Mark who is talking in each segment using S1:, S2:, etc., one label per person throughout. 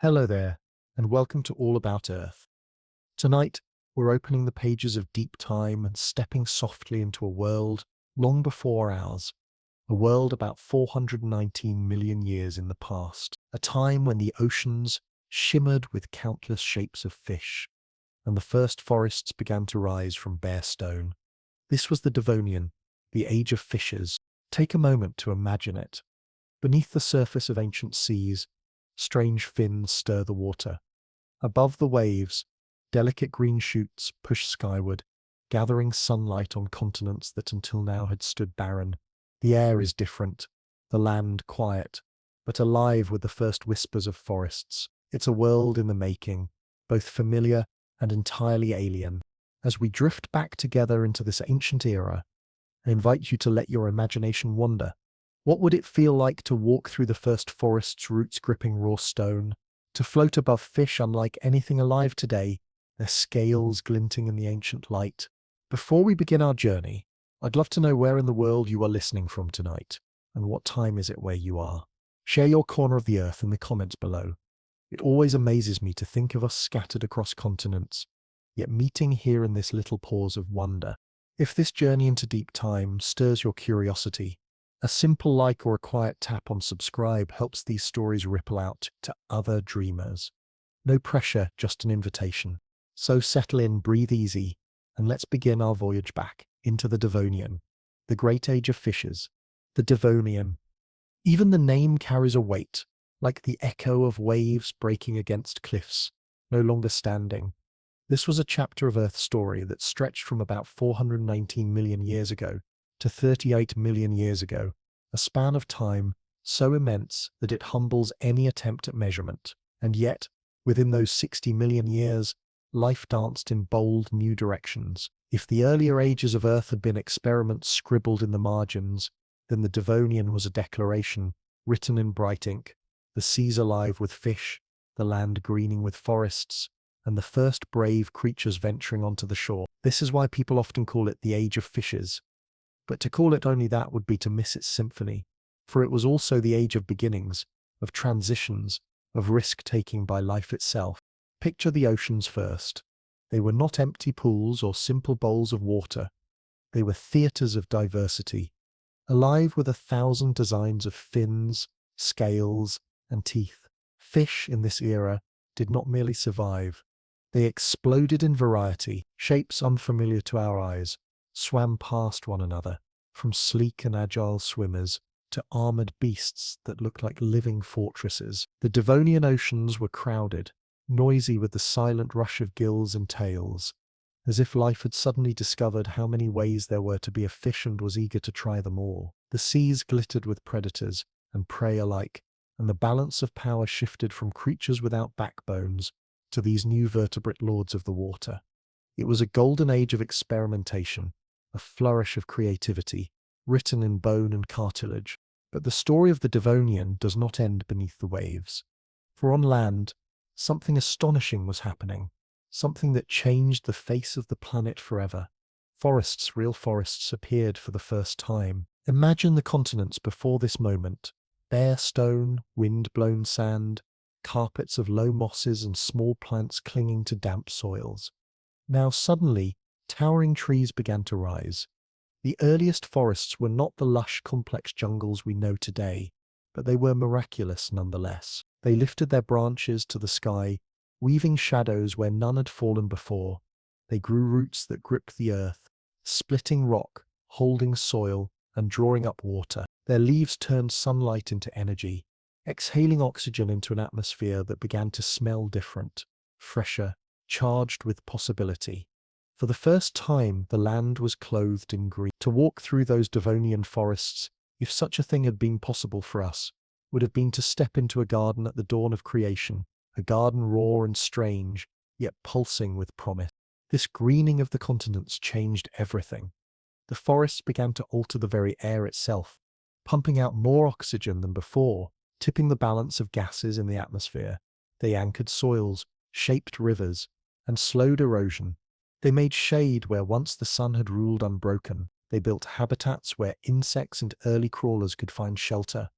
S1: Hello there, and welcome to All About Earth. Tonight, we're opening the pages of deep time and stepping softly into a world long before ours, a world about 419 million years in the past, a time when the oceans shimmered with countless shapes of fish, and the first forests began to rise from bare stone. This was the Devonian, the age of fishes. Take a moment to imagine it. Beneath the surface of ancient seas, strange fins stir the water. Above the waves, delicate green shoots push skyward, gathering sunlight on continents that until now had stood barren. The air is different, the land quiet, but alive with the first whispers of forests. It's a world in the making, both familiar and entirely alien. As we drift back together into this ancient era, I invite you to let your imagination wander. What would it feel like to walk through the first forest's roots gripping raw stone, to float above fish unlike anything alive today, their scales glinting in the ancient light? Before we begin our journey, I'd love to know where in the world you are listening from tonight, and what time is it where you are. Share your corner of the earth in the comments below. It always amazes me to think of us scattered across continents, yet meeting here in this little pause of wonder. If this journey into deep time stirs your curiosity, a simple like or a quiet tap on subscribe helps these stories ripple out to other dreamers. No pressure, just an invitation. So settle in, breathe easy, and let's begin our voyage back into the Devonian, the great age of fishes. The Devonian. Even the name carries a weight, like the echo of waves breaking against cliffs, no longer standing. This was a chapter of Earth's story that stretched from about 419 million years ago to 38 million years ago, a span of time so immense that it humbles any attempt at measurement. And yet, within those 60 million years, life danced in bold new directions. If the earlier ages of Earth had been experiments scribbled in the margins, then the Devonian was a declaration, written in bright ink, the seas alive with fish, the land greening with forests, and the first brave creatures venturing onto the shore. This is why people often call it the Age of Fishes. But to call it only that would be to miss its symphony, for it was also the age of beginnings, of transitions, of risk-taking by life itself. Picture the oceans first. They were not empty pools or simple bowls of water. They were theatres of diversity, alive with 1,000 designs of fins, scales, and teeth. Fish in this era did not merely survive. They exploded in variety. Shapes unfamiliar to our eyes swam past one another, from sleek and agile swimmers to armored beasts that looked like living fortresses. The Devonian oceans were crowded, noisy with the silent rush of gills and tails, as if life had suddenly discovered how many ways there were to be a fish and was eager to try them all. The seas glittered with predators and prey alike, and the balance of power shifted from creatures without backbones to these new vertebrate lords of the water. It was a golden age of experimentation, a flourish of creativity, written in bone and cartilage. But the story of the Devonian does not end beneath the waves. For on land, something astonishing was happening, something that changed the face of the planet forever. Forests, real forests, appeared for the first time. Imagine the continents before this moment: bare stone, wind-blown sand, carpets of low mosses and small plants clinging to damp soils. Now suddenly, towering trees began to rise. The earliest forests were not the lush, complex jungles we know today, but they were miraculous nonetheless. They lifted their branches to the sky, weaving shadows where none had fallen before. They grew roots that gripped the earth, splitting rock, holding soil, and drawing up water. Their leaves turned sunlight into energy, exhaling oxygen into an atmosphere that began to smell different, fresher, charged with possibility. For the first time, the land was clothed in green. To walk through those Devonian forests, if such a thing had been possible for us, would have been to step into a garden at the dawn of creation, a garden raw and strange, yet pulsing with promise. This greening of the continents changed everything. The forests began to alter the very air itself, pumping out more oxygen than before, tipping the balance of gases in the atmosphere. They anchored soils, shaped rivers, and slowed erosion. They made shade where once the sun had ruled unbroken. They built habitats where insects and early crawlers could find shelter.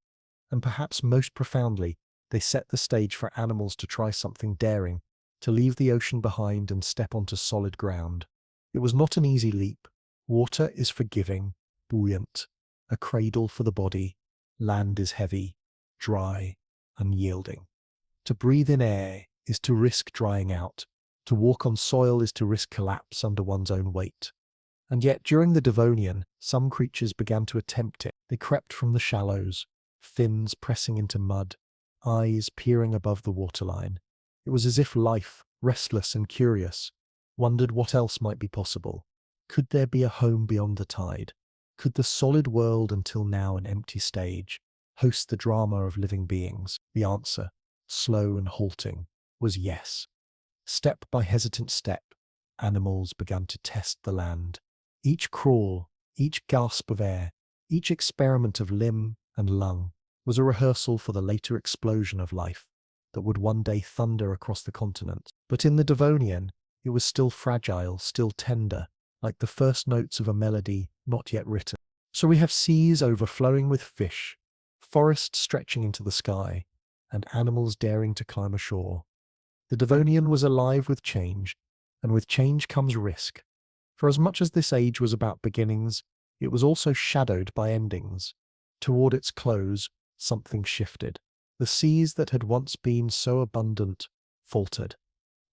S1: And perhaps most profoundly, They set the stage for animals to try something daring, to leave the ocean behind and step onto solid ground. It was not an easy leap. Water is forgiving, buoyant, a cradle for the body. Land is heavy, dry, unyielding. To breathe in air is to risk drying out. To walk on soil is to risk collapse under one's own weight. And yet, during the Devonian, some creatures began to attempt it. They crept from the shallows, fins pressing into mud, eyes peering above the waterline. It was as if life, restless and curious, wondered what else might be possible. Could there be a home beyond the tide? Could the solid world, until now an empty stage, host the drama of living beings? The answer, slow and halting, was yes. Step by hesitant step, animals began to test the land. Each crawl, each gasp of air, each experiment of limb and lung was a rehearsal for the later explosion of life that would one day thunder across the continent. But in the Devonian, it was still fragile, still tender, like the first notes of a melody not yet written. So we have seas overflowing with fish, forests stretching into the sky, and animals daring to climb ashore. The Devonian was alive with change, and with change comes risk. For as much as this age was about beginnings, it was also shadowed by endings. Toward its close, something shifted. The seas that had once been so abundant faltered.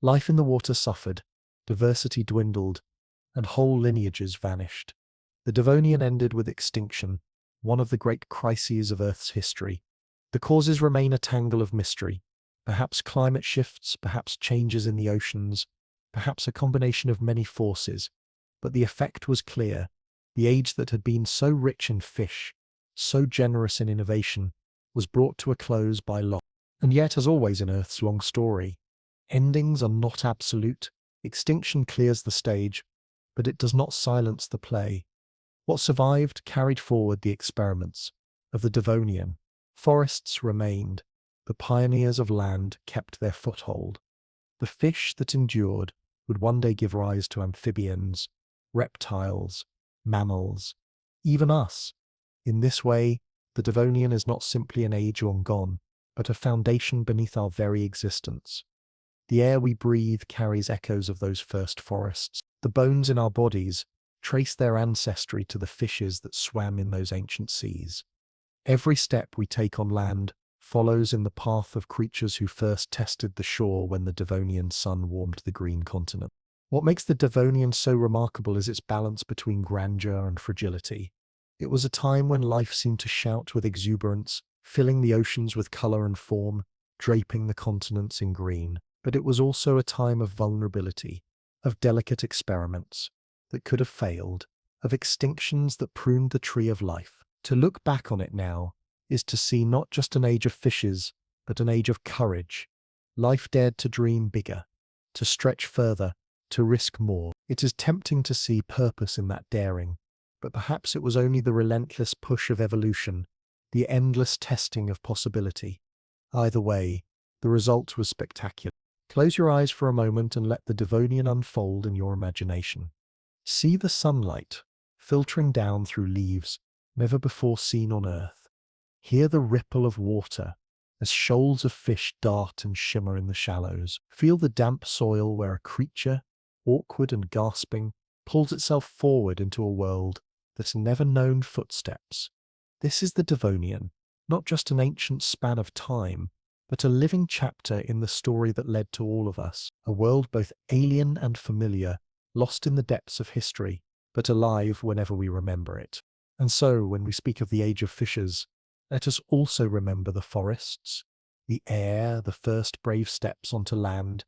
S1: Life in the water suffered, diversity dwindled, and whole lineages vanished. The Devonian ended with extinction, one of the great crises of Earth's history. The causes remain a tangle of mystery. Perhaps climate shifts, perhaps changes in the oceans, perhaps a combination of many forces. But the effect was clear. The age that had been so rich in fish, so generous in innovation, was brought to a close by loss. And yet, as always in Earth's long story, endings are not absolute. Extinction clears the stage, but it does not silence the play. What survived carried forward the experiments of the Devonian. Forests remained. The pioneers of land kept their foothold. The fish that endured would one day give rise to amphibians, reptiles, mammals, even us. In this way, the Devonian is not simply an age long gone, but a foundation beneath our very existence. The air we breathe carries echoes of those first forests. The bones in our bodies trace their ancestry to the fishes that swam in those ancient seas. Every step we take on land follows in the path of creatures who first tested the shore when the Devonian sun warmed the green continent. What makes the Devonian so remarkable is its balance between grandeur and fragility. It was a time when life seemed to shout with exuberance, filling the oceans with color and form, draping the continents in green. But it was also a time of vulnerability, of delicate experiments that could have failed, of extinctions that pruned the tree of life. To look back on it now is to see not just an age of fishes, but an age of courage. Life dared to dream bigger, to stretch further, to risk more. It is tempting to see purpose in that daring, but perhaps it was only the relentless push of evolution, the endless testing of possibility. Either way, the result was spectacular. Close your eyes for a moment and let the Devonian unfold in your imagination. See the sunlight filtering down through leaves never before seen on Earth. Hear the ripple of water as shoals of fish dart and shimmer in the shallows. Feel the damp soil where a creature, awkward and gasping, pulls itself forward into a world that's never known footsteps. This is the Devonian, not just an ancient span of time, but a living chapter in the story that led to all of us, a world both alien and familiar, lost in the depths of history, but alive whenever we remember it. And so, when we speak of the age of fishes, let us also remember the forests, the air, the first brave steps onto land.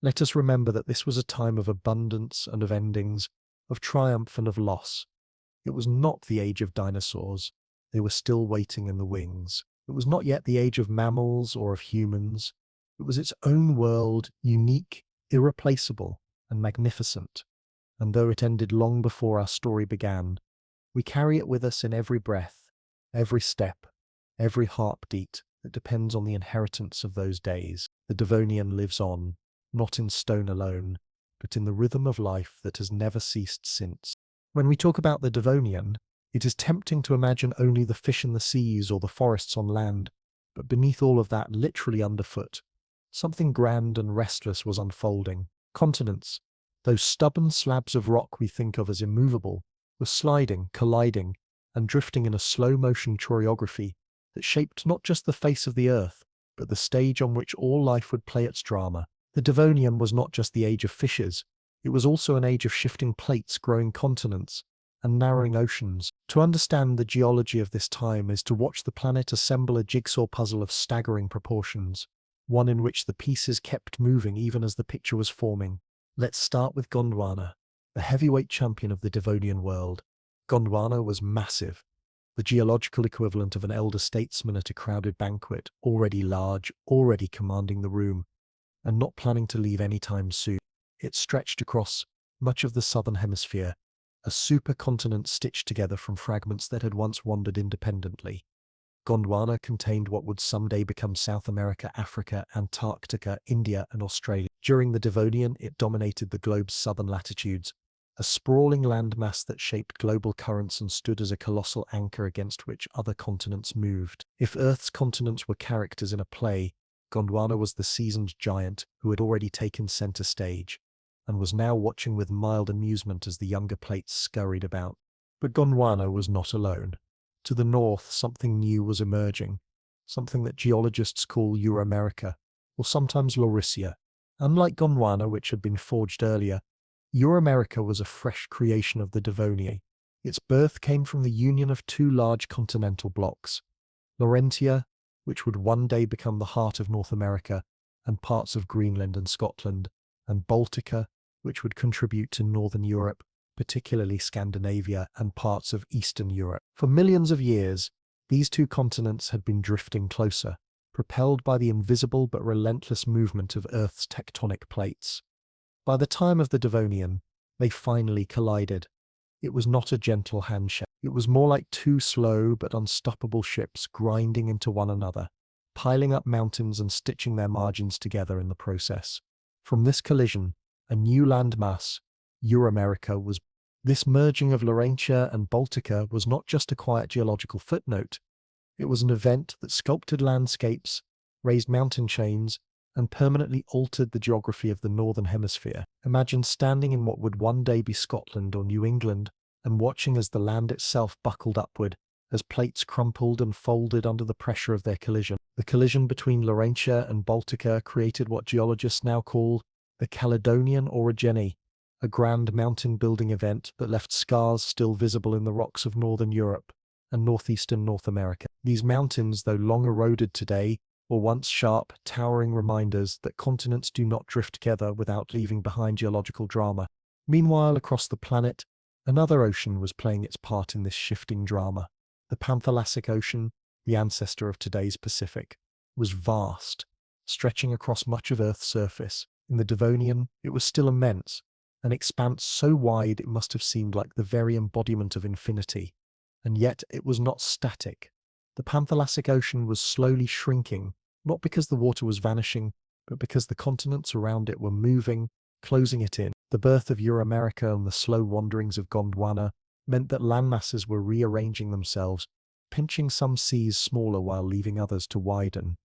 S1: Let us remember that this was a time of abundance and of endings, of triumph and of loss. It was not the age of dinosaurs. They were still waiting in the wings. It was not yet the age of mammals or of humans. It was its own world, unique, irreplaceable, and magnificent. And though it ended long before our story began, we carry it with us in every breath, every step, every heartbeat that depends on the inheritance of those days. The Devonian lives on, not in stone alone, but in the rhythm of life that has never ceased since. When we talk about the Devonian, it is tempting to imagine only the fish in the seas or the forests on land, But beneath all of that, literally underfoot, something grand and restless was unfolding. Continents, those stubborn slabs of rock we think of as immovable, were sliding, colliding, and drifting in a slow-motion choreography that shaped not just the face of the Earth, but the stage on which all life would play its drama. The Devonian was not just the age of fissures, it was also an age of shifting plates, growing continents, and narrowing oceans. To understand the geology of this time is to watch the planet assemble a jigsaw puzzle of staggering proportions, one in which the pieces kept moving even as the picture was forming. Let's start with Gondwana, the heavyweight champion of the Devonian world. Gondwana was massive, the geological equivalent of an elder statesman at a crowded banquet, already large, already commanding the room, and not planning to leave anytime soon. It stretched across much of the southern hemisphere, a supercontinent stitched together from fragments that had once wandered independently. Gondwana contained what would someday become South America, Africa, Antarctica, India, and Australia. During the Devonian, it dominated the globe's southern latitudes, a sprawling landmass that shaped global currents and stood as a colossal anchor against which other continents moved. If Earth's continents were characters in a play, Gondwana was the seasoned giant who had already taken center stage, and was now watching with mild amusement as the younger plates scurried about. But Gondwana was not alone. To the north, something new was emerging, something that geologists call Euramerica, or sometimes Laurisia. Unlike Gondwana, which had been forged earlier, Euramerica was a fresh creation of the Devonian. Its birth came from the union of two large continental blocks, Laurentia, which would one day become the heart of North America and parts of Greenland and Scotland, and Baltica, which would contribute to northern Europe, particularly Scandinavia and parts of Eastern Europe. For millions of years, these two continents had been drifting closer, propelled by the invisible but relentless movement of Earth's tectonic plates. By the time of the Devonian, they finally collided. It was not a gentle handshake. It was more like two slow but unstoppable ships grinding into one another, piling up mountains and stitching their margins together in the process. From this collision, a new landmass, Euramerica, was. This merging of Laurentia and Baltica was not just a quiet geological footnote. It was an event that sculpted landscapes, raised mountain chains, and permanently altered the geography of the northern hemisphere. Imagine standing in what would one day be Scotland or New England, and watching as the land itself buckled upward, as plates crumpled and folded under the pressure of their collision. The collision between Laurentia and Baltica created what geologists now call the Caledonian Orogeny, a grand mountain-building event that left scars still visible in the rocks of northern Europe and northeastern North America. These mountains, though long eroded today, were once sharp, towering reminders that continents do not drift together without leaving behind geological drama. Meanwhile, across the planet, another ocean was playing its part in this shifting drama. The Panthalassic Ocean, the ancestor of today's Pacific, was vast, stretching across much of Earth's surface. In the Devonian, it was still immense, an expanse so wide it must have seemed like the very embodiment of infinity. And yet it was not static. The Panthalassic Ocean was slowly shrinking, not because the water was vanishing, but because the continents around it were moving, closing it in. The birth of Euramerica and the slow wanderings of Gondwana meant that landmasses were rearranging themselves, pinching some seas smaller while leaving others to widen.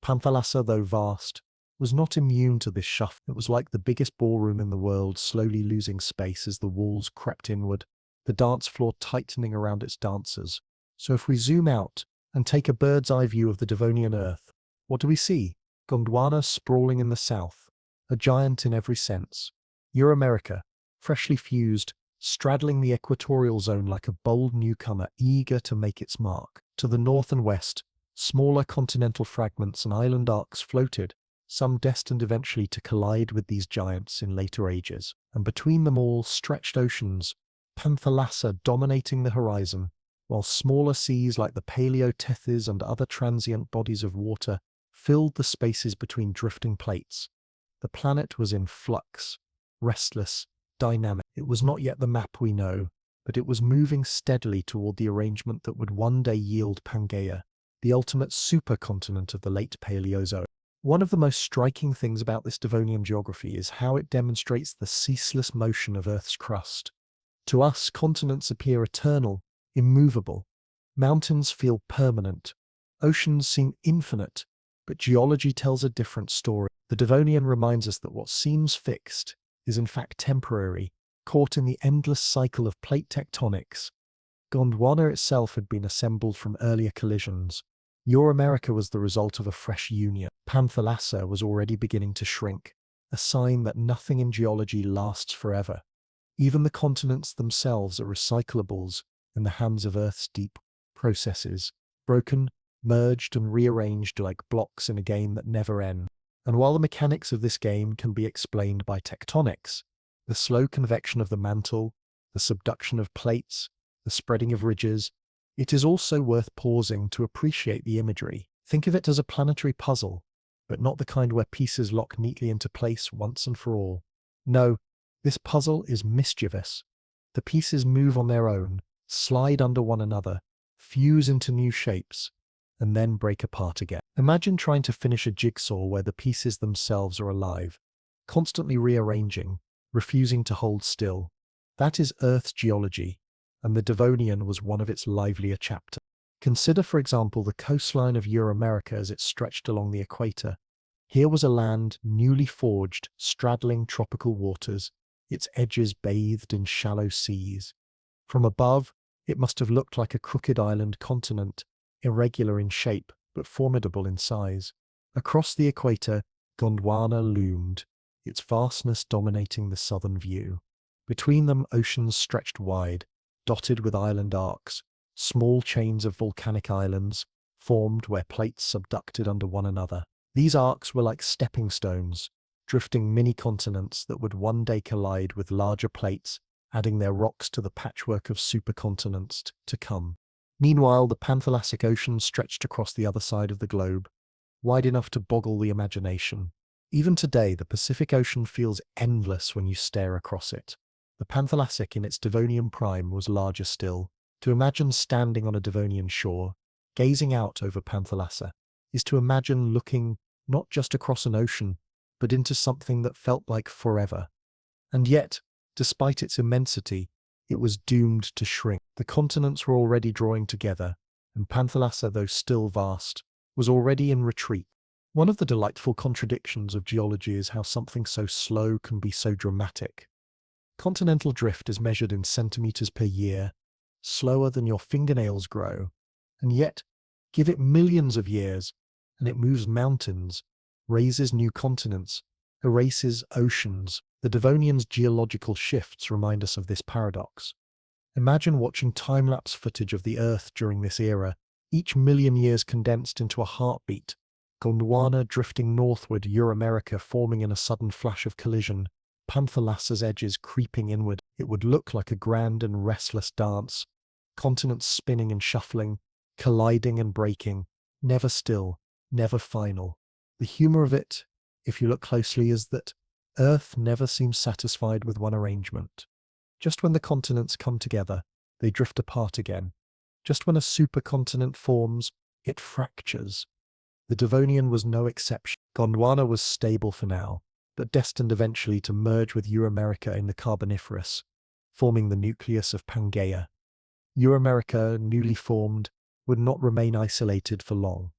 S1: Panthalassa, though vast, was not immune to this shuffle. It was like the biggest ballroom in the world, slowly losing space as the walls crept inward, the dance floor tightening around its dancers. So if we zoom out and take a bird's eye view of the Devonian Earth, what do we see? Gondwana sprawling in the south, a giant in every sense. Euramerica, freshly fused, straddling the equatorial zone like a bold newcomer eager to make its mark. To the north and west, smaller continental fragments and island arcs floated, some destined eventually to collide with these giants in later ages. And between them all stretched oceans, Panthalassa dominating the horizon, while smaller seas like the Paleotethys and other transient bodies of water filled the spaces between drifting plates. The planet was in flux, restless, dynamic. It was not yet the map we know, but it was moving steadily toward the arrangement that would one day yield Pangaea, the ultimate supercontinent of the late Paleozoic. One of the most striking things about this Devonian geography is how it demonstrates the ceaseless motion of Earth's crust. To us, continents appear eternal, immovable. Mountains feel permanent, Oceans seem infinite, but geology tells a different story. The Devonian reminds us that what seems fixed is in fact temporary, caught in the endless cycle of plate tectonics. Gondwana itself had been assembled from earlier collisions. Euramerica was the result of a fresh union. Panthalassa was already beginning to shrink, a sign that nothing in geology lasts forever. Even the continents themselves are recyclables in the hands of Earth's deep processes, broken, merged and rearranged like blocks in a game that never ends. And while the mechanics of this game can be explained by tectonics, the slow convection of the mantle, the subduction of plates, the spreading of ridges, it is also worth pausing to appreciate the imagery. Think of it as a planetary puzzle, but not the kind where pieces lock neatly into place once and for all. No, this puzzle is mischievous. The pieces move on their own, slide under one another, fuse into new shapes, and then break apart again. Imagine trying to finish a jigsaw where the pieces themselves are alive, constantly rearranging, refusing to hold still. That is Earth's geology, and the Devonian was one of its livelier chapters. Consider, for example, the coastline of Euramerica as it stretched along the equator. Here was a land newly forged, straddling tropical waters, its edges bathed in shallow seas. From above, it must have looked like a crooked island continent, irregular in shape, but formidable in size. Across the equator, Gondwana loomed, its vastness dominating the southern view. Between them, oceans stretched wide, dotted with island arcs, small chains of volcanic islands, formed where plates subducted under one another. These arcs were like stepping stones, drifting mini-continents that would one day collide with larger plates, adding their rocks to the patchwork of supercontinents to come. Meanwhile, the Panthalassic Ocean stretched across the other side of the globe, wide enough to boggle the imagination. Even today, the Pacific Ocean feels endless when you stare across it. The Panthalassic in its Devonian prime was larger still. To imagine standing on a Devonian shore, gazing out over Panthalassa, is to imagine looking not just across an ocean, but into something that felt like forever. And yet, despite its immensity, it was doomed to shrink. The continents were already drawing together, and Panthalassa, though still vast, was already in retreat. One of the delightful contradictions of geology is how something so slow can be so dramatic. Continental drift is measured in centimeters per year, slower than your fingernails grow, and yet, give it millions of years, and it moves mountains, raises new continents, erases oceans. The Devonian's geological shifts remind us of this paradox. Imagine watching time-lapse footage of the Earth during this era, each million years condensed into a heartbeat, Gondwana drifting northward, Euramerica forming in a sudden flash of collision, Panthalassa's edges creeping inward. It would look like a grand and restless dance, continents spinning and shuffling, colliding and breaking, never still, never final. The humor of it, if you look closely, is that Earth never seems satisfied with one arrangement. Just when the continents come together, they drift apart again. Just when a supercontinent forms, it fractures. The Devonian was no exception. Gondwana was stable for now, but destined eventually to merge with Euramerica in the Carboniferous, forming the nucleus of Pangaea. Euramerica, newly formed, would not remain isolated for long.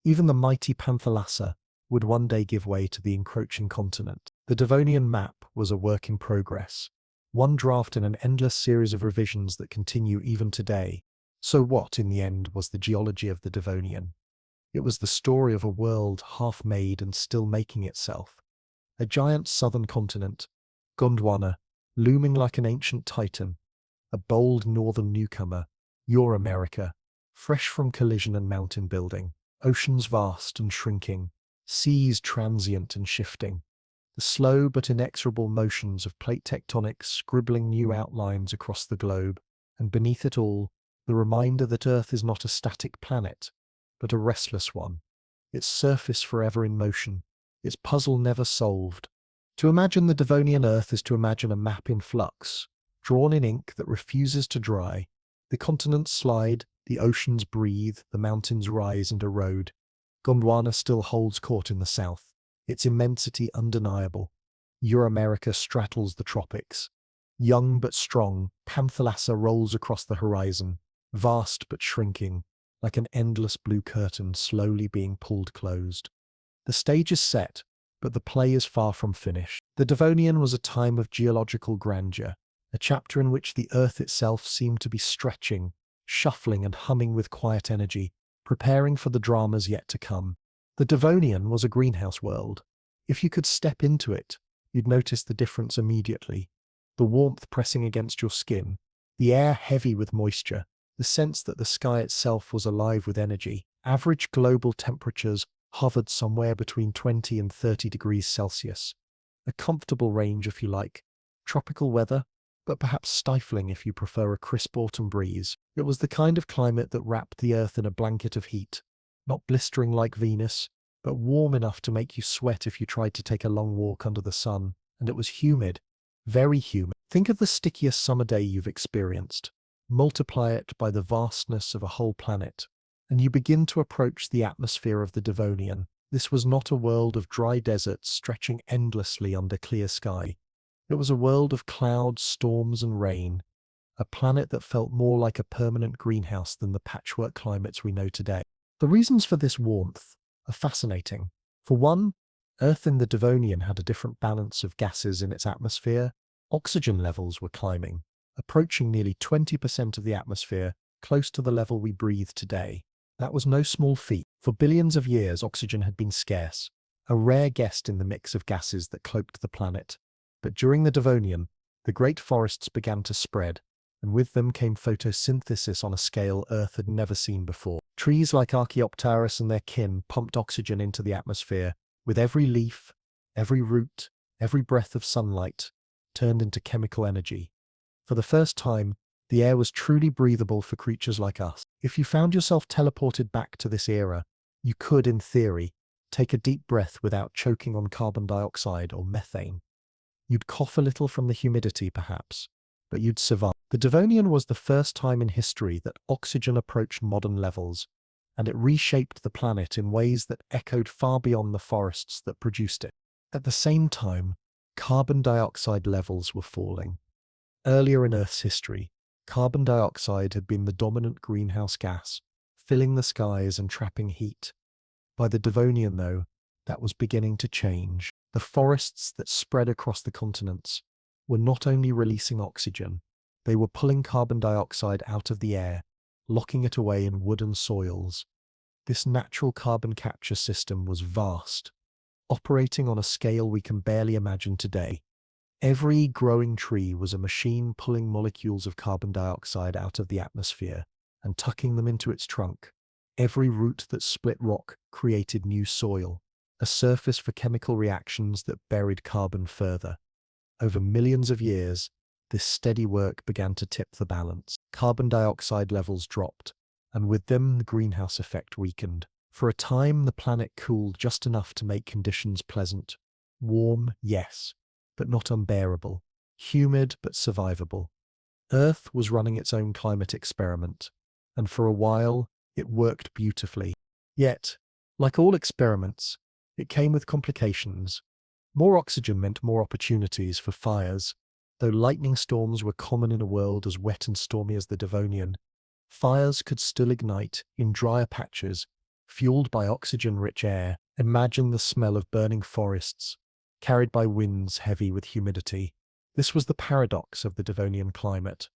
S1: Even the mighty Panthalassa would one day give way to the encroaching continent. The Devonian map was a work in progress, one draft in an endless series of revisions that continue even today. So what, in the end, was the geology of the Devonian? It was the story of a world half made and still making itself. A giant southern continent, Gondwana, looming like an ancient titan, a bold northern newcomer, Euramerica, fresh from collision and mountain building, oceans vast and shrinking, seas transient and shifting, the slow but inexorable motions of plate tectonics scribbling new outlines across the globe, and beneath it all, the reminder that Earth is not a static planet, but a restless one, its surface forever in motion, its puzzle never solved. To imagine the Devonian Earth is to imagine a map in flux, drawn in ink that refuses to dry. The continents slide, the oceans breathe, the mountains rise and erode. Gondwana still holds court in the south, its immensity undeniable. Euramerica straddles the tropics. Young but strong, Panthalassa rolls across the horizon, vast but shrinking, like an endless blue curtain slowly being pulled closed. The stage is set, but the play is far from finished. The Devonian was a time of geological grandeur, a chapter in which the earth itself seemed to be stretching, shuffling and humming with quiet energy, preparing for the dramas yet to come. The Devonian was a greenhouse world. If you could step into it, you'd notice the difference immediately. The warmth pressing against your skin, the air heavy with moisture, the sense that the sky itself was alive with energy. Average global temperatures hovered somewhere between 20 and 30 degrees Celsius. A comfortable range if you like. Tropical weather, but perhaps stifling if you prefer a crisp autumn breeze. It was the kind of climate that wrapped the earth in a blanket of heat, not blistering like Venus, but warm enough to make you sweat if you tried to take a long walk under the sun. And it was humid, very humid. Think of the stickiest summer day you've experienced. Multiply it by the vastness of a whole planet, and you begin to approach the atmosphere of the Devonian. This was not a world of dry deserts stretching endlessly under clear sky. It was a world of clouds, storms, and rain, a planet that felt more like a permanent greenhouse than the patchwork climates we know today. The reasons for this warmth are fascinating. For one, Earth in the Devonian had a different balance of gases in its atmosphere. Oxygen levels were climbing, approaching nearly 20% of the atmosphere, close to the level we breathe today. That was no small feat. For billions of years, oxygen had been scarce, a rare guest in the mix of gases that cloaked the planet. But during the Devonian, the great forests began to spread, and with them came photosynthesis on a scale Earth had never seen before. Trees like Archaeopteryx and their kin pumped oxygen into the atmosphere, with every leaf, every root, every breath of sunlight turned into chemical energy. For the first time, the air was truly breathable for creatures like us. If you found yourself teleported back to this era, you could, in theory, take a deep breath without choking on carbon dioxide or methane. You'd cough a little from the humidity, perhaps, but you'd survive. The Devonian was the first time in history that oxygen approached modern levels, and it reshaped the planet in ways that echoed far beyond the forests that produced it. At the same time, carbon dioxide levels were falling. Earlier in Earth's history, carbon dioxide had been the dominant greenhouse gas, filling the skies and trapping heat. By the Devonian, though, that was beginning to change. The forests that spread across the continents were not only releasing oxygen, they were pulling carbon dioxide out of the air, locking it away in wooden soils. This natural carbon capture system was vast, operating on a scale we can barely imagine today. Every growing tree was a machine pulling molecules of carbon dioxide out of the atmosphere and tucking them into its trunk. Every root that split rock created new soil, a surface for chemical reactions that buried carbon further. Over millions of years, this steady work began to tip the balance. Carbon dioxide levels dropped, and with them the greenhouse effect weakened. For a time, the planet cooled just enough to make conditions pleasant. Warm, yes, but not unbearable. Humid, but survivable. Earth was running its own climate experiment, and for a while, it worked beautifully. Yet, like all experiments, it came with complications. More oxygen meant more opportunities for fires. Though lightning storms were common in a world as wet and stormy as the Devonian, fires could still ignite in drier patches, fueled by oxygen-rich air. Imagine the smell of burning forests, carried by winds heavy with humidity. This was the paradox of the Devonian climate.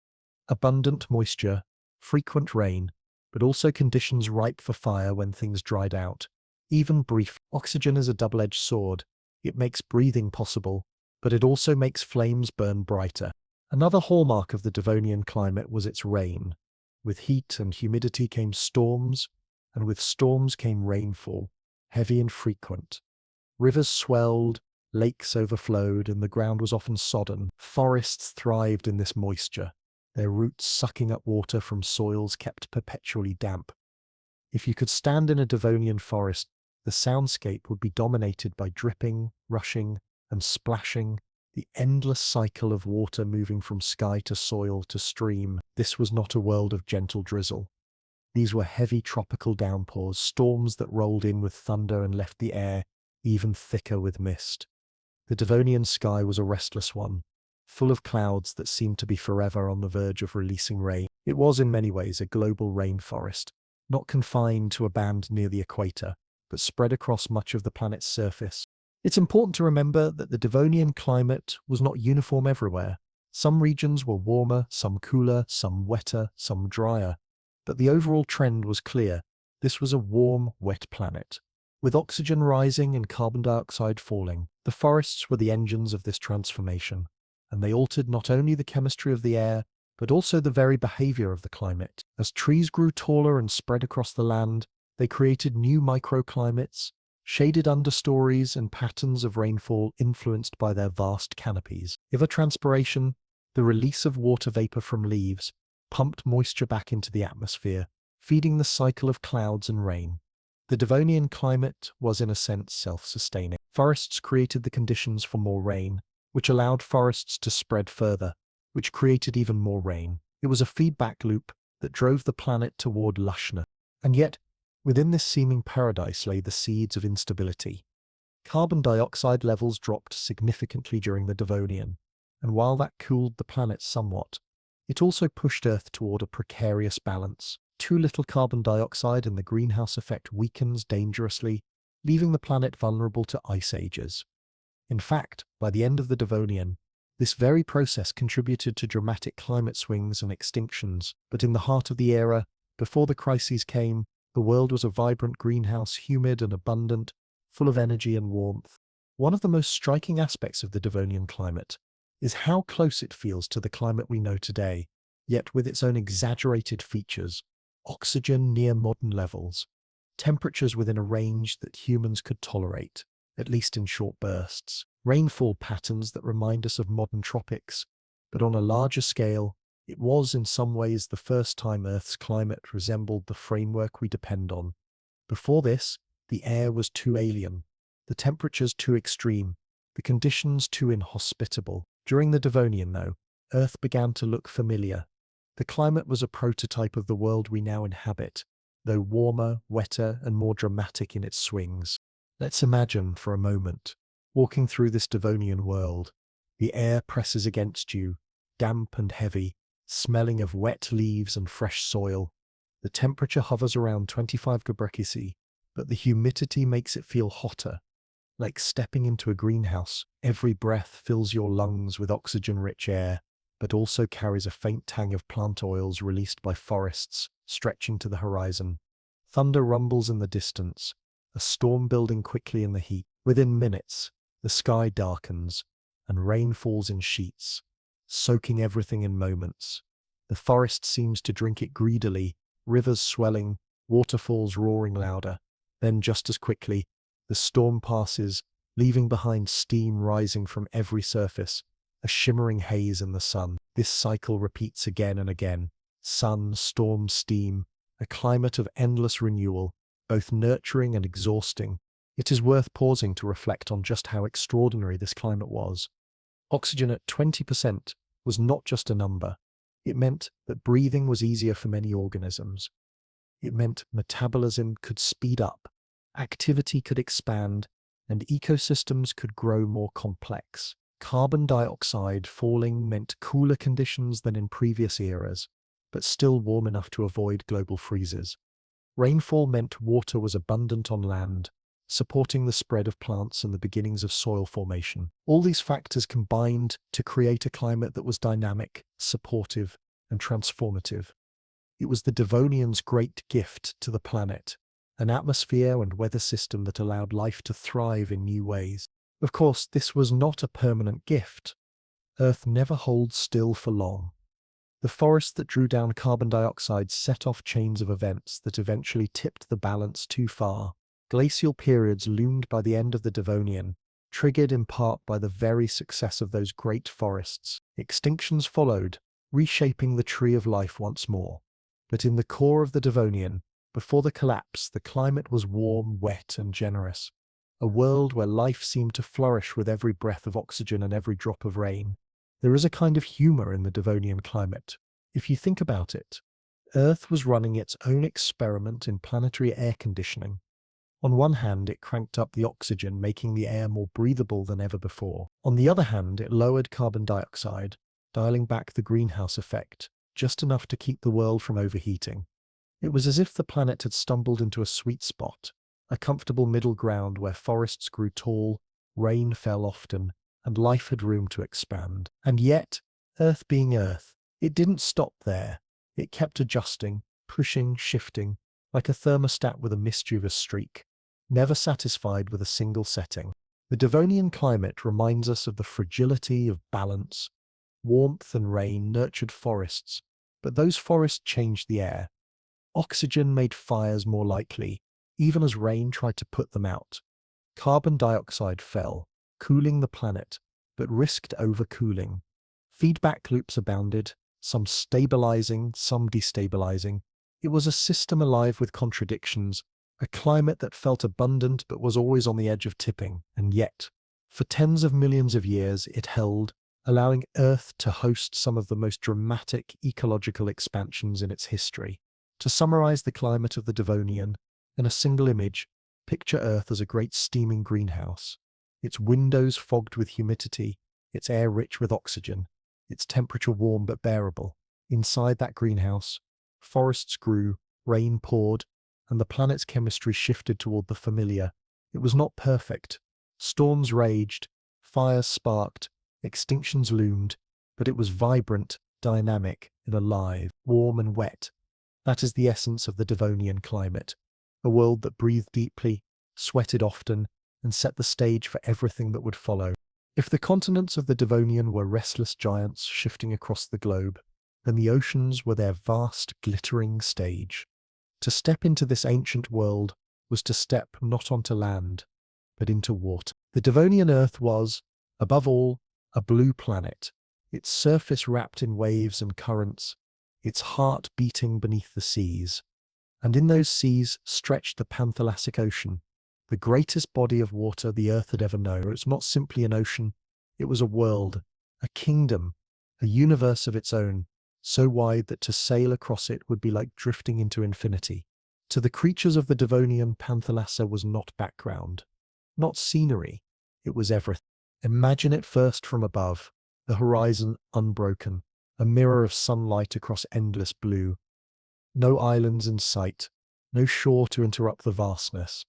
S1: Abundant moisture, frequent rain, but also conditions ripe for fire when things dried out. Even brief. Oxygen is a double-edged sword. It makes breathing possible, but it also makes flames burn brighter. Another hallmark of the Devonian climate was its rain. With heat and humidity came storms, and with storms came rainfall, heavy and frequent. Rivers swelled, lakes overflowed, and the ground was often sodden. Forests thrived in this moisture, their roots sucking up water from soils kept perpetually damp. If you could stand in a Devonian forest, the soundscape would be dominated by dripping, rushing, and splashing, the endless cycle of water moving from sky to soil to stream. This was not a world of gentle drizzle. These were heavy tropical downpours, storms that rolled in with thunder and left the air even thicker with mist. The Devonian sky was a restless one, full of clouds that seemed to be forever on the verge of releasing rain. It was in many ways a global rainforest, not confined to a band near the equator, but spread across much of the planet's surface. It's important to remember that the Devonian climate was not uniform everywhere. Some regions were warmer, some cooler, some wetter, some drier. But the overall trend was clear. This was a warm, wet planet. With oxygen rising and carbon dioxide falling, the forests were the engines of this transformation, and they altered not only the chemistry of the air, but also the very behavior of the climate. As trees grew taller and spread across the land, they created new microclimates, shaded understories and patterns of rainfall influenced by their vast canopies. Evapotranspiration, the release of water vapor from leaves, pumped moisture back into the atmosphere, feeding the cycle of clouds and rain. The Devonian climate was in a sense self-sustaining. Forests created the conditions for more rain, which allowed forests to spread further, which created even more rain. It was a feedback loop that drove the planet toward lushness. And yet, within this seeming paradise lay the seeds of instability. Carbon dioxide levels dropped significantly during the Devonian, and while that cooled the planet somewhat, it also pushed Earth toward a precarious balance. Too little carbon dioxide and the greenhouse effect weakens dangerously, leaving the planet vulnerable to ice ages. In fact, by the end of the Devonian, this very process contributed to dramatic climate swings and extinctions. But in the heart of the era, before the crises came, the world was a vibrant greenhouse, humid and abundant, full of energy and warmth. One of the most striking aspects of the Devonian climate is how close it feels to the climate we know today, yet with its own exaggerated features. Oxygen near modern levels, temperatures within a range that humans could tolerate, at least in short bursts, rainfall patterns that remind us of modern tropics, but on a larger scale, it was in some ways the first time Earth's climate resembled the framework we depend on. Before this, the air was too alien, the temperatures too extreme, the conditions too inhospitable. During the Devonian, though, Earth began to look familiar. The climate was a prototype of the world we now inhabit, though warmer, wetter, and more dramatic in its swings. Let's imagine, for a moment, walking through this Devonian world. The air presses against you, damp and heavy, smelling of wet leaves and fresh soil. The temperature hovers around 25 degrees, but the humidity makes it feel hotter. Like stepping into a greenhouse, every breath fills your lungs with oxygen-rich air, but also carries a faint tang of plant oils released by forests stretching to the horizon. Thunder rumbles in the distance, a storm building quickly in the heat. Within minutes, the sky darkens, and rain falls in sheets, soaking everything in moments. The forest seems to drink it greedily, rivers swelling, waterfalls roaring louder. Then just as quickly, the storm passes, leaving behind steam rising from every surface, a shimmering haze in the sun. This cycle repeats again and again. Sun, storm, steam, a climate of endless renewal, both nurturing and exhausting. It is worth pausing to reflect on just how extraordinary this climate was. Oxygen at 20% was not just a number. It meant that breathing was easier for many organisms. It meant metabolism could speed up, activity could expand, and ecosystems could grow more complex. Carbon dioxide falling meant cooler conditions than in previous eras, but still warm enough to avoid global freezes. Rainfall meant water was abundant on land, supporting the spread of plants and the beginnings of soil formation. All these factors combined to create a climate that was dynamic, supportive, and transformative. It was the Devonians' great gift to the planet, an atmosphere and weather system that allowed life to thrive in new ways. Of course, this was not a permanent gift. Earth never holds still for long. The forests that drew down carbon dioxide set off chains of events that eventually tipped the balance too far. Glacial periods loomed by the end of the Devonian, triggered in part by the very success of those great forests. Extinctions followed, reshaping the tree of life once more. But in the core of the Devonian, before the collapse, the climate was warm, wet, and generous. A world where life seemed to flourish with every breath of oxygen and every drop of rain. There is a kind of humor in the Devonian climate. If you think about it, Earth was running its own experiment in planetary air conditioning. On one hand, it cranked up the oxygen, making the air more breathable than ever before. On the other hand, it lowered carbon dioxide, dialing back the greenhouse effect, just enough to keep the world from overheating. It was as if the planet had stumbled into a sweet spot, a comfortable middle ground where forests grew tall, rain fell often, and life had room to expand. And yet, Earth being Earth, it didn't stop there. It kept adjusting, pushing, shifting, like a thermostat with a mischievous streak, never satisfied with a single setting. The Devonian climate reminds us of the fragility of balance. Warmth and rain nurtured forests, but those forests changed the air. Oxygen made fires more likely, even as rain tried to put them out. Carbon dioxide fell, cooling the planet, but risked overcooling. Feedback loops abounded, some stabilizing, some destabilizing. It was a system alive with contradictions, a climate that felt abundant but was always on the edge of tipping. And yet, for tens of millions of years, it held, allowing Earth to host some of the most dramatic ecological expansions in its history. To summarize the climate of the Devonian, in a single image, picture Earth as a great steaming greenhouse, its windows fogged with humidity, its air rich with oxygen, its temperature warm but bearable. Inside that greenhouse, forests grew, rain poured, and the planet's chemistry shifted toward the familiar. It was not perfect. Storms raged, fires sparked, extinctions loomed, but it was vibrant, dynamic, and alive, warm and wet. That is the essence of the Devonian climate, a world that breathed deeply, sweated often, and set the stage for everything that would follow. If the continents of the Devonian were restless giants shifting across the globe, then the oceans were their vast, glittering stage. To step into this ancient world was to step not onto land, but into water. The Devonian Earth was, above all, a blue planet, its surface wrapped in waves and currents, its heart beating beneath the seas. And in those seas stretched the Panthalassic Ocean, the greatest body of water the Earth had ever known. It was not simply an ocean, it was a world, a kingdom, a universe of its own, so wide that to sail across it would be like drifting into infinity. To the creatures of the Devonian, Panthalassa was not background, not scenery, it was everything. Imagine it first from above, the horizon unbroken, a mirror of sunlight across endless blue. No islands in sight, no shore to interrupt the vastness.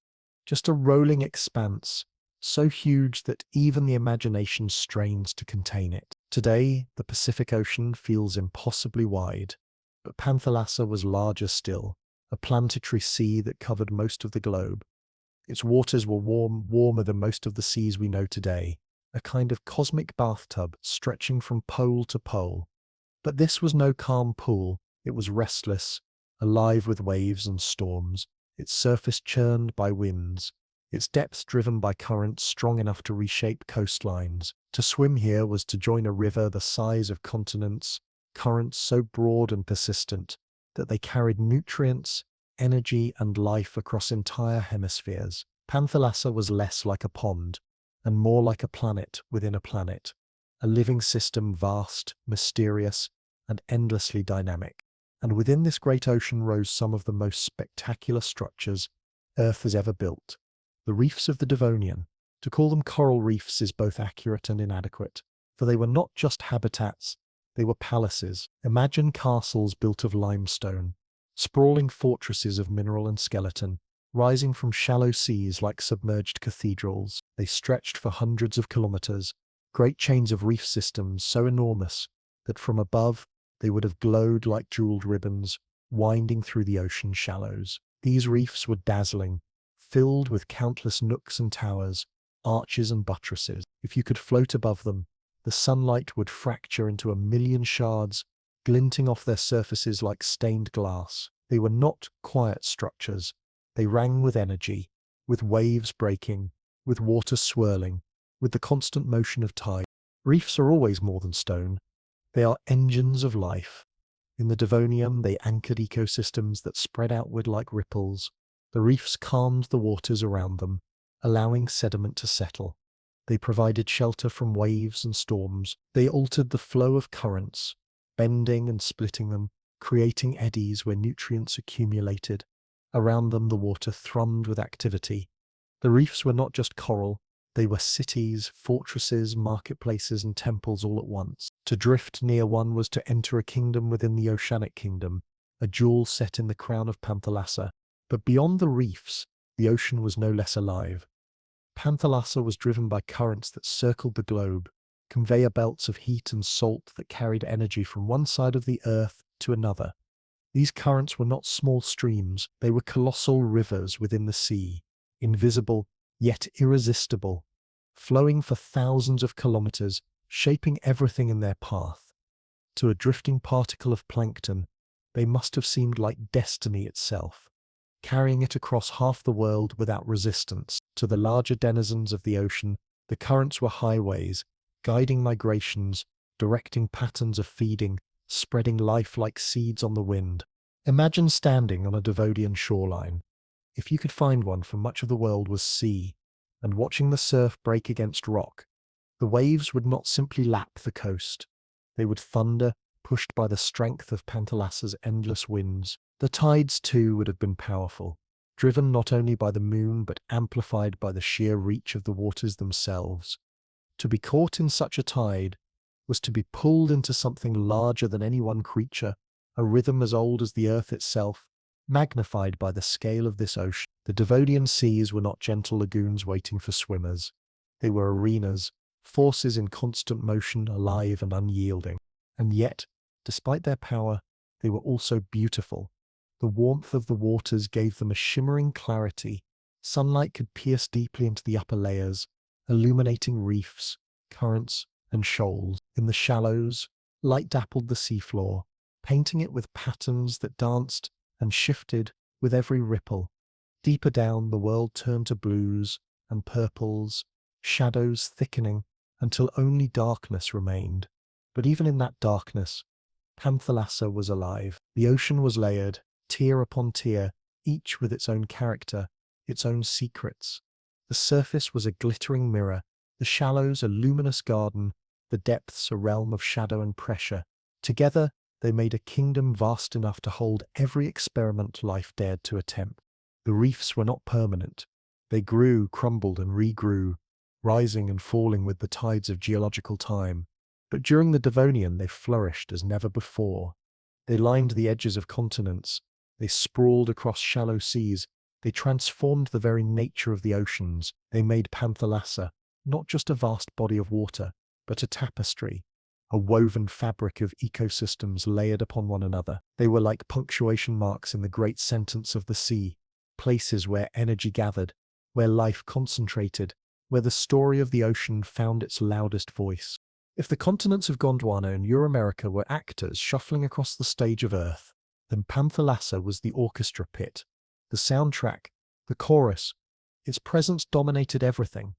S1: Just a rolling expanse, so huge that even the imagination strains to contain it. Today, the Pacific Ocean feels impossibly wide, but Panthalassa was larger still, a planetary sea that covered most of the globe. Its waters were warmer than most of the seas we know today, a kind of cosmic bathtub stretching from pole to pole. But this was no calm pool, it was restless, alive with waves and storms, its surface churned by winds, its depths driven by currents strong enough to reshape coastlines. To swim here was to join a river the size of continents, currents so broad and persistent that they carried nutrients, energy, and life across entire hemispheres. Panthalassa was less like a pond, and more like a planet within a planet, a living system vast, mysterious, and endlessly dynamic. And within this great ocean rose some of the most spectacular structures Earth has ever built. The reefs of the Devonian. To call them coral reefs is both accurate and inadequate, for they were not just habitats, they were palaces. Imagine castles built of limestone, sprawling fortresses of mineral and skeleton, rising from shallow seas like submerged cathedrals. They stretched for hundreds of kilometers, great chains of reef systems so enormous that from above they would have glowed like jeweled ribbons, winding through the ocean shallows. These reefs were dazzling, filled with countless nooks and towers, arches and buttresses. If you could float above them, the sunlight would fracture into a million shards, glinting off their surfaces like stained glass. They were not quiet structures. They rang with energy, with waves breaking, with water swirling, with the constant motion of tide. Reefs are always more than stone. They are engines of life. In the Devonian, they anchored ecosystems that spread outward like ripples. The reefs calmed the waters around them, allowing sediment to settle. They provided shelter from waves and storms. They altered the flow of currents, bending and splitting them, creating eddies where nutrients accumulated. Around them, the water thrummed with activity. The reefs were not just coral, they were cities, fortresses, marketplaces, and temples all at once. To drift near one was to enter a kingdom within the oceanic kingdom, a jewel set in the crown of Panthalassa. But beyond the reefs, the ocean was no less alive. Panthalassa was driven by currents that circled the globe, conveyor belts of heat and salt that carried energy from one side of the earth to another. These currents were not small streams, they were colossal rivers within the sea, invisible yet irresistible, flowing for thousands of kilometers, shaping everything in their path. To a drifting particle of plankton, they must have seemed like destiny itself, carrying it across half the world without resistance. To the larger denizens of the ocean, the currents were highways, guiding migrations, directing patterns of feeding, spreading life like seeds on the wind. Imagine standing on a Devonian shoreline. If you could find one, for much of the world was sea, and watching the surf break against rock. The waves would not simply lap the coast. They would thunder, pushed by the strength of Pantallassa's endless winds. The tides, too, would have been powerful, driven not only by the moon but amplified by the sheer reach of the waters themselves. To be caught in such a tide was to be pulled into something larger than any one creature, a rhythm as old as the earth itself, magnified by the scale of this ocean. The Devonian seas were not gentle lagoons waiting for swimmers. They were arenas, forces in constant motion, alive and unyielding. And yet, despite their power, they were also beautiful. The warmth of the waters gave them a shimmering clarity. Sunlight could pierce deeply into the upper layers, illuminating reefs, currents, and shoals. In the shallows, light dappled the seafloor, painting it with patterns that danced and shifted with every ripple. Deeper down, the world turned to blues and purples, shadows thickening until only darkness remained. But even in that darkness, Panthalassa was alive. The ocean was layered, tier upon tier, each with its own character, its own secrets. The surface was a glittering mirror, the shallows a luminous garden, the depths a realm of shadow and pressure. Together, they made a kingdom vast enough to hold every experiment life dared to attempt. The reefs were not permanent. They grew, crumbled, and regrew, rising and falling with the tides of geological time. But during the Devonian, they flourished as never before. They lined the edges of continents. They sprawled across shallow seas. They transformed the very nature of the oceans. They made Panthalassa not just a vast body of water, but a tapestry, a woven fabric of ecosystems layered upon one another. They were like punctuation marks in the great sentence of the sea, places where energy gathered, where life concentrated, where the story of the ocean found its loudest voice. If the continents of Gondwana and Euramerica were actors shuffling across the stage of Earth, then Panthalassa was the orchestra pit, the soundtrack, the chorus. Its presence dominated everything.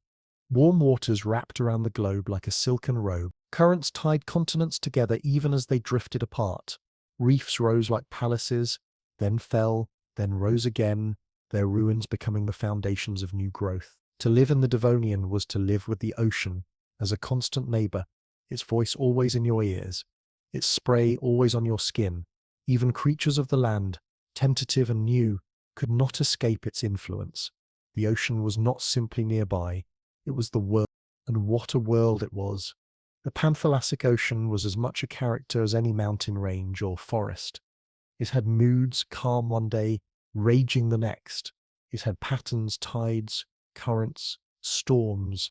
S1: Warm waters wrapped around the globe like a silken robe. Currents tied continents together even as they drifted apart. Reefs rose like palaces, then fell, then rose again, their ruins becoming the foundations of new growth. To live in the Devonian was to live with the ocean as a constant neighbor, its voice always in your ears, its spray always on your skin. Even creatures of the land, tentative and new, could not escape its influence. The ocean was not simply nearby, it was the world, and what a world it was. The Panthalassic Ocean was as much a character as any mountain range or forest. It had moods, calm one day, raging the next. It had patterns, tides, currents, storms.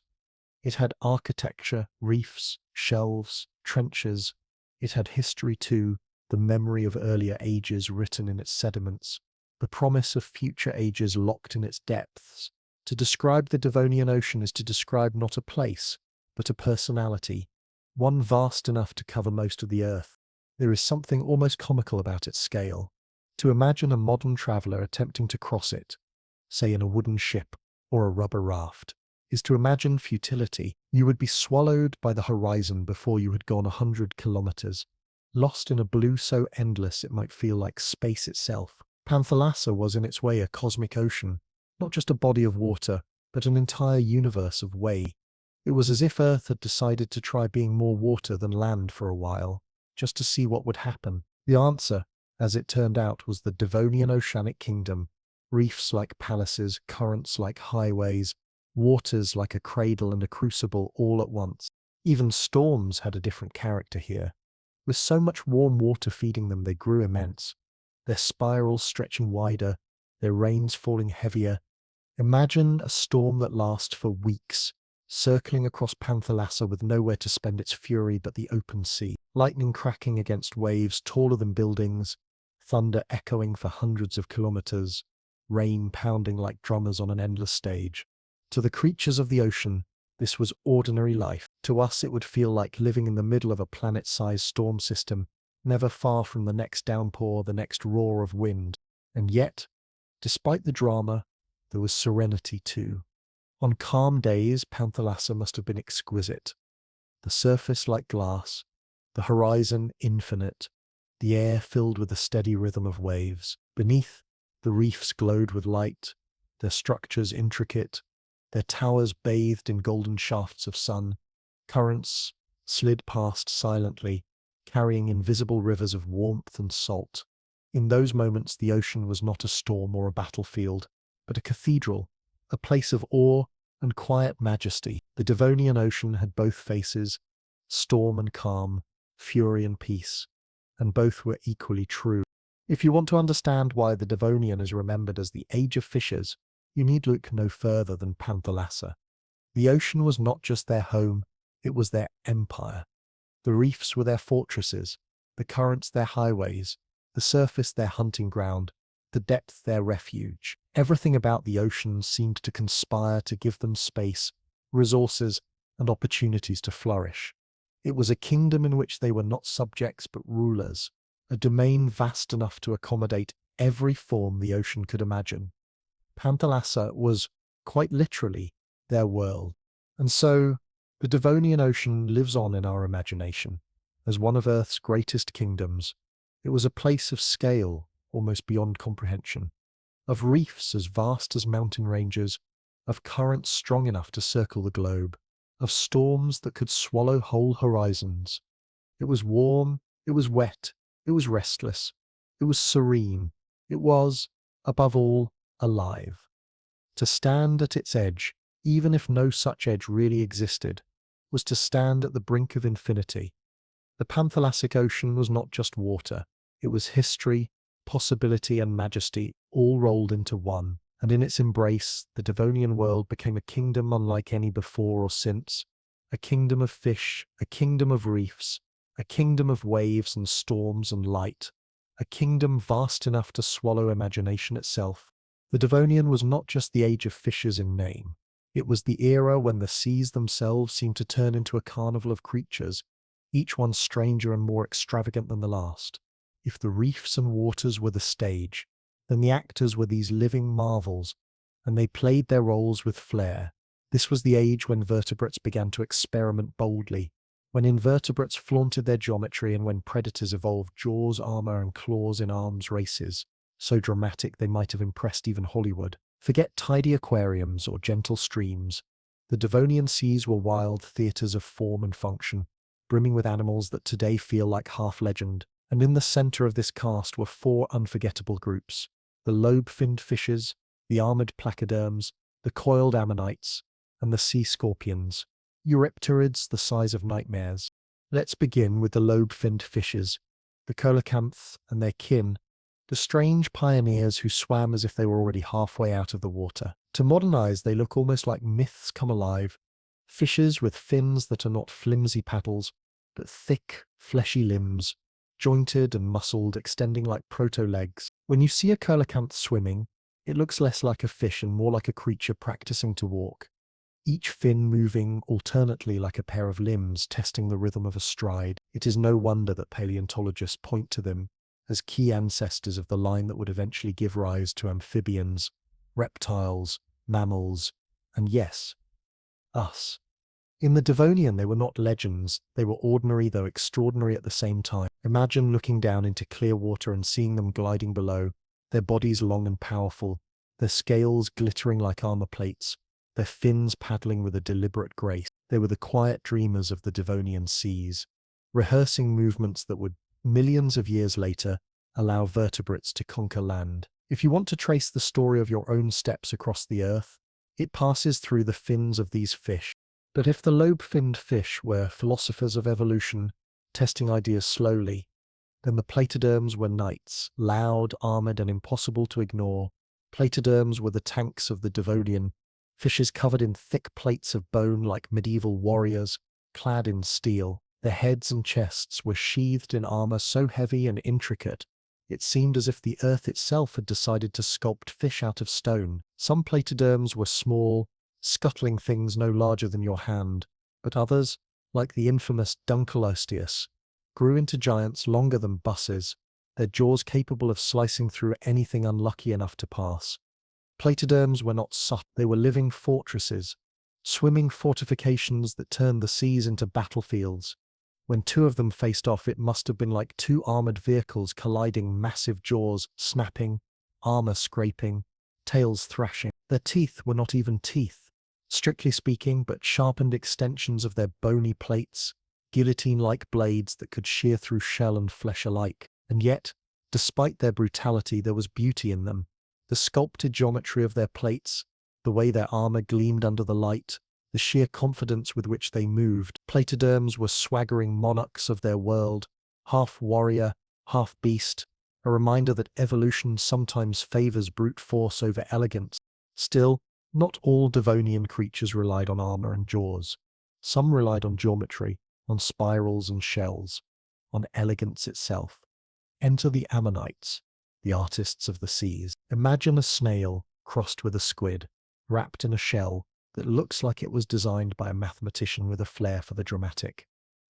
S1: It had architecture, reefs, shelves, trenches. It had history too, the memory of earlier ages written in its sediments, the promise of future ages locked in its depths. To describe the Devonian Ocean is to describe not a place, but a personality, one vast enough to cover most of the earth. There is something almost comical about its scale. To imagine a modern traveller attempting to cross it, say in a wooden ship or a rubber raft, is to imagine futility. You would be swallowed by the horizon before you had gone 100 kilometers, lost in a blue so endless it might feel like space itself. Panthalassa was in its way a cosmic ocean, not just a body of water, but an entire universe of way. It was as if Earth had decided to try being more water than land for a while, just to see what would happen. The answer, as it turned out, was the Devonian Oceanic Kingdom. Reefs like palaces, currents like highways, waters like a cradle and a crucible all at once. Even storms had a different character here. With so much warm water feeding them, they grew immense. their spirals stretching wider, their rains falling heavier. Imagine a storm that lasts for weeks, circling across Panthalassa with nowhere to spend its fury but the open sea. Lightning cracking against waves taller than buildings, thunder echoing for hundreds of kilometers, rain pounding like drummers on an endless stage. To the creatures of the ocean, this was ordinary life. To us, it would feel like living in the middle of a planet-sized storm system, never far from the next downpour, the next roar of wind. And yet, despite the drama, there was serenity too. On calm days, Panthalassa must have been exquisite. The surface like glass, the horizon infinite, the air filled with the steady rhythm of waves. Beneath, the reefs glowed with light, their structures intricate, their towers bathed in golden shafts of sun. Currents slid past silently, carrying invisible rivers of warmth and salt. In those moments, the ocean was not a storm or a battlefield, but a cathedral, a place of awe and quiet majesty. The Devonian Ocean had both faces, storm and calm, fury and peace, and both were equally true. If you want to understand why the Devonian is remembered as the Age of Fishes, you need look no further than Panthalassa. The ocean was not just their home, it was their empire. The reefs were their fortresses, the currents their highways, the surface their hunting ground, the depth their refuge. Everything about the ocean seemed to conspire to give them space, resources, and opportunities to flourish. It was a kingdom in which they were not subjects but rulers, a domain vast enough to accommodate every form the ocean could imagine. Panthalassa was, quite literally, their world. And so, the Devonian Ocean lives on in our imagination. As one of Earth's greatest kingdoms, it was a place of scale almost beyond comprehension, of reefs as vast as mountain ranges, of currents strong enough to circle the globe, of storms that could swallow whole horizons. It was warm, it was wet, it was restless, it was serene, it was, above all, alive. To stand at its edge, even if no such edge really existed, was to stand at the brink of infinity. The Panthalassic Ocean was not just water, it was history, possibility and majesty all rolled into one, and in its embrace, the Devonian world became a kingdom unlike any before or since, a kingdom of fish, a kingdom of reefs, a kingdom of waves and storms and light, a kingdom vast enough to swallow imagination itself. The Devonian was not just the age of fishes in name. It was the era when the seas themselves seemed to turn into a carnival of creatures, each one stranger and more extravagant than the last. If the reefs and waters were the stage, then the actors were these living marvels, and they played their roles with flair. This was the age when vertebrates began to experiment boldly, when invertebrates flaunted their geometry and when predators evolved jaws, armor, and claws in arms races, so dramatic they might have impressed even Hollywood. Forget tidy aquariums or gentle streams. The Devonian seas were wild theatres of form and function, brimming with animals that today feel like half legend. And in the center of this cast were four unforgettable groups: the lobe-finned fishes, the armored placoderms, the coiled ammonites, and the sea scorpions, eurypterids the size of nightmares. Let's begin with the lobe-finned fishes, the coelacanths and their kin, the strange pioneers who swam as if they were already halfway out of the water. To modern eyes, they look almost like myths come alive, fishes with fins that are not flimsy paddles, but thick, fleshy limbs, jointed and muscled, extending like proto-legs. When you see a coelacanth swimming, it looks less like a fish and more like a creature practicing to walk, each fin moving alternately like a pair of limbs, testing the rhythm of a stride. It is no wonder that paleontologists point to them as key ancestors of the line that would eventually give rise to amphibians, reptiles, mammals, and yes, us. In the Devonian, they were not legends, they were ordinary though extraordinary at the same time. Imagine looking down into clear water and seeing them gliding below, their bodies long and powerful, their scales glittering like armor plates, their fins paddling with a deliberate grace. They were the quiet dreamers of the Devonian seas, rehearsing movements that would, millions of years later, allow vertebrates to conquer land. If you want to trace the story of your own steps across the earth, it passes through the fins of these fish. But if the lobe-finned fish were philosophers of evolution, testing ideas slowly, Then the platyderms were knights, loud, armored, and impossible to ignore. Platyderms were the tanks of the Devonian, fishes covered in thick plates of bone like medieval warriors, clad in steel. Their heads and chests were sheathed in armor so heavy and intricate, it seemed as if the earth itself had decided to sculpt fish out of stone. Some platyderms were small, scuttling things no larger than your hand, but others, like the infamous Dunkleosteus, grew into giants longer than buses, their jaws capable of slicing through anything unlucky enough to pass. Platyderms were not subtle, they were living fortresses, swimming fortifications that turned the seas into battlefields. When two of them faced off, it must have been like two armored vehicles colliding, massive jaws snapping, armor scraping, tails thrashing. Their teeth were not even teeth, strictly speaking, but sharpened extensions of their bony plates, guillotine-like blades that could shear through shell and flesh alike. And yet, despite their brutality, there was beauty in them. The sculpted geometry of their plates, the way their armor gleamed under the light, the sheer confidence with which they moved. Platyderms were swaggering monarchs of their world, half warrior, half beast, a reminder that evolution sometimes favors brute force over elegance. Still, not all Devonian creatures relied on armor and jaws. Some relied on geometry, on spirals and shells, on elegance itself. Enter the Ammonites, the artists of the seas. Imagine a snail crossed with a squid, wrapped in a shell that looks like it was designed by a mathematician with a flair for the dramatic.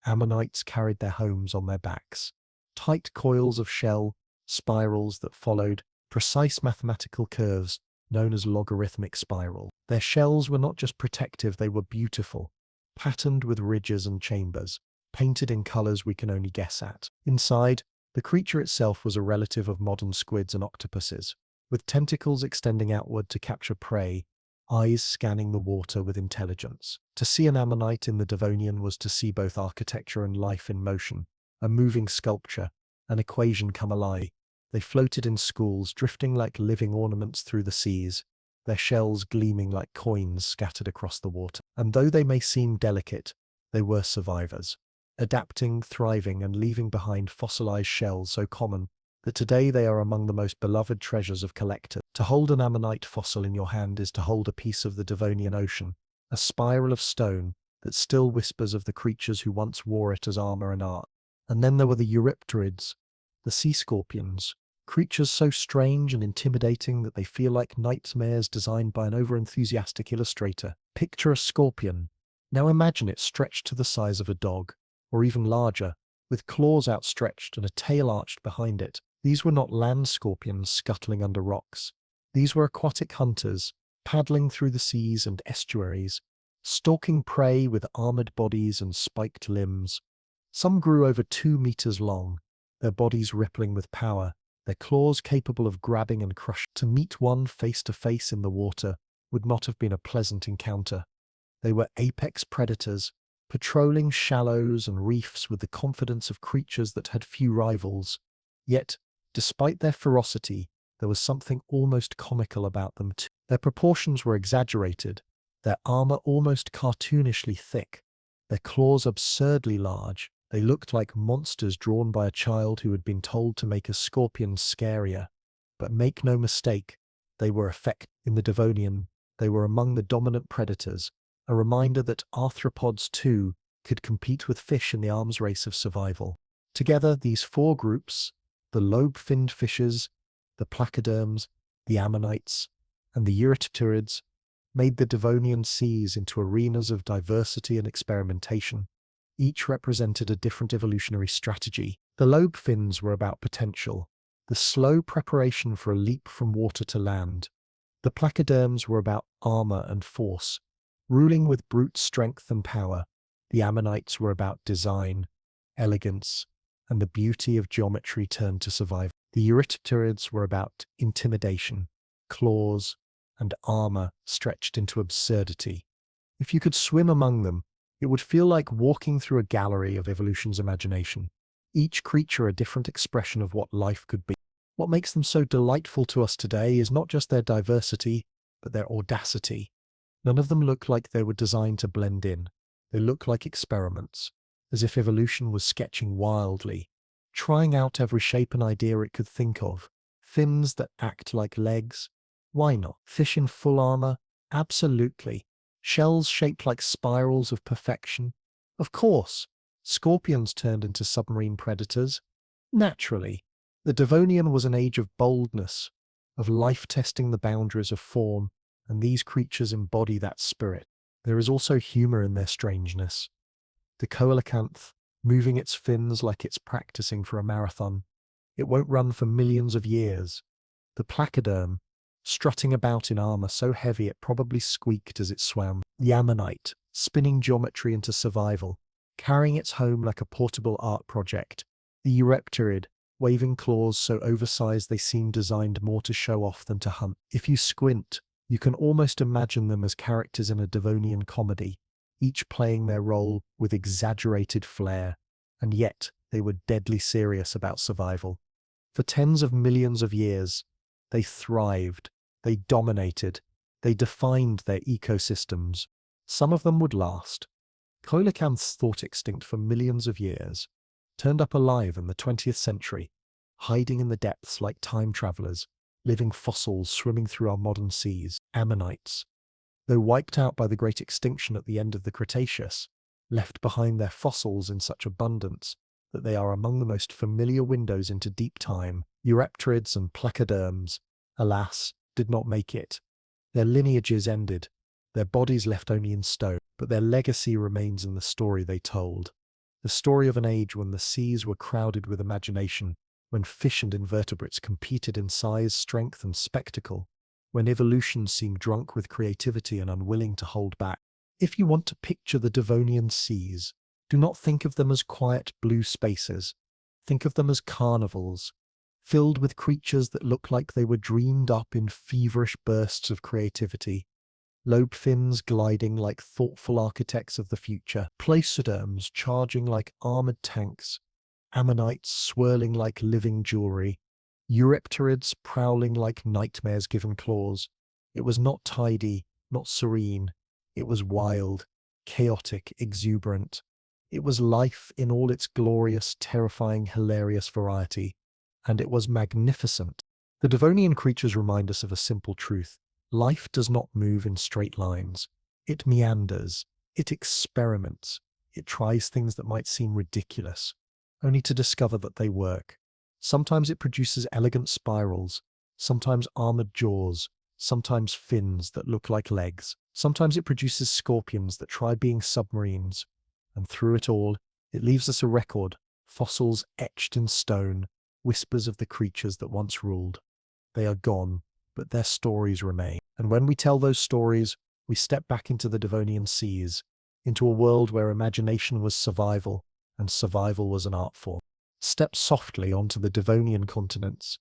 S1: Ammonites carried their homes on their backs. Tight coils of shell, spirals that followed precise mathematical curves known as logarithmic spiral. Their shells were not just protective, they were beautiful, patterned with ridges and chambers, painted in colors we can only guess at. Inside, the creature itself was a relative of modern squids and octopuses, with tentacles extending outward to capture prey, eyes scanning the water with intelligence. To see an ammonite in the Devonian was to see both architecture and life in motion, a moving sculpture, an equation come alive. They floated in schools, drifting like living ornaments through the seas, their shells gleaming like coins scattered across the water. And though they may seem delicate, they were survivors, adapting, thriving, and leaving behind fossilized shells so common that today they are among the most beloved treasures of collectors. To hold an ammonite fossil in your hand is to hold a piece of the Devonian Ocean, a spiral of stone that still whispers of the creatures who once wore it as armor and art. And then there were the Eurypterids, the sea scorpions, creatures so strange and intimidating that they feel like nightmares designed by an overenthusiastic illustrator. Picture a scorpion. Now imagine it stretched to the size of a dog, or even larger, with claws outstretched and a tail arched behind it. These were not land scorpions scuttling under rocks. These were aquatic hunters, paddling through the seas and estuaries, stalking prey with armored bodies and spiked limbs. Some grew over 2 meters long, their bodies rippling with power, their claws capable of grabbing and crushing. To meet one face to face in the water would not have been a pleasant encounter. They were apex predators, patrolling shallows and reefs with the confidence of creatures that had few rivals. Yet, despite their ferocity, there was something almost comical about them too. Their proportions were exaggerated, their armor almost cartoonishly thick, their claws absurdly large. They looked like monsters drawn by a child who had been told to make a scorpion scarier. But make no mistake, they were effective. In the Devonian, they were among the dominant predators, a reminder that arthropods too could compete with fish in the arms race of survival. Together, these 4 groups, the lobe-finned fishes, the placoderms, the ammonites, and the Eurypterids, made the Devonian seas into arenas of diversity and experimentation. Each represented a different evolutionary strategy. The lobe fins were about potential, the slow preparation for a leap from water to land. The placoderms were about armor and force, ruling with brute strength and power. The ammonites were about design, elegance, and the beauty of geometry turned to survival. The Eurypterids were about intimidation, claws, and armor stretched into absurdity. If you could swim among them, it would feel like walking through a gallery of evolution's imagination, each creature a different expression of what life could be. What makes them so delightful to us today is not just their diversity, but their audacity. None of them look like they were designed to blend in. They look like experiments, as if evolution was sketching wildly, trying out every shape and idea it could think of. Fins that act like legs? Why not? Fish in full armor? Absolutely. Shells shaped like spirals of perfection? Of course. Scorpions turned into submarine predators? Naturally. The Devonian was an age of boldness, of life testing the boundaries of form, and these creatures embody that spirit. There is also humor in their strangeness. The coelacanth, moving its fins like it's practicing for a marathon. It won't run for millions of years. The placoderm, strutting about in armor so heavy it probably squeaked as it swam. The ammonite, spinning geometry into survival, carrying its home like a portable art project. The eurypterid, waving claws so oversized they seem designed more to show off than to hunt. If you squint, you can almost imagine them as characters in a Devonian comedy, each playing their role with exaggerated flair, and yet they were deadly serious about survival. For tens of millions of years, they thrived, they dominated, they defined their ecosystems. Some of them would last. Coelacanths thought extinct for millions of years, turned up alive in the 20th century, hiding in the depths like time travelers, living fossils swimming through our modern seas. Ammonites, though wiped out by the Great Extinction at the end of the Cretaceous, left behind their fossils in such abundance that they are among the most familiar windows into deep time. Eurypterids and placoderms, alas, did not make it. Their lineages ended, their bodies left only in stone, but their legacy remains in the story they told. The story of an age when the seas were crowded with imagination, when fish and invertebrates competed in size, strength, and spectacle, when evolution seemed drunk with creativity and unwilling to hold back. If you want to picture the Devonian seas, do not think of them as quiet blue spaces. Think of them as carnivals, filled with creatures that look like they were dreamed up in feverish bursts of creativity. Lobe fins gliding like thoughtful architects of the future, placoderms charging like armored tanks, ammonites swirling like living jewelry, eurypterids prowling like nightmares given claws. It was not tidy, not serene. It was wild, chaotic, exuberant. It was life in all its glorious, terrifying, hilarious variety. And it was magnificent. The Devonian creatures remind us of a simple truth. Life does not move in straight lines. It meanders. It experiments. It tries things that might seem ridiculous, only to discover that they work. Sometimes it produces elegant spirals, sometimes armored jaws, sometimes fins that look like legs. Sometimes it produces scorpions that try being submarines. And through it all, it leaves us a record, fossils etched in stone, whispers of the creatures that once ruled. They are gone, but their stories remain. And when we tell those stories, we step back into the Devonian seas, into a world where imagination was survival, and survival was an art form. Step softly onto the Devonian continents,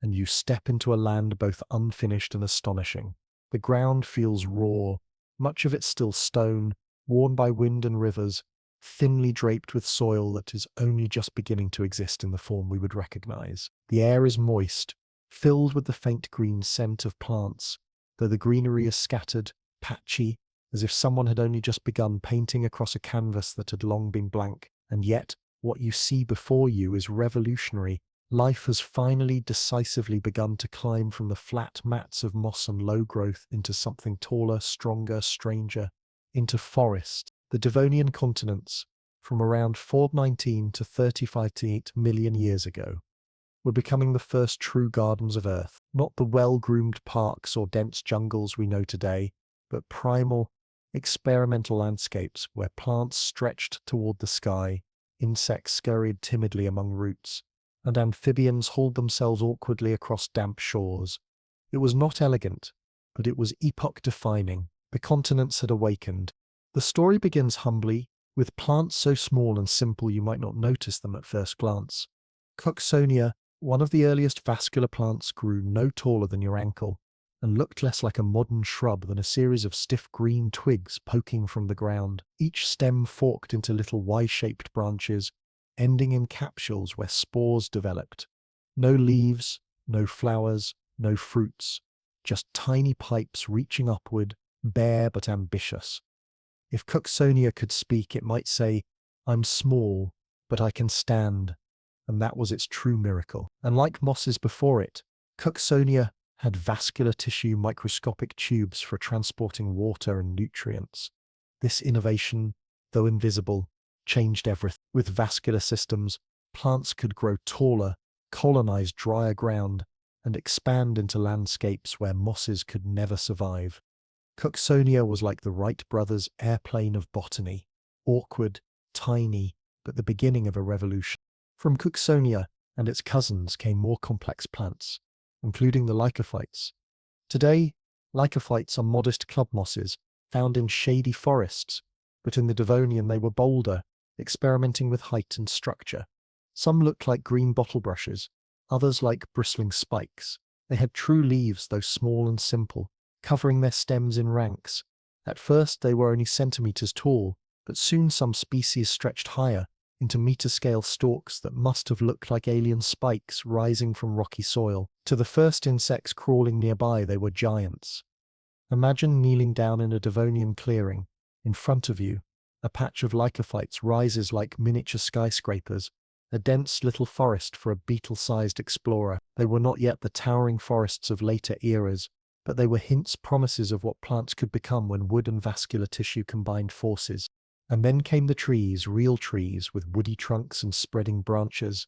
S1: and you step into a land both unfinished and astonishing. The ground feels raw, much of it still stone, worn by wind and rivers, thinly draped with soil that is only just beginning to exist in the form we would recognize. The air is moist, filled with the faint green scent of plants, though the greenery is scattered, patchy, as if someone had only just begun painting across a canvas that had long been blank. And yet, what you see before you is revolutionary. Life has finally decisively begun to climb from the flat mats of moss and low growth into something taller, stronger, stranger, into forest. The Devonian continents, from around 419 to 35 million years ago, were becoming the first true gardens of Earth, not the well-groomed parks or dense jungles we know today, but primal, experimental landscapes where plants stretched toward the sky, insects scurried timidly among roots, and amphibians hauled themselves awkwardly across damp shores. It was not elegant, but it was epoch-defining. The continents had awakened. The story begins humbly, with plants so small and simple you might not notice them at first glance. Cooksonia, one of the earliest vascular plants, grew no taller than your ankle, and looked less like a modern shrub than a series of stiff green twigs poking from the ground. Each stem forked into little Y-shaped branches, ending in capsules where spores developed. No leaves, no flowers, no fruits, just tiny pipes reaching upward, bare but ambitious. If Cooksonia could speak, it might say, "I'm small, but I can stand. and that was its true miracle. And like mosses before it, Cooksonia had vascular tissue microscopic tubes for transporting water and nutrients. This innovation, though invisible, changed everything. With vascular systems, plants could grow taller, colonize drier ground, and expand into landscapes where mosses could never survive. Cooksonia was like the Wright brothers' airplane of botany, awkward, tiny, but the beginning of a revolution. From Cooksonia and its cousins came more complex plants, including the lycophytes. Today, lycophytes are modest club mosses found in shady forests, but in the Devonian they were bolder, experimenting with height and structure. Some looked like green bottle brushes, others like bristling spikes. They had true leaves, though small and simple, covering their stems in ranks. At first they were only centimeters tall, but soon some species stretched higher, into meter-scale stalks that must have looked like alien spikes rising from rocky soil. To the first insects crawling nearby, they were giants. Imagine kneeling down in a Devonian clearing. In front of you, a patch of lycophytes rises like miniature skyscrapers, a dense little forest for a beetle-sized explorer. They were not yet the towering forests of later eras, but they were hints, promises of what plants could become when wood and vascular tissue combined forces. And then came the trees, real trees with woody trunks and spreading branches.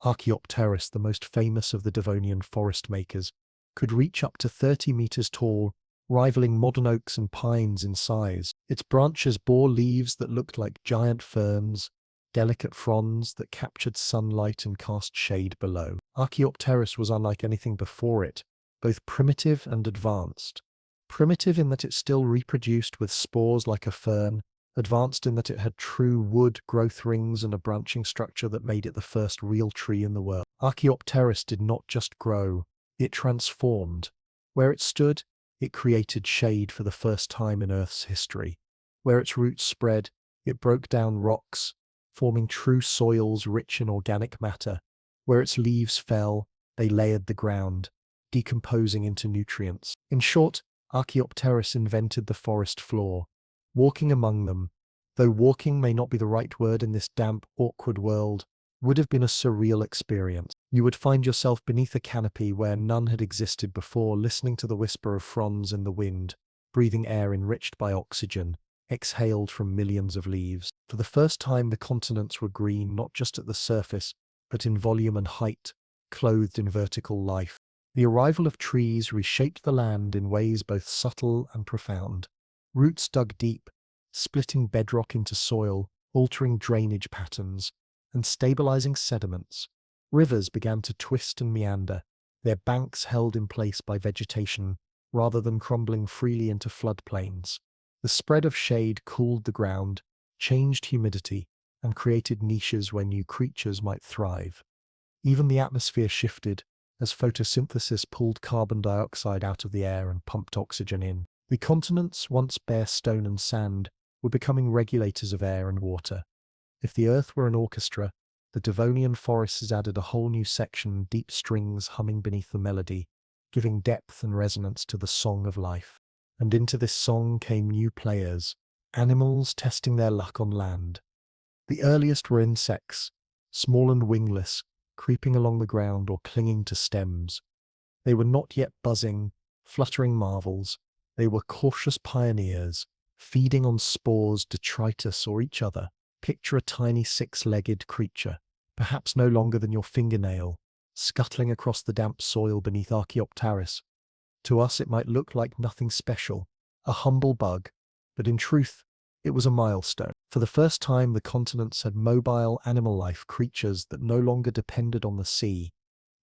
S1: Archaeopteryx, the most famous of the Devonian forest makers, could reach up to 30 meters tall, rivaling modern oaks and pines in size. Its branches bore leaves that looked like giant ferns, delicate fronds that captured sunlight and cast shade below. Archaeopteryx was unlike anything before it, both primitive and advanced. Primitive in that it still reproduced with spores like a fern, advanced in that it had true wood growth rings and a branching structure that made it the first real tree in the world. Archaeopteryx did not just grow, it transformed. Where it stood, it created shade for the first time in Earth's history. Where its roots spread, it broke down rocks, forming true soils rich in organic matter. Where its leaves fell, they layered the ground, decomposing into nutrients. In short, Archaeopteryx invented the forest floor. Walking among them, though walking may not be the right word in this damp, awkward world, would have been a surreal experience. You would find yourself beneath a canopy where none had existed before, listening to the whisper of fronds in the wind, breathing air enriched by oxygen, exhaled from millions of leaves. For the first time, the continents were green, not just at the surface, but in volume and height, clothed in vertical life. The arrival of trees reshaped the land in ways both subtle and profound. Roots dug deep, splitting bedrock into soil, altering drainage patterns, and stabilizing sediments. Rivers began to twist and meander, their banks held in place by vegetation, rather than crumbling freely into floodplains. The spread of shade cooled the ground, changed humidity, and created niches where new creatures might thrive. Even the atmosphere shifted, as photosynthesis pulled carbon dioxide out of the air and pumped oxygen in. The continents, once bare stone and sand, were becoming regulators of air and water. If the Earth were an orchestra, the Devonian forests added a whole new section, deep strings humming beneath the melody, giving depth and resonance to the song of life. And into this song came new players, animals testing their luck on land. The earliest were insects, small and wingless, creeping along the ground or clinging to stems. They were not yet buzzing, fluttering marvels. They were cautious pioneers, feeding on spores, detritus, or each other. Picture a tiny six-legged creature, perhaps no longer than your fingernail, scuttling across the damp soil beneath Archaeopteryx. To us it might look like nothing special, a humble bug, but in truth, it was a milestone. For the first time, the continents had mobile animal life, creatures that no longer depended on the sea.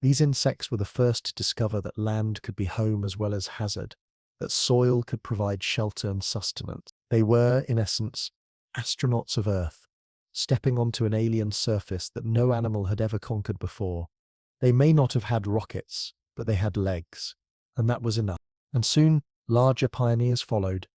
S1: These insects were the first to discover that land could be home as well as hazard, that soil could provide shelter and sustenance. They were, in essence, astronauts of Earth, stepping onto an alien surface that no animal had ever conquered before. They may not have had rockets, but they had legs, and that was enough. And soon, larger pioneers followed.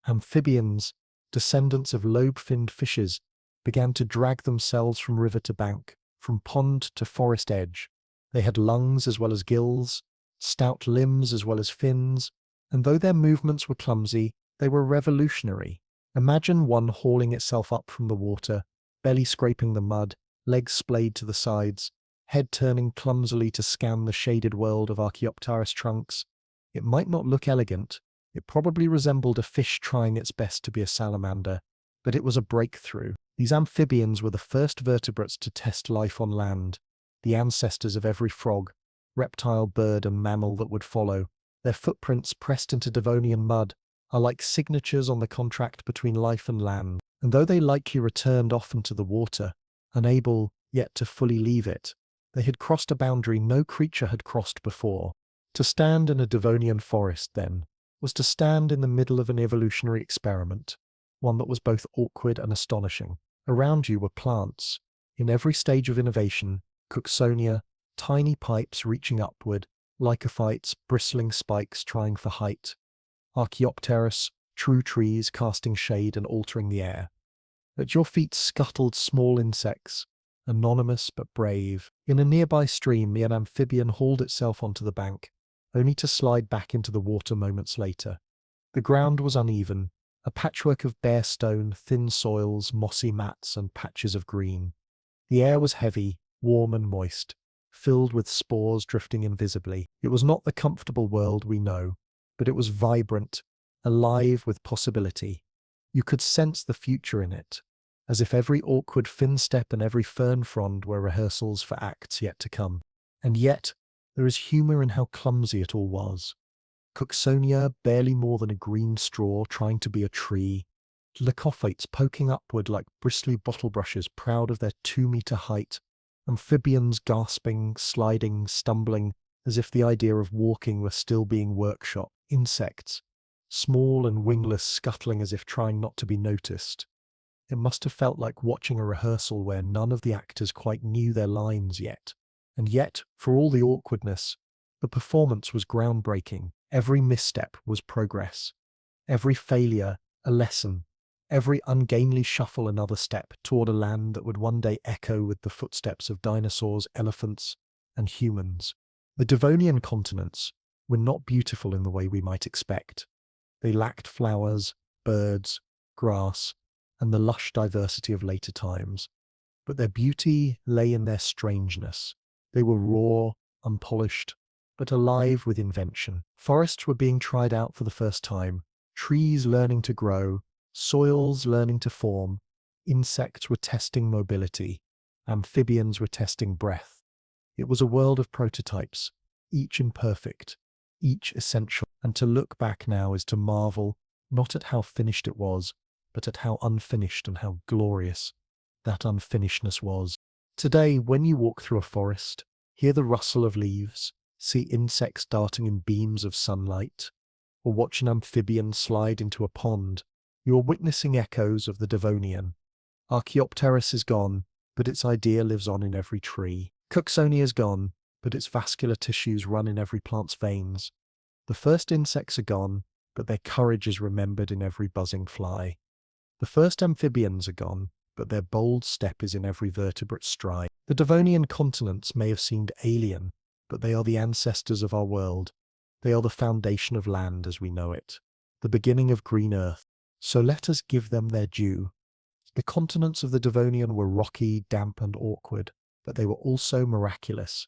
S1: Amphibians, descendants of lobe-finned fishes, began to drag themselves from river to bank, from pond to forest edge. They had lungs as well as gills, stout limbs as well as fins, and though their movements were clumsy, they were revolutionary. Imagine one hauling itself up from the water, belly scraping the mud, legs splayed to the sides, head turning clumsily to scan the shaded world of Archaeopteryx trunks. It might not look elegant, it probably resembled a fish trying its best to be a salamander, but it was a breakthrough. These amphibians were the first vertebrates to test life on land, the ancestors of every frog, reptile, bird, and mammal that would follow. Their footprints pressed into Devonian mud are like signatures on the contract between life and land, and though they likely returned often to the water, unable yet to fully leave it, they had crossed a boundary no creature had crossed before. To stand in a Devonian forest, then, was to stand in the middle of an evolutionary experiment, one that was both awkward and astonishing. Around you were plants, in every stage of innovation, Cooksonia, tiny pipes reaching upward, lycophytes, bristling spikes trying for height, Archaeopteryx, true trees casting shade and altering the air. At your feet scuttled small insects, anonymous but brave. In a nearby stream, an amphibian hauled itself onto the bank, only to slide back into the water moments later. The ground was uneven, a patchwork of bare stone, thin soils, mossy mats, and patches of green. The air was heavy, warm and moist, filled with spores drifting invisibly. It was not the comfortable world we know, but it was vibrant, alive with possibility. You could sense the future in it, as if every awkward fin step and every fern frond were rehearsals for acts yet to come. And yet, there is humour in how clumsy it all was. Cooksonia, barely more than a green straw trying to be a tree, lycophytes poking upward like bristly bottle brushes proud of their 2-meter height, amphibians gasping, sliding, stumbling, as if the idea of walking were still being workshopped, insects, small and wingless, scuttling as if trying not to be noticed. It must have felt like watching a rehearsal where none of the actors quite knew their lines yet. And yet, for all the awkwardness, the performance was groundbreaking. Every misstep was progress. Every failure, a lesson. Every ungainly shuffle, another step toward a land that would one day echo with the footsteps of dinosaurs, elephants, and humans. The Devonian continents were not beautiful in the way we might expect. They lacked flowers, birds, grass, and the lush diversity of later times. But their beauty lay in their strangeness. They were raw, unpolished, but alive with invention. Forests were being tried out for the first time, trees learning to grow, soils learning to form, insects were testing mobility, amphibians were testing breath. It was a world of prototypes, each imperfect, each essential, and to look back now is to marvel not at how finished it was, but at how unfinished and how glorious that unfinishedness was. Today, when you walk through a forest, hear the rustle of leaves, see insects darting in beams of sunlight, or watch an amphibian slide into a pond, you are witnessing echoes of the Devonian. Archaeopteryx is gone, but its idea lives on in every tree. Cooksonia is gone, but its vascular tissues run in every plant's veins. The first insects are gone, but their courage is remembered in every buzzing fly. The first amphibians are gone, but their bold step is in every vertebrate stride. The Devonian continents may have seemed alien, but they are the ancestors of our world. They are the foundation of land as we know it, the beginning of green earth. So let us give them their due. The continents of the Devonian were rocky, damp, and awkward, but they were also miraculous.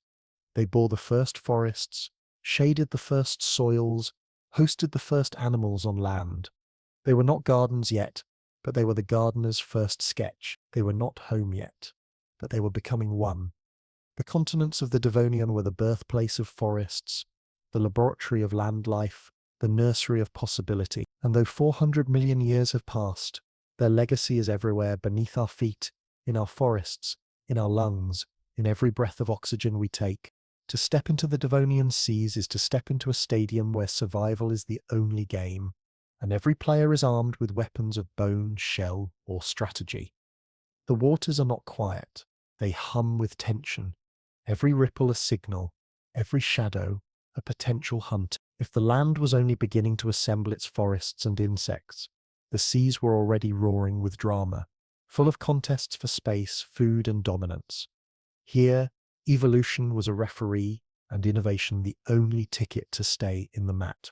S1: They bore the first forests, shaded the first soils, hosted the first animals on land. They were not gardens yet, but they were the gardener's first sketch. They were not home yet, but they were becoming one. The continents of the Devonian were the birthplace of forests, the laboratory of land life, the nursery of possibility. And though 400 million years have passed, their legacy is everywhere beneath our feet, in our forests, in our lungs, in every breath of oxygen we take. To step into the Devonian seas is to step into a stadium where survival is the only game, and every player is armed with weapons of bone, shell, or strategy. The waters are not quiet. They hum with tension. Every ripple a signal, every shadow a potential hunt. If the land was only beginning to assemble its forests and insects, the seas were already roaring with drama, full of contests for space, food, and dominance. Here, evolution was a referee, and innovation the only ticket to stay in the mat.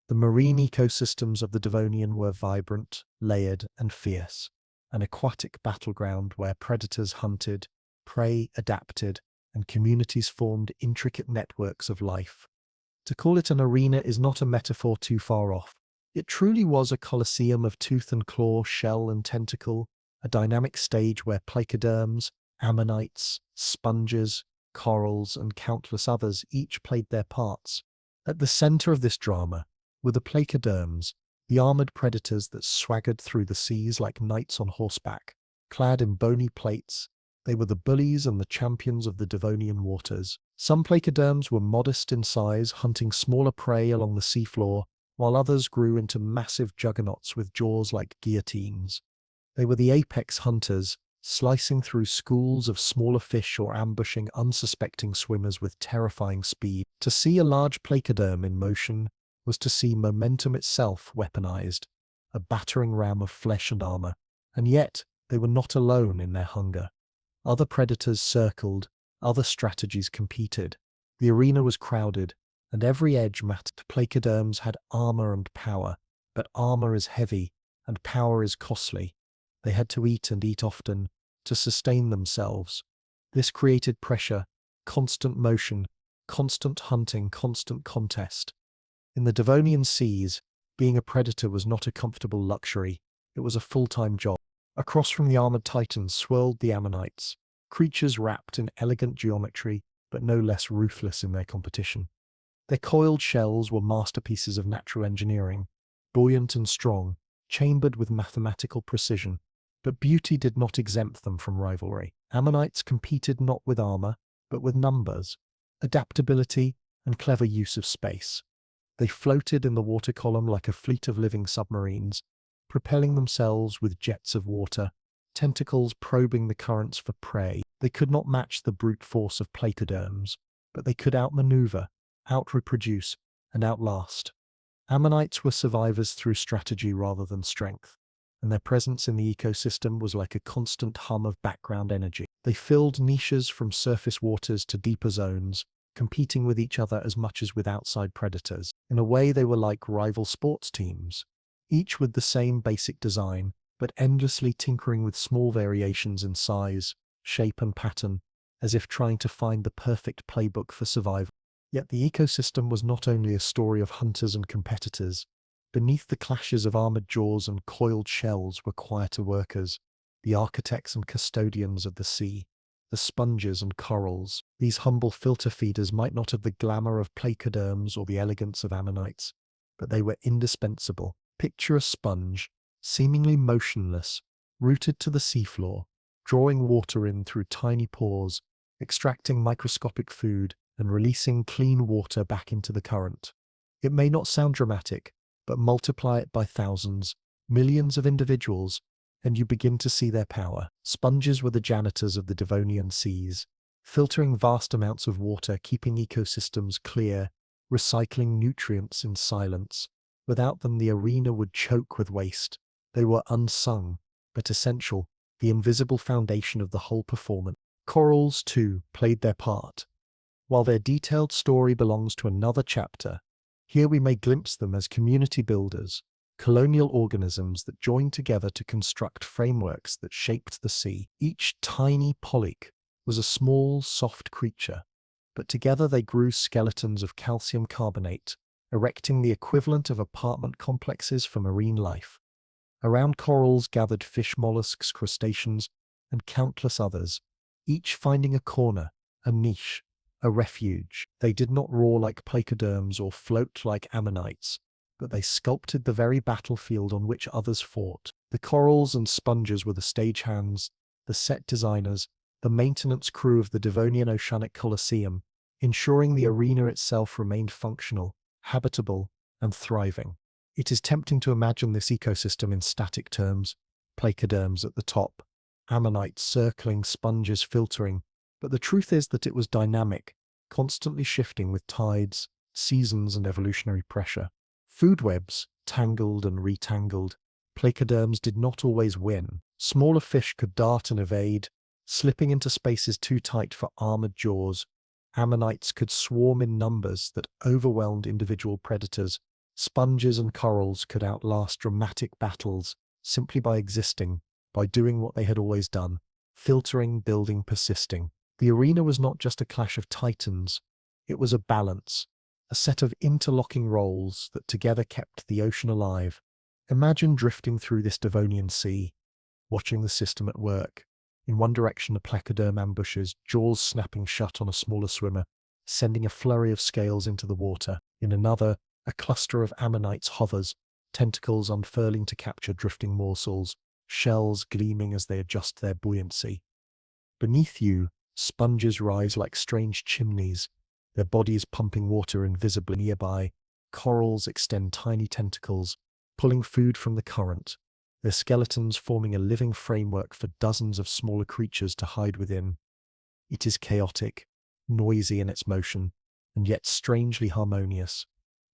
S1: The marine ecosystems of the Devonian were vibrant, layered, and fierce, an aquatic battleground where predators hunted, prey adapted, and communities formed intricate networks of life. To call it an arena is not a metaphor too far off. It truly was a colosseum of tooth and claw, shell and tentacle, a dynamic stage where placoderms, ammonites, sponges, corals, and countless others each played their parts. At the center of this drama were the placoderms, the armored predators that swaggered through the seas like knights on horseback. Clad in bony plates, they were the bullies and the champions of the Devonian waters. Some placoderms were modest in size, hunting smaller prey along the seafloor, while others grew into massive juggernauts with jaws like guillotines. They were the apex hunters, slicing through schools of smaller fish or ambushing unsuspecting swimmers with terrifying speed. To see a large placoderm in motion was to see momentum itself weaponized, a battering ram of flesh and armor. And yet, they were not alone in their hunger. Other predators circled, other strategies competed. The arena was crowded, and every edge mattered. Placoderms had armor and power, but armor is heavy, and power is costly. They had to eat and eat often, to sustain themselves. This created pressure, constant motion, constant hunting, constant contest. In the Devonian seas, being a predator was not a comfortable luxury, it was a full-time job. Across from the armored titans swirled the ammonites, creatures wrapped in elegant geometry, but no less ruthless in their competition. Their coiled shells were masterpieces of natural engineering, buoyant and strong, chambered with mathematical precision. But beauty did not exempt them from rivalry. Ammonites competed not with armor, but with numbers, adaptability, and clever use of space. They floated in the water column like a fleet of living submarines, propelling themselves with jets of water, tentacles probing the currents for prey. They could not match the brute force of placoderms, but they could outmaneuver, outreproduce, and outlast. Ammonites were survivors through strategy rather than strength, and their presence in the ecosystem was like a constant hum of background energy. They filled niches from surface waters to deeper zones, competing with each other as much as with outside predators. In a way, they were like rival sports teams, each with the same basic design, but endlessly tinkering with small variations in size, shape, and pattern, as if trying to find the perfect playbook for survival. Yet the ecosystem was not only a story of hunters and competitors. Beneath the clashes of armored jaws and coiled shells were quieter workers, the architects and custodians of the sea, the sponges and corals. These humble filter feeders might not have the glamour of placoderms or the elegance of ammonites, but they were indispensable. Picture a sponge, seemingly motionless, rooted to the seafloor, drawing water in through tiny pores, extracting microscopic food, and releasing clean water back into the current. It may not sound dramatic, but multiply it by thousands, millions of individuals, and you begin to see their power. Sponges were the janitors of the Devonian seas, filtering vast amounts of water, keeping ecosystems clear, recycling nutrients in silence. Without them, the arena would choke with waste. They were unsung, but essential, the invisible foundation of the whole performance. Corals, too, played their part. While their detailed story belongs to another chapter, here we may glimpse them as community builders, colonial organisms that joined together to construct frameworks that shaped the sea. Each tiny polyp was a small, soft creature, but together they grew skeletons of calcium carbonate, erecting the equivalent of apartment complexes for marine life. Around corals gathered fish, mollusks, crustaceans, and countless others, each finding a corner, a niche, a refuge. They did not roar like placoderms or float like ammonites, but they sculpted the very battlefield on which others fought. The corals and sponges were the stagehands, the set designers, the maintenance crew of the Devonian Oceanic Colosseum, ensuring the arena itself remained functional, habitable, and thriving. It is tempting to imagine this ecosystem in static terms: placoderms at the top, ammonites circling, sponges filtering, but the truth is that it was dynamic, constantly shifting with tides, seasons, and evolutionary pressure. Food webs tangled and retangled. Placoderms did not always win. Smaller fish could dart and evade, slipping into spaces too tight for armored jaws. Ammonites could swarm in numbers that overwhelmed individual predators. Sponges and corals could outlast dramatic battles simply by existing, by doing what they had always done, filtering, building, persisting. The arena was not just a clash of titans, it was a balance, a set of interlocking roles that together kept the ocean alive. Imagine drifting through this Devonian sea, watching the system at work. In one direction, a placoderm ambushes, jaws snapping shut on a smaller swimmer, sending a flurry of scales into the water. In another, a cluster of ammonites hovers, tentacles unfurling to capture drifting morsels, shells gleaming as they adjust their buoyancy. Beneath you, sponges rise like strange chimneys, their bodies pumping water invisibly nearby. Corals extend tiny tentacles, pulling food from the current, their skeletons forming a living framework for dozens of smaller creatures to hide within. It is chaotic, noisy in its motion, and yet strangely harmonious.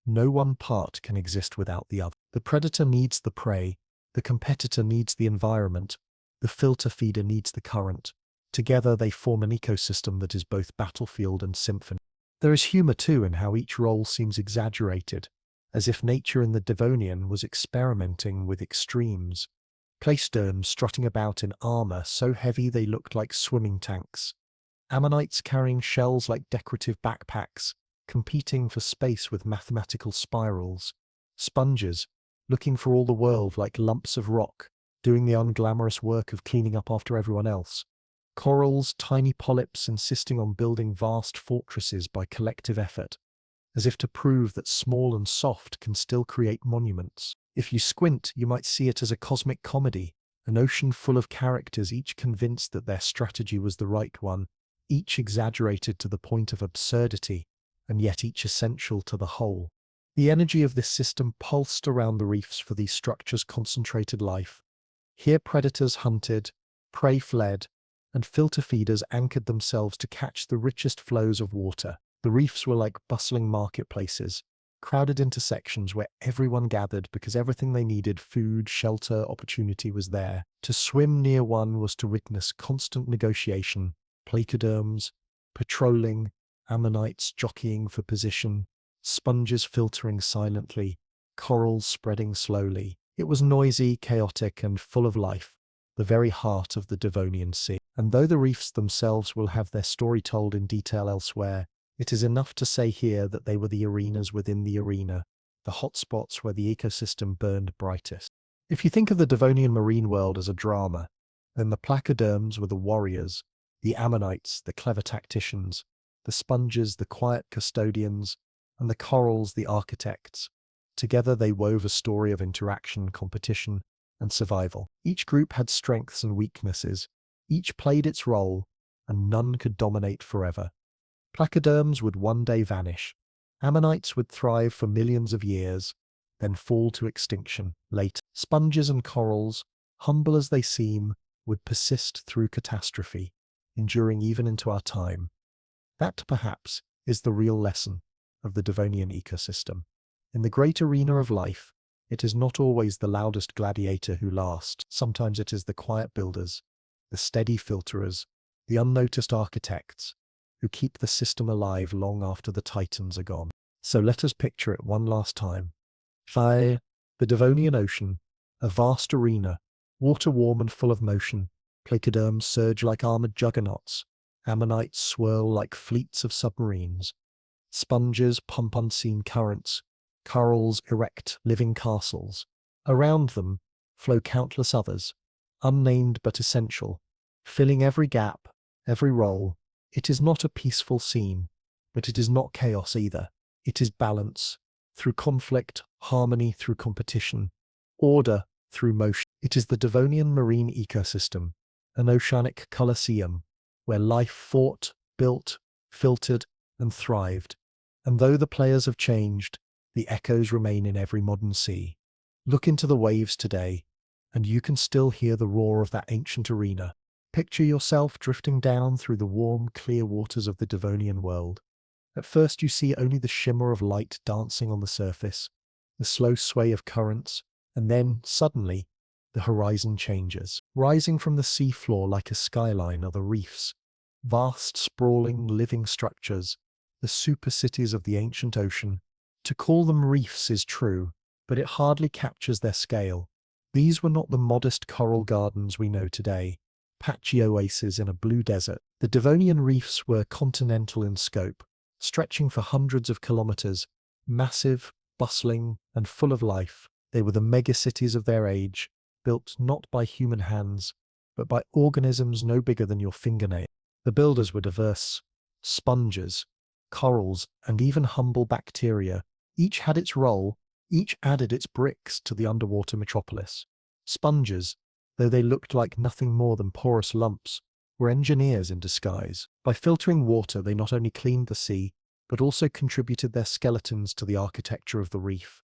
S1: No one part can exist without the other. The predator needs the prey, the competitor needs the environment, the filter feeder needs the current. Together they form an ecosystem that is both battlefield and symphony. There is humour too in how each role seems exaggerated, as if nature in the Devonian was experimenting with extremes. Placoderms strutting about in armour so heavy they looked like swimming tanks. Ammonites carrying shells like decorative backpacks, competing for space with mathematical spirals. Sponges, looking for all the world like lumps of rock, doing the unglamorous work of cleaning up after everyone else. Corals, tiny polyps insisting on building vast fortresses by collective effort, as if to prove that small and soft can still create monuments. If you squint, you might see it as a cosmic comedy, an ocean full of characters, each convinced that their strategy was the right one, each exaggerated to the point of absurdity, and yet each essential to the whole. The energy of this system pulsed around the reefs, for these structures concentrated life. Here predators hunted, prey fled, and filter feeders anchored themselves to catch the richest flows of water. The reefs were like bustling marketplaces, crowded intersections where everyone gathered because everything they needed, food, shelter, opportunity, was there. To swim near one was to witness constant negotiation, placoderms patrolling, ammonites jockeying for position, sponges filtering silently, corals spreading slowly. It was noisy, chaotic, and full of life, the very heart of the Devonian Sea. And though the reefs themselves will have their story told in detail elsewhere, it is enough to say here that they were the arenas within the arena, the hotspots where the ecosystem burned brightest. If you think of the Devonian marine world as a drama, then the placoderms were the warriors, the ammonites the clever tacticians, the sponges the quiet custodians, and the corals the architects. Together they wove a story of interaction, competition, and survival. Each group had strengths and weaknesses, each played its role, and none could dominate forever. Placoderms would one day vanish. Ammonites would thrive for millions of years, then fall to extinction later. Sponges and corals, humble as they seem, would persist through catastrophe, enduring even into our time. That, perhaps, is the real lesson of the Devonian ecosystem. In the great arena of life, it is not always the loudest gladiator who lasts. Sometimes it is the quiet builders, the steady filterers, the unnoticed architects, who keep the system alive long after the titans are gone. So let us picture it one last time. The Devonian Ocean, a vast arena, water warm and full of motion. Placoderms surge like armored juggernauts. Ammonites swirl like fleets of submarines. Sponges pump unseen currents. Corals erect living castles. Around them flow countless others, unnamed but essential, filling every gap, every role. It is not a peaceful scene, but it is not chaos either. It is balance, through conflict, harmony through competition, order through motion. It is the Devonian marine ecosystem, an oceanic colosseum, where life fought, built, filtered, and thrived. And though the players have changed, the echoes remain in every modern sea. Look into the waves today, and you can still hear the roar of that ancient arena. Picture yourself drifting down through the warm, clear waters of the Devonian world. At first you see only the shimmer of light dancing on the surface, the slow sway of currents, and then, suddenly, the horizon changes. Rising from the sea floor like a skyline are the reefs, vast, sprawling, living structures, the super-cities of the ancient ocean. To call them reefs is true, but it hardly captures their scale. These were not the modest coral gardens we know today. patchy oases in a blue desert. The Devonian reefs were continental in scope, stretching for hundreds of kilometers, massive, bustling, and full of life. They were the megacities of their age, built not by human hands, but by organisms no bigger than your fingernail. The builders were diverse: sponges, corals, and even humble bacteria. Each had its role, each added its bricks to the underwater metropolis. Sponges, though they looked like nothing more than porous lumps, were engineers in disguise. By filtering water, they not only cleaned the sea, but also contributed their skeletons to the architecture of the reef.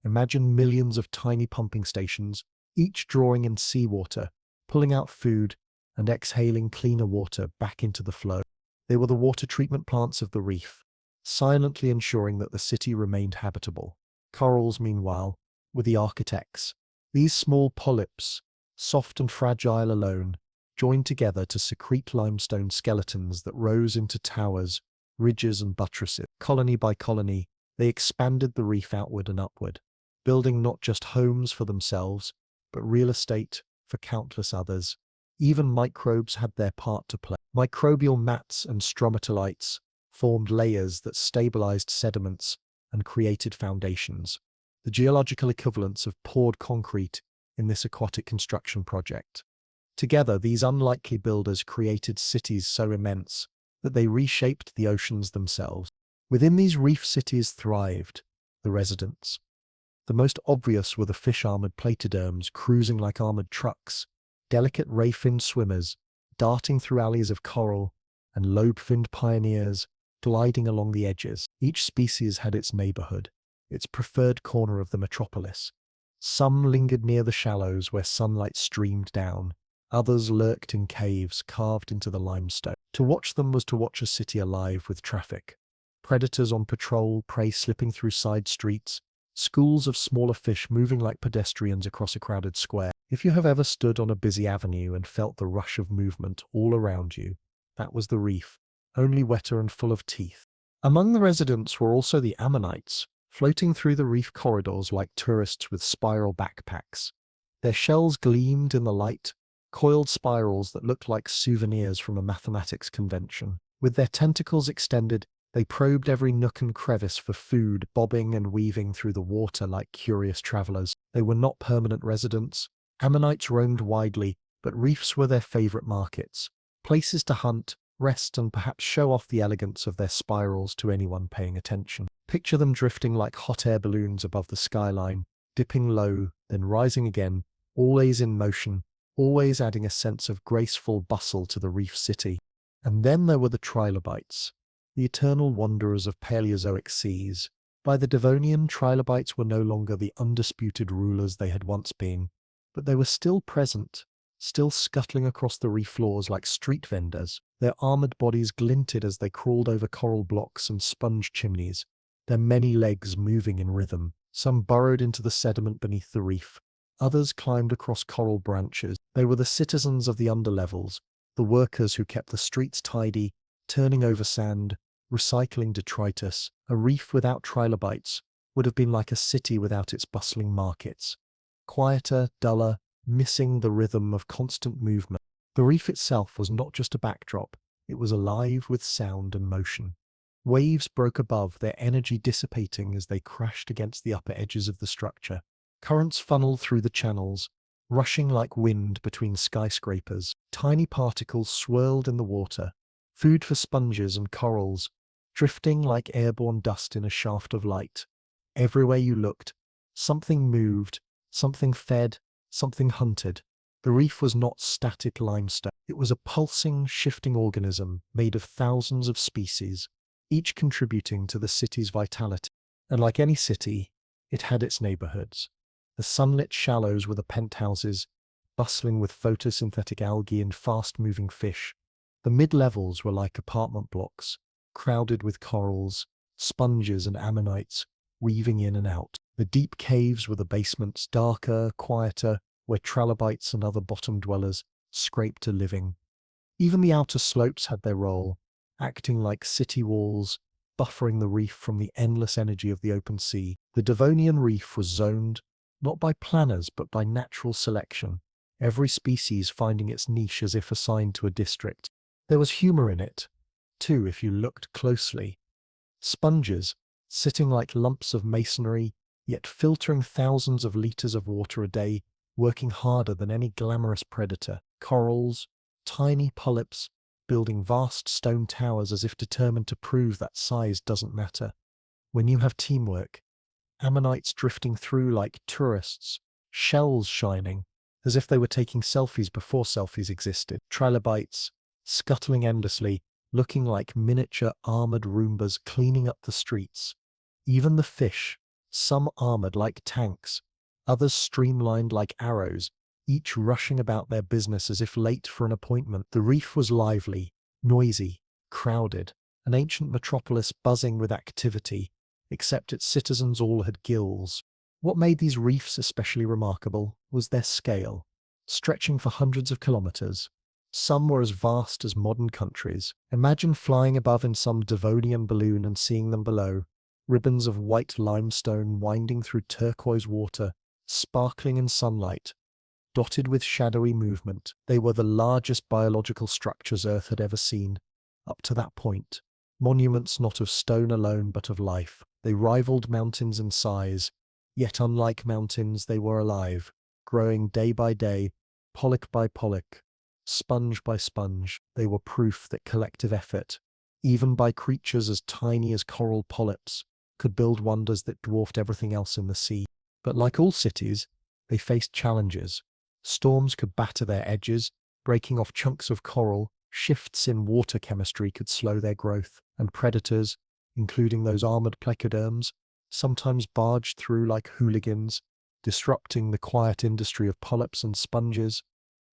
S1: Imagine millions of tiny pumping stations, each drawing in seawater, pulling out food, and exhaling cleaner water back into the flow. They were the water treatment plants of the reef, silently ensuring that the city remained habitable. Corals, meanwhile, were the architects. These small polyps, soft and fragile alone, joined together to secrete limestone skeletons that rose into towers, ridges, and buttresses. Colony by colony, they expanded the reef outward and upward, building not just homes for themselves, but real estate for countless others. Even microbes had their part to play. Microbial mats and stromatolites formed layers that stabilized sediments and created foundations, the geological equivalents of poured concrete in this aquatic construction project. Together, these unlikely builders created cities so immense that they reshaped the oceans themselves. Within these reef cities thrived the residents. The most obvious were the fish-armored platyderms cruising like armored trucks, delicate ray-finned swimmers darting through alleys of coral, and lobe-finned pioneers gliding along the edges. Each species had its neighborhood, its preferred corner of the metropolis. Some lingered near the shallows where sunlight streamed down. Others lurked in caves carved into the limestone. To watch them was to watch a city alive with traffic. Predators on patrol, prey slipping through side streets, schools of smaller fish moving like pedestrians across a crowded square. If you have ever stood on a busy avenue and felt the rush of movement all around you, that was the reef, only wetter and full of teeth. Among the residents were also the ammonites, floating through the reef corridors like tourists with spiral backpacks. Their shells gleamed in the light, coiled spirals that looked like souvenirs from a mathematics convention. With their tentacles extended, they probed every nook and crevice for food, bobbing and weaving through the water like curious travelers. They were not permanent residents. Ammonites roamed widely, but reefs were their favorite markets, places to hunt, rest, and perhaps show off the elegance of their spirals to anyone paying attention. Picture them drifting like hot air balloons above the skyline, dipping low, then rising again, always in motion, always adding a sense of graceful bustle to the reef city. And then there were the trilobites, the eternal wanderers of Paleozoic seas. By the Devonian, trilobites were no longer the undisputed rulers they had once been, but they were still present, still scuttling across the reef floors like street vendors. Their armored bodies glinted as they crawled over coral blocks and sponge chimneys, their many legs moving in rhythm. Some burrowed into the sediment beneath the reef, others climbed across coral branches. They were the citizens of the underlevels, the workers who kept the streets tidy, turning over sand, recycling detritus. A reef without trilobites would have been like a city without its bustling markets. Quieter, duller, missing the rhythm of constant movement. The reef itself was not just a backdrop, it was alive with sound and motion. Waves broke above, their energy dissipating as they crashed against the upper edges of the structure. Currents funneled through the channels, rushing like wind between skyscrapers. Tiny particles swirled in the water, food for sponges and corals, drifting like airborne dust in a shaft of light. Everywhere you looked, something moved, something fed, something hunted. The reef was not static limestone. It was a pulsing, shifting organism made of thousands of species, each contributing to the city's vitality. And like any city, it had its neighborhoods. The sunlit shallows were the penthouses, bustling with photosynthetic algae and fast-moving fish. The mid-levels were like apartment blocks, crowded with corals, sponges, and ammonites, weaving in and out. The deep caves were the basements, darker, quieter, where trilobites and other bottom dwellers scraped a living. Even the outer slopes had their role, acting like city walls, buffering the reef from the endless energy of the open sea. The Devonian reef was zoned, not by planners but by natural selection, every species finding its niche as if assigned to a district. There was humor in it, too, if you looked closely. Sponges, sitting like lumps of masonry, yet filtering thousands of liters of water a day, working harder than any glamorous predator. Corals, tiny polyps, building vast stone towers as if determined to prove that size doesn't matter. When you have teamwork, ammonites drifting through like tourists, shells shining, as if they were taking selfies before selfies existed. Trilobites, scuttling endlessly, looking like miniature armored Roombas cleaning up the streets. Even the fish, some armored like tanks, others streamlined like arrows, each rushing about their business as if late for an appointment. The reef was lively, noisy, crowded, an ancient metropolis buzzing with activity, except its citizens all had gills. What made these reefs especially remarkable was their scale, stretching for hundreds of kilometers. Some were as vast as modern countries. Imagine flying above in some Devonian balloon and seeing them below, ribbons of white limestone winding through turquoise water, sparkling in sunlight, dotted with shadowy movement. They were the largest biological structures Earth had ever seen, up to that point. Monuments not of stone alone but of life. They rivaled mountains in size, yet unlike mountains they were alive, growing day by day, polyp by polyp, sponge by sponge. They were proof that collective effort, even by creatures as tiny as coral polyps, could build wonders that dwarfed everything else in the sea. But like all cities, they faced challenges. Storms could batter their edges, breaking off chunks of coral. Shifts in water chemistry could slow their growth, and predators, including those armored plecoderms, sometimes barged through like hooligans, disrupting the quiet industry of polyps and sponges.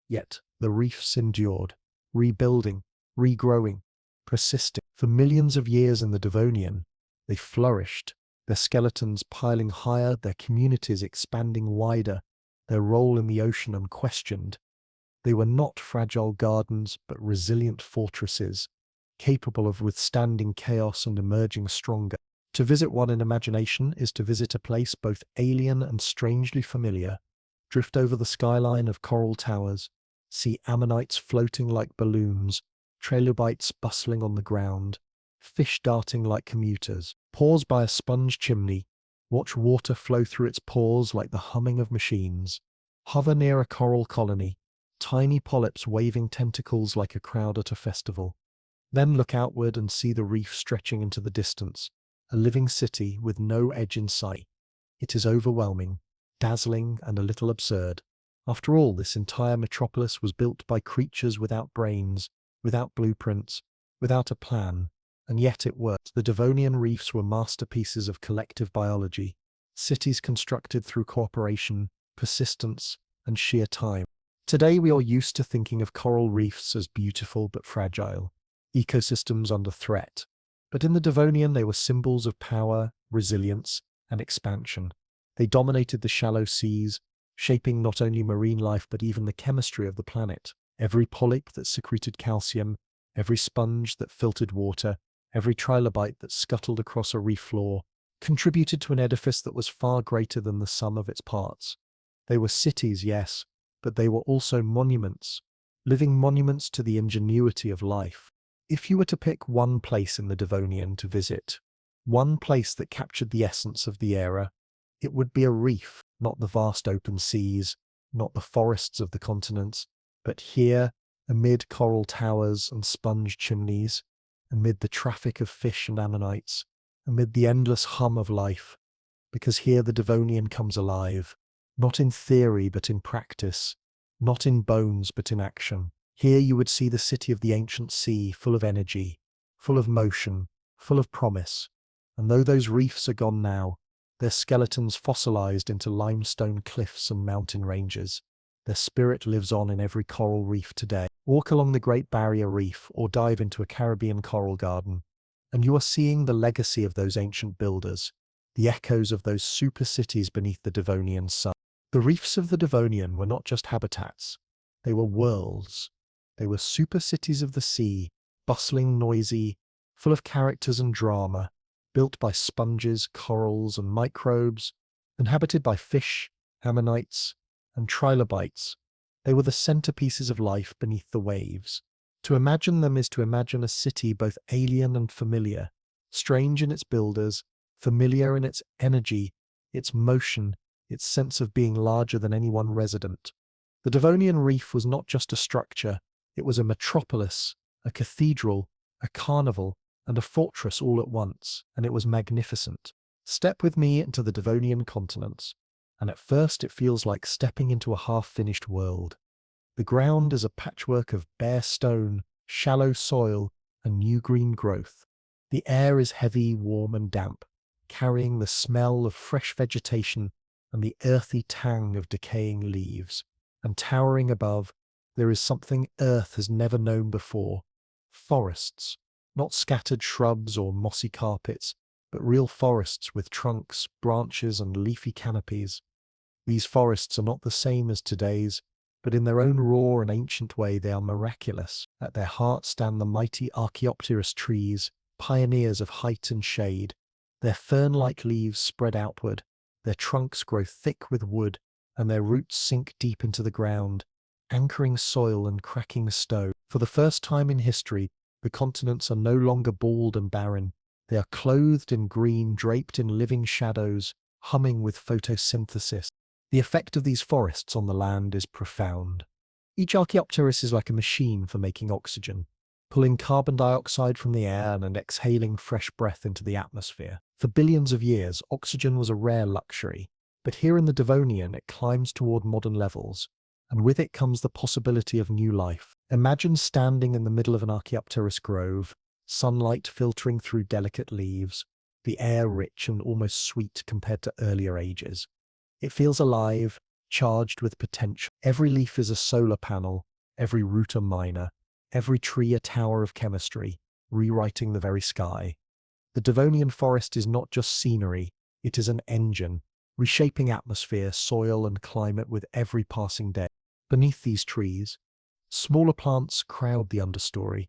S1: Yet the reefs endured, rebuilding, regrowing, persisting. For millions of years in the Devonian, they flourished, their skeletons piling higher, their communities expanding wider, their role in the ocean unquestioned. They were not fragile gardens, but resilient fortresses, capable of withstanding chaos and emerging stronger. To visit one in imagination is to visit a place both alien and strangely familiar. Drift over the skyline of coral towers, see ammonites floating like balloons, trilobites bustling on the ground, fish darting like commuters. Pause by a sponge chimney, watch water flow through its pores like the humming of machines. Hover near a coral colony, tiny polyps waving tentacles like a crowd at a festival. Then look outward and see the reef stretching into the distance, a living city with no edge in sight. It is overwhelming, dazzling, and a little absurd. After all, this entire metropolis was built by creatures without brains, without blueprints, without a plan, and yet it worked. The Devonian reefs were masterpieces of collective biology, cities constructed through cooperation, persistence, and sheer time. Today we are used to thinking of coral reefs as beautiful but fragile, ecosystems under threat. But in the Devonian they were symbols of power, resilience, and expansion. They dominated the shallow seas, shaping not only marine life but even the chemistry of the planet. Every polyp that secreted calcium, every sponge that filtered water, every trilobite that scuttled across a reef floor, contributed to an edifice that was far greater than the sum of its parts. They were cities, yes, but they were also monuments, living monuments to the ingenuity of life. If you were to pick one place in the Devonian to visit, one place that captured the essence of the era, it would be a reef, not the vast open seas, not the forests of the continents, but here, amid coral towers and sponge chimneys, amid the traffic of fish and ammonites, amid the endless hum of life, because here the Devonian comes alive, not in theory but in practice, not in bones but in action. Here you would see the city of the ancient sea, full of energy, full of motion, full of promise. And though those reefs are gone now, their skeletons fossilized into limestone cliffs and mountain ranges, their spirit lives on in every coral reef today. Walk along the Great Barrier Reef or dive into a Caribbean coral garden, and you are seeing the legacy of those ancient builders, the echoes of those super cities beneath the Devonian sun. The reefs of the Devonian were not just habitats, they were worlds. They were super cities of the sea, bustling, noisy, full of characters and drama, built by sponges, corals, and microbes, inhabited by fish, ammonites, and trilobites, They were the centerpieces of life beneath the waves. To imagine them is to imagine a city both alien and familiar, strange in its builders, familiar in its energy, its motion, its sense of being larger than any one resident. The Devonian Reef was not just a structure, it was a metropolis, a cathedral, a carnival, and a fortress all at once, and it was magnificent. Step with me into the Devonian continents, and at first it feels like stepping into a half-finished world. The ground is a patchwork of bare stone, shallow soil, and new green growth. The air is heavy, warm, and damp, carrying the smell of fresh vegetation and the earthy tang of decaying leaves. And towering above, there is something Earth has never known before: forests, not scattered shrubs or mossy carpets, but real forests with trunks, branches, and leafy canopies. These forests are not the same as today's, but in their own raw and ancient way they are miraculous. At their heart stand the mighty Archaeopteris trees, pioneers of height and shade. Their fern-like leaves spread outward, their trunks grow thick with wood, and their roots sink deep into the ground, anchoring soil and cracking stone. For the first time in history, the continents are no longer bald and barren. They are clothed in green, draped in living shadows, humming with photosynthesis. The effect of these forests on the land is profound. Each Archaeopteris is like a machine for making oxygen, pulling carbon dioxide from the air and exhaling fresh breath into the atmosphere. For billions of years, oxygen was a rare luxury, but here in the Devonian it climbs toward modern levels, and with it comes the possibility of new life. Imagine standing in the middle of an Archaeopteris grove, sunlight filtering through delicate leaves, the air rich and almost sweet compared to earlier ages. It feels alive, charged with potential. Every leaf is a solar panel, every root a miner, every tree a tower of chemistry, rewriting the very sky. The Devonian forest is not just scenery, it is an engine, reshaping atmosphere, soil, and climate with every passing day. Beneath these trees, smaller plants crowd the understory.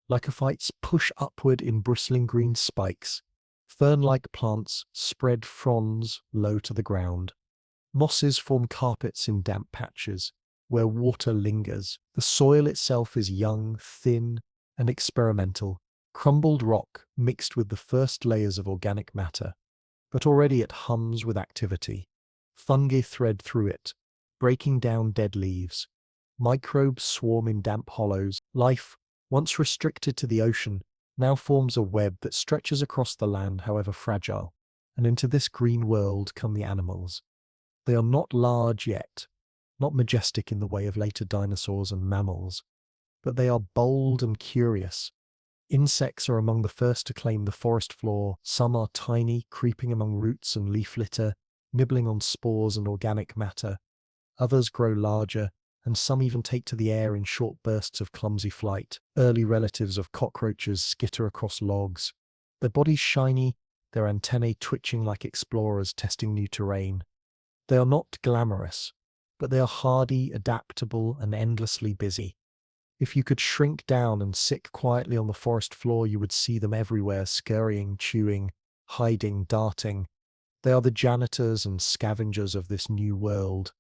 S1: Lycophytes push upward in bristling green spikes. Fern-like plants spread fronds low to the ground. Mosses form carpets in damp patches, where water lingers. The soil itself is young, thin, and experimental, crumbled rock mixed with the first layers of organic matter. But already it hums with activity. Fungi thread through it, breaking down dead leaves. Microbes swarm in damp hollows. Life, once restricted to the ocean, now forms a web that stretches across the land, however fragile. And into this green world come the animals. They are not large yet, not majestic in the way of later dinosaurs and mammals, but they are bold and curious. Insects are among the first to claim the forest floor. Some are tiny, creeping among roots and leaf litter, nibbling on spores and organic matter. Others grow larger, and some even take to the air in short bursts of clumsy flight. Early relatives of cockroaches skitter across logs, their bodies shiny, their antennae twitching like explorers testing new terrain. They are not glamorous, but they are hardy, adaptable, and endlessly busy. If you could shrink down and sit quietly on the forest floor, you would see them everywhere, scurrying, chewing, hiding, darting. They are the janitors and scavengers of this new world,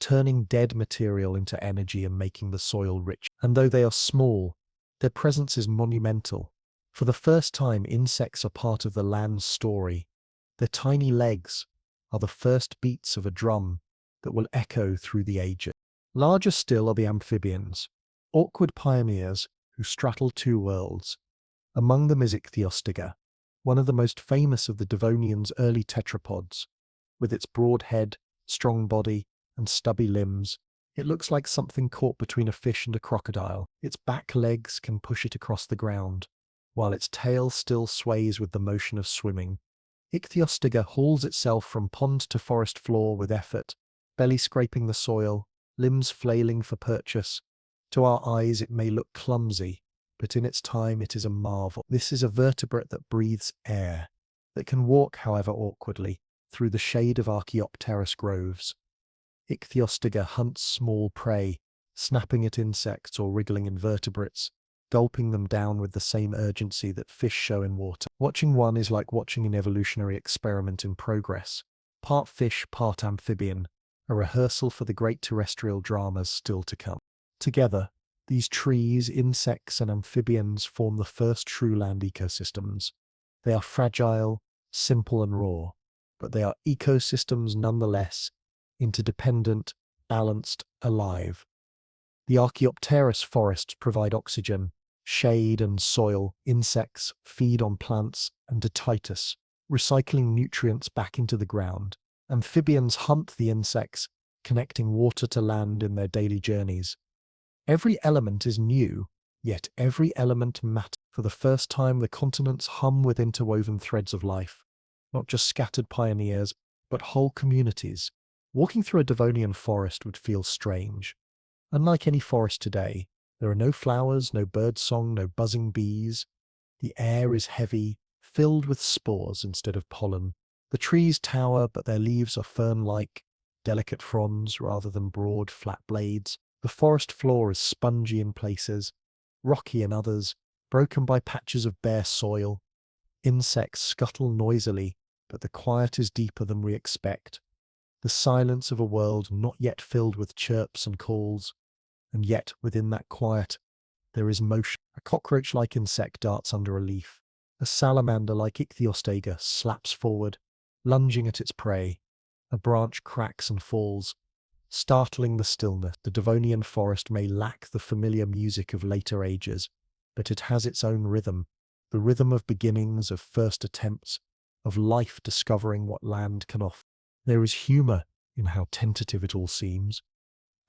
S1: turning dead material into energy and making the soil rich. And though they are small, their presence is monumental. For the first time, insects are part of the land's story. Their tiny legs are the first beats of a drum that will echo through the ages. Larger still are the amphibians, awkward pioneers who straddle two worlds. Among them is Ichthyostiga, one of the most famous of the Devonian's early tetrapods. With its broad head, strong body, and stubby limbs, it looks like something caught between a fish and a crocodile. Its back legs can push it across the ground, while its tail still sways with the motion of swimming. Ichthyostiga hauls itself from pond to forest floor with effort, belly scraping the soil, limbs flailing for purchase. To our eyes it may look clumsy, but in its time it is a marvel. This is a vertebrate that breathes air, that can walk, however awkwardly, through the shade of Archaeopteris groves. Ichthyostiga hunts small prey, snapping at insects or wriggling invertebrates, gulping them down with the same urgency that fish show in water. Watching one is like watching an evolutionary experiment in progress, part fish, part amphibian, a rehearsal for the great terrestrial dramas still to come. Together, these trees, insects, and amphibians form the first true land ecosystems. They are fragile, simple, and raw, but they are ecosystems nonetheless, interdependent, balanced, alive. The Archaeopteris forests provide oxygen, shade, and soil. Insects feed on plants and detritus, recycling nutrients back into the ground. Amphibians hunt the insects, connecting water to land in their daily journeys. Every element is new, yet every element matters. For the first time, the continents hum with interwoven threads of life, not just scattered pioneers, but whole communities. Walking through a Devonian forest would feel strange. Unlike any forest today, there are no flowers, no birdsong, no buzzing bees. The air is heavy, filled with spores instead of pollen. The trees tower, but their leaves are fern-like, delicate fronds rather than broad, flat blades. The forest floor is spongy in places, rocky in others, broken by patches of bare soil. Insects scuttle noisily, but the quiet is deeper than we expect. The silence of a world not yet filled with chirps and calls. And yet, within that quiet, there is motion. A cockroach-like insect darts under a leaf. A salamander like Ichthyostega slaps forward, lunging at its prey. A branch cracks and falls, startling the stillness. The Devonian forest may lack the familiar music of later ages, but it has its own rhythm, the rhythm of beginnings, of first attempts, of life discovering what land can offer. There is humour in how tentative it all seems.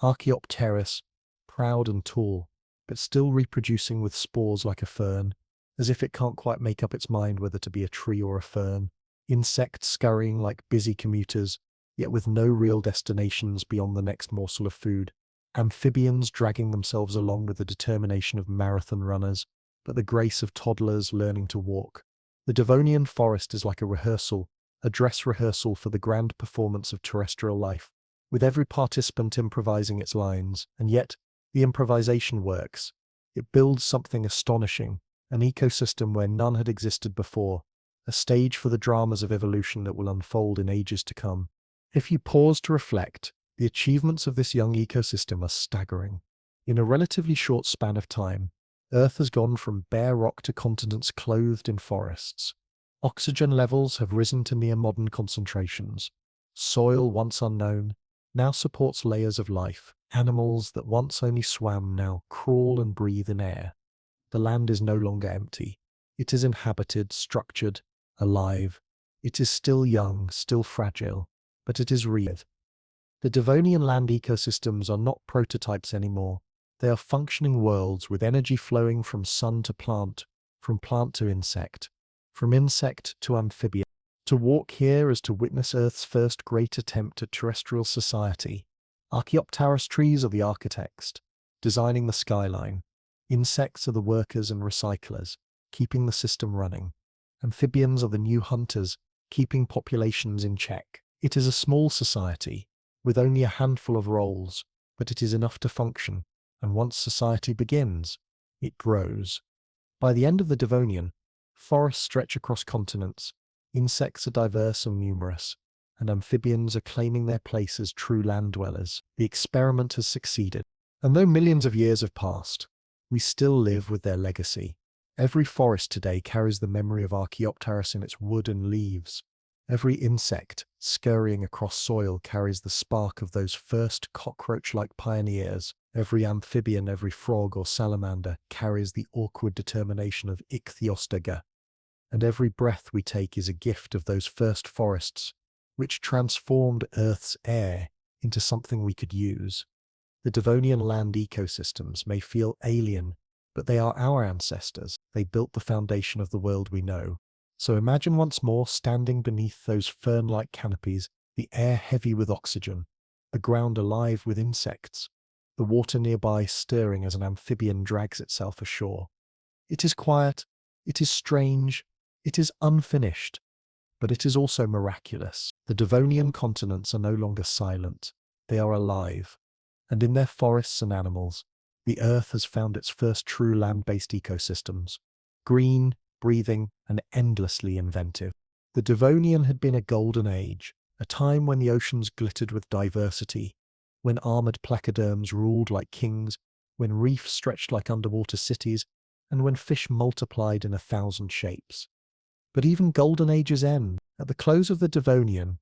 S1: Archaeopteris, proud and tall, but still reproducing with spores like a fern, as if it can't quite make up its mind whether to be a tree or a fern. Insects scurrying like busy commuters, yet with no real destinations beyond the next morsel of food. Amphibians dragging themselves along with the determination of marathon runners, but the grace of toddlers learning to walk. The Devonian forest is like a rehearsal, a dress rehearsal for the grand performance of terrestrial life, with every participant improvising its lines, and yet the improvisation works. It builds something astonishing, an ecosystem where none had existed before, a stage for the dramas of evolution that will unfold in ages to come. If you pause to reflect, the achievements of this young ecosystem are staggering. In a relatively short span of time, Earth has gone from bare rock to continents clothed in forests. Oxygen levels have risen to near modern concentrations. Soil, once unknown, now supports layers of life. Animals that once only swam now crawl and breathe in air. The land is no longer empty. It is inhabited, structured, alive. It is still young, still fragile, but it is real. The Devonian land ecosystems are not prototypes anymore. They are functioning worlds with energy flowing from sun to plant, from plant to insect, from insect to amphibian. To walk here is to witness Earth's first great attempt at terrestrial society. Archaeopteris trees are the architects, designing the skyline. Insects are the workers and recyclers, keeping the system running. Amphibians are the new hunters, keeping populations in check. It is a small society, with only a handful of roles, but it is enough to function, and once society begins, it grows. By the end of the Devonian, forests stretch across continents, insects are diverse and numerous, and amphibians are claiming their place as true land dwellers. The experiment has succeeded, and though millions of years have passed, we still live with their legacy. Every forest today carries the memory of Archaeopteris in its wood and leaves. Every insect scurrying across soil carries the spark of those first cockroach-like pioneers. Every amphibian, every frog or salamander carries the awkward determination of Ichthyostega. And every breath we take is a gift of those first forests, which transformed Earth's air into something we could use. The Devonian land ecosystems may feel alien, but they are our ancestors. They built the foundation of the world we know. So imagine once more standing beneath those fern-like canopies, the air heavy with oxygen, the ground alive with insects, the water nearby stirring as an amphibian drags itself ashore. It is quiet, it is strange, it is unfinished, but it is also miraculous. The Devonian continents are no longer silent, they are alive, and in their forests and animals, the Earth has found its first true land-based ecosystems, green, breathing, and endlessly inventive. The Devonian had been a golden age, a time when the oceans glittered with diversity, when armored placoderms ruled like kings, when reefs stretched like underwater cities, and when fish multiplied in 1,000 shapes. But even golden ages end. At the close of the Devonian,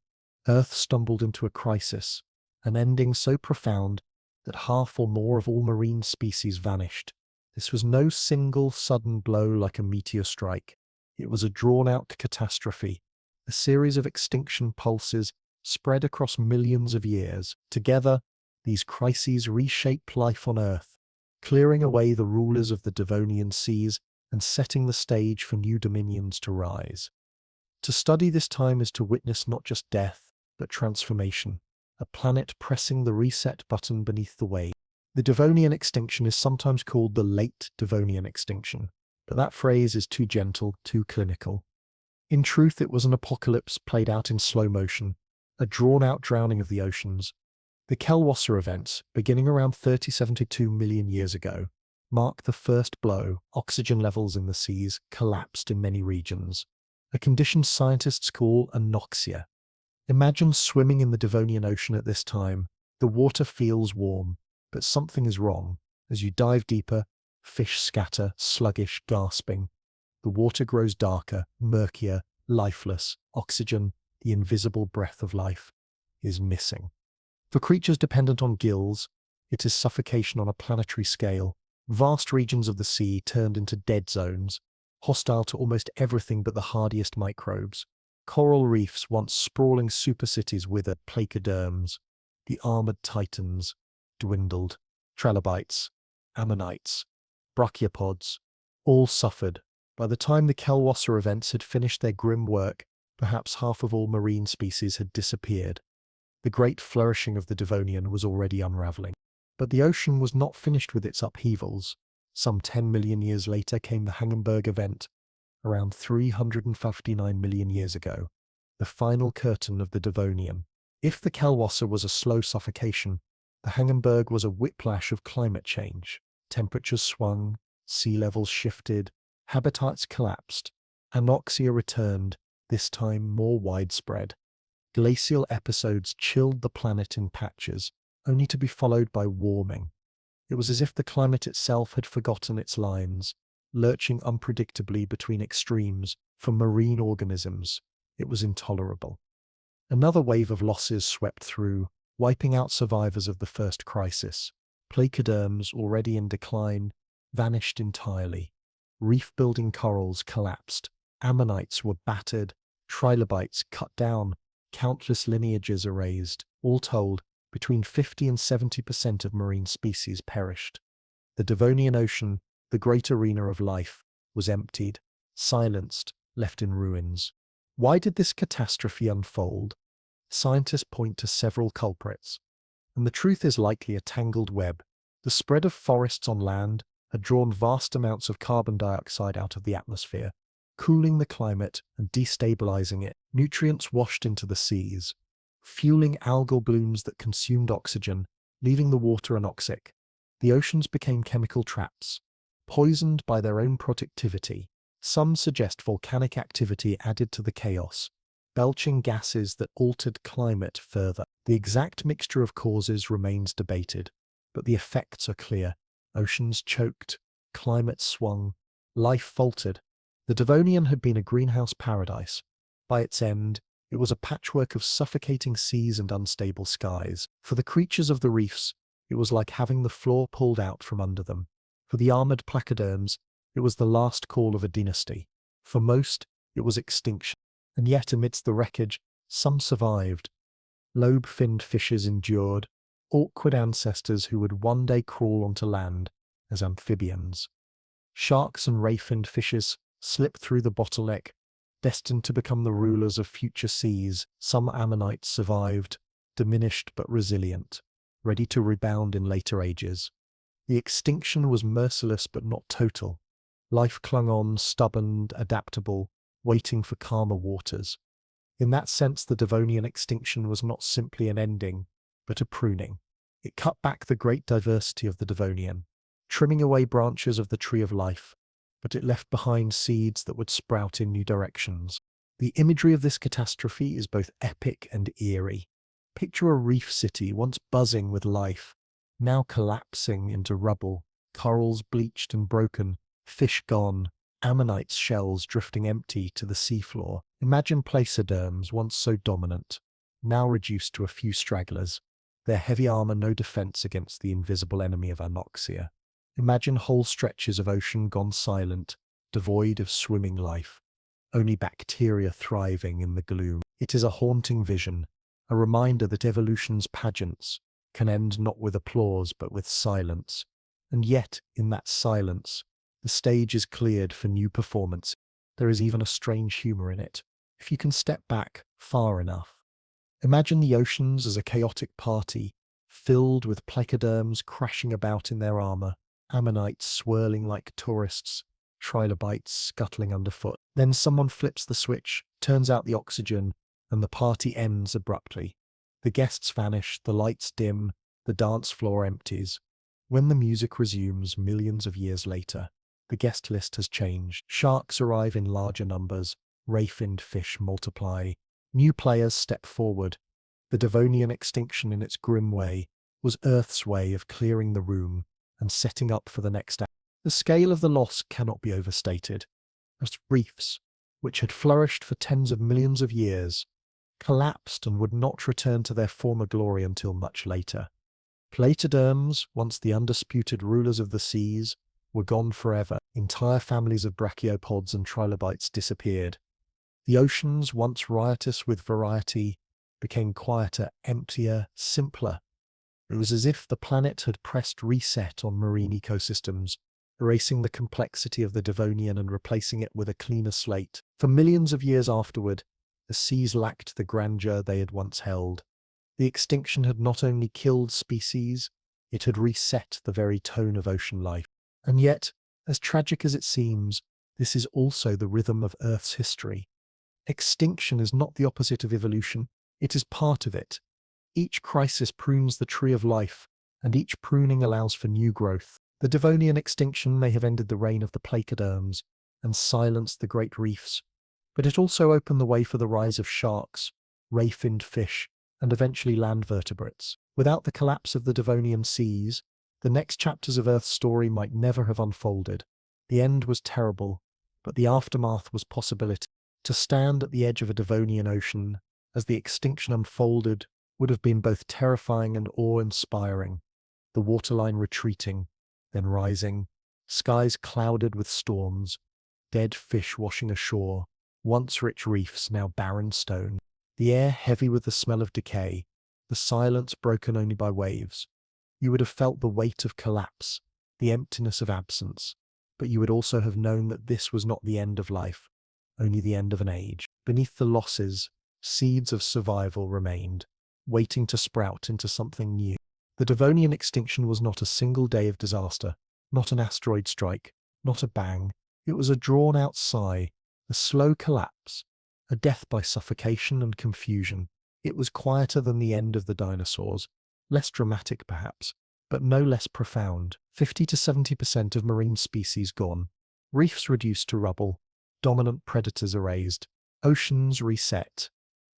S1: Earth stumbled into a crisis, an ending so profound that half or more of all marine species vanished. This was no single sudden blow like a meteor strike. It was a drawn-out catastrophe, a series of extinction pulses spread across millions of years. Together, these crises reshaped life on Earth, clearing away the rulers of the Devonian seas and setting the stage for new dominions to rise. To study this time is to witness not just death, but transformation, a planet pressing the reset button beneath the waves. The Devonian extinction is sometimes called the late Devonian extinction, but that phrase is too gentle, too clinical. In truth, it was an apocalypse played out in slow motion, a drawn-out drowning of the oceans. The Kellwasser events, beginning around 3072 million years ago, marked the first blow. Oxygen levels in the seas collapsed in many regions, a condition scientists call anoxia. Imagine swimming in the Devonian Ocean at this time. The water feels warm, but something is wrong. As you dive deeper, fish scatter, sluggish, gasping. The water grows darker, murkier, lifeless. Oxygen, the invisible breath of life, is missing. For creatures dependent on gills, it is suffocation on a planetary scale. Vast regions of the sea turned into dead zones, hostile to almost everything but the hardiest microbes. Coral reefs, once sprawling supercities, withered. Placoderms, the armored titans, dwindled. Trilobites, ammonites, brachiopods, all suffered. By the time the Kellwasser events had finished their grim work, perhaps half of all marine species had disappeared. The great flourishing of the Devonian was already unraveling. But the ocean was not finished with its upheavals. Some 10 million years later came the Hindenburg event, around 359 million years ago, the final curtain of the Devonian. If the Kellwasser was a slow suffocation, the Hindenburg was a whiplash of climate change. Temperatures swung, sea levels shifted, habitats collapsed, anoxia returned, this time more widespread. Glacial episodes chilled the planet in patches, only to be followed by warming. It was as if the climate itself had forgotten its lines, lurching unpredictably between extremes. For marine organisms, it was intolerable. Another wave of losses swept through, wiping out survivors of the first crisis. Placoderms, already in decline, vanished entirely. Reef-building corals collapsed. Ammonites were battered. Trilobites cut down. Countless lineages erased. All told, between 50 and 70% of marine species perished. The Devonian Ocean, the great arena of life, was emptied, silenced, left in ruins. Why did this catastrophe unfold? Scientists point to several culprits, and the truth is likely a tangled web. The spread of forests on land had drawn vast amounts of carbon dioxide out of the atmosphere, cooling the climate and destabilizing it. Nutrients washed into the seas, fueling algal blooms that consumed oxygen, leaving the water anoxic. The oceans became chemical traps, poisoned by their own productivity. Some suggest volcanic activity added to the chaos, belching gases that altered climate further. The exact mixture of causes remains debated, but the effects are clear. Oceans choked, climate swung, life faltered. The Devonian had been a greenhouse paradise. By its end, it was a patchwork of suffocating seas and unstable skies. For the creatures of the reefs, it was like having the floor pulled out from under them. For the armored placoderms, it was the last call of a dynasty. For most, it was extinction. And yet, amidst the wreckage, some survived. Lobe-finned fishes endured, awkward ancestors who would one day crawl onto land as amphibians. Sharks and ray-finned fishes slipped through the bottleneck, destined to become the rulers of future seas. Some ammonites survived, diminished but resilient, ready to rebound in later ages. The extinction was merciless but not total. Life clung on, stubborn, adaptable, waiting for calmer waters. In that sense, the Devonian extinction was not simply an ending, but a pruning. It cut back the great diversity of the Devonian, trimming away branches of the tree of life, but it left behind seeds that would sprout in new directions. The imagery of this catastrophe is both epic and eerie. Picture a reef city once buzzing with life, now collapsing into rubble, corals bleached and broken, fish gone, ammonites shells drifting empty to the seafloor. Imagine placoderms once so dominant, now reduced to a few stragglers, their heavy armor no defense against the invisible enemy of anoxia. Imagine whole stretches of ocean gone silent, devoid of swimming life, only bacteria thriving in the gloom. It is a haunting vision, a reminder that evolution's pageants can end not with applause but with silence. And yet, in that silence, the stage is cleared for new performance. There is even a strange humor in it, if you can step back far enough. Imagine the oceans as a chaotic party, filled with placoderms crashing about in their armor, ammonites swirling like tourists, trilobites scuttling underfoot. Then someone flips the switch, turns out the oxygen, and the party ends abruptly. The guests vanish, the lights dim, the dance floor empties. When the music resumes millions of years later, the guest list has changed. Sharks arrive in larger numbers, ray-finned fish multiply, new players step forward. The Devonian extinction in its grim way was Earth's way of clearing the room and setting up for the next act. The scale of the loss cannot be overstated, as reefs, which had flourished for tens of millions of years, collapsed and would not return to their former glory until much later. Placoderms, once the undisputed rulers of the seas, were gone forever. Entire families of brachiopods and trilobites disappeared. The oceans, once riotous with variety, became quieter, emptier, simpler. It was as if the planet had pressed reset on marine ecosystems, erasing the complexity of the Devonian and replacing it with a cleaner slate. For millions of years afterward, the seas lacked the grandeur they had once held. The extinction had not only killed species, it had reset the very tone of ocean life. And yet, as tragic as it seems, this is also the rhythm of Earth's history. Extinction is not the opposite of evolution, it is part of it. Each crisis prunes the tree of life, and each pruning allows for new growth. The Devonian extinction may have ended the reign of the placoderms and silenced the great reefs, but it also opened the way for the rise of sharks, ray-finned fish, and eventually land vertebrates. Without the collapse of the Devonian seas, the next chapters of Earth's story might never have unfolded. The end was terrible, but the aftermath was possibility. To stand at the edge of a Devonian ocean as the extinction unfolded would have been both terrifying and awe-inspiring. The waterline retreating, then rising, skies clouded with storms, dead fish washing ashore, once rich reefs now barren stone, the air heavy with the smell of decay, the silence broken only by waves. You would have felt the weight of collapse, the emptiness of absence, but you would also have known that this was not the end of life, only the end of an age. Beneath the losses, seeds of survival remained, waiting to sprout into something new. The Devonian extinction was not a single day of disaster, not an asteroid strike, not a bang. It was a drawn-out sigh, a slow collapse, a death by suffocation and confusion. It was quieter than the end of the dinosaurs, less dramatic perhaps, but no less profound. 50 to 70% of marine species gone, reefs reduced to rubble, dominant predators erased, oceans reset.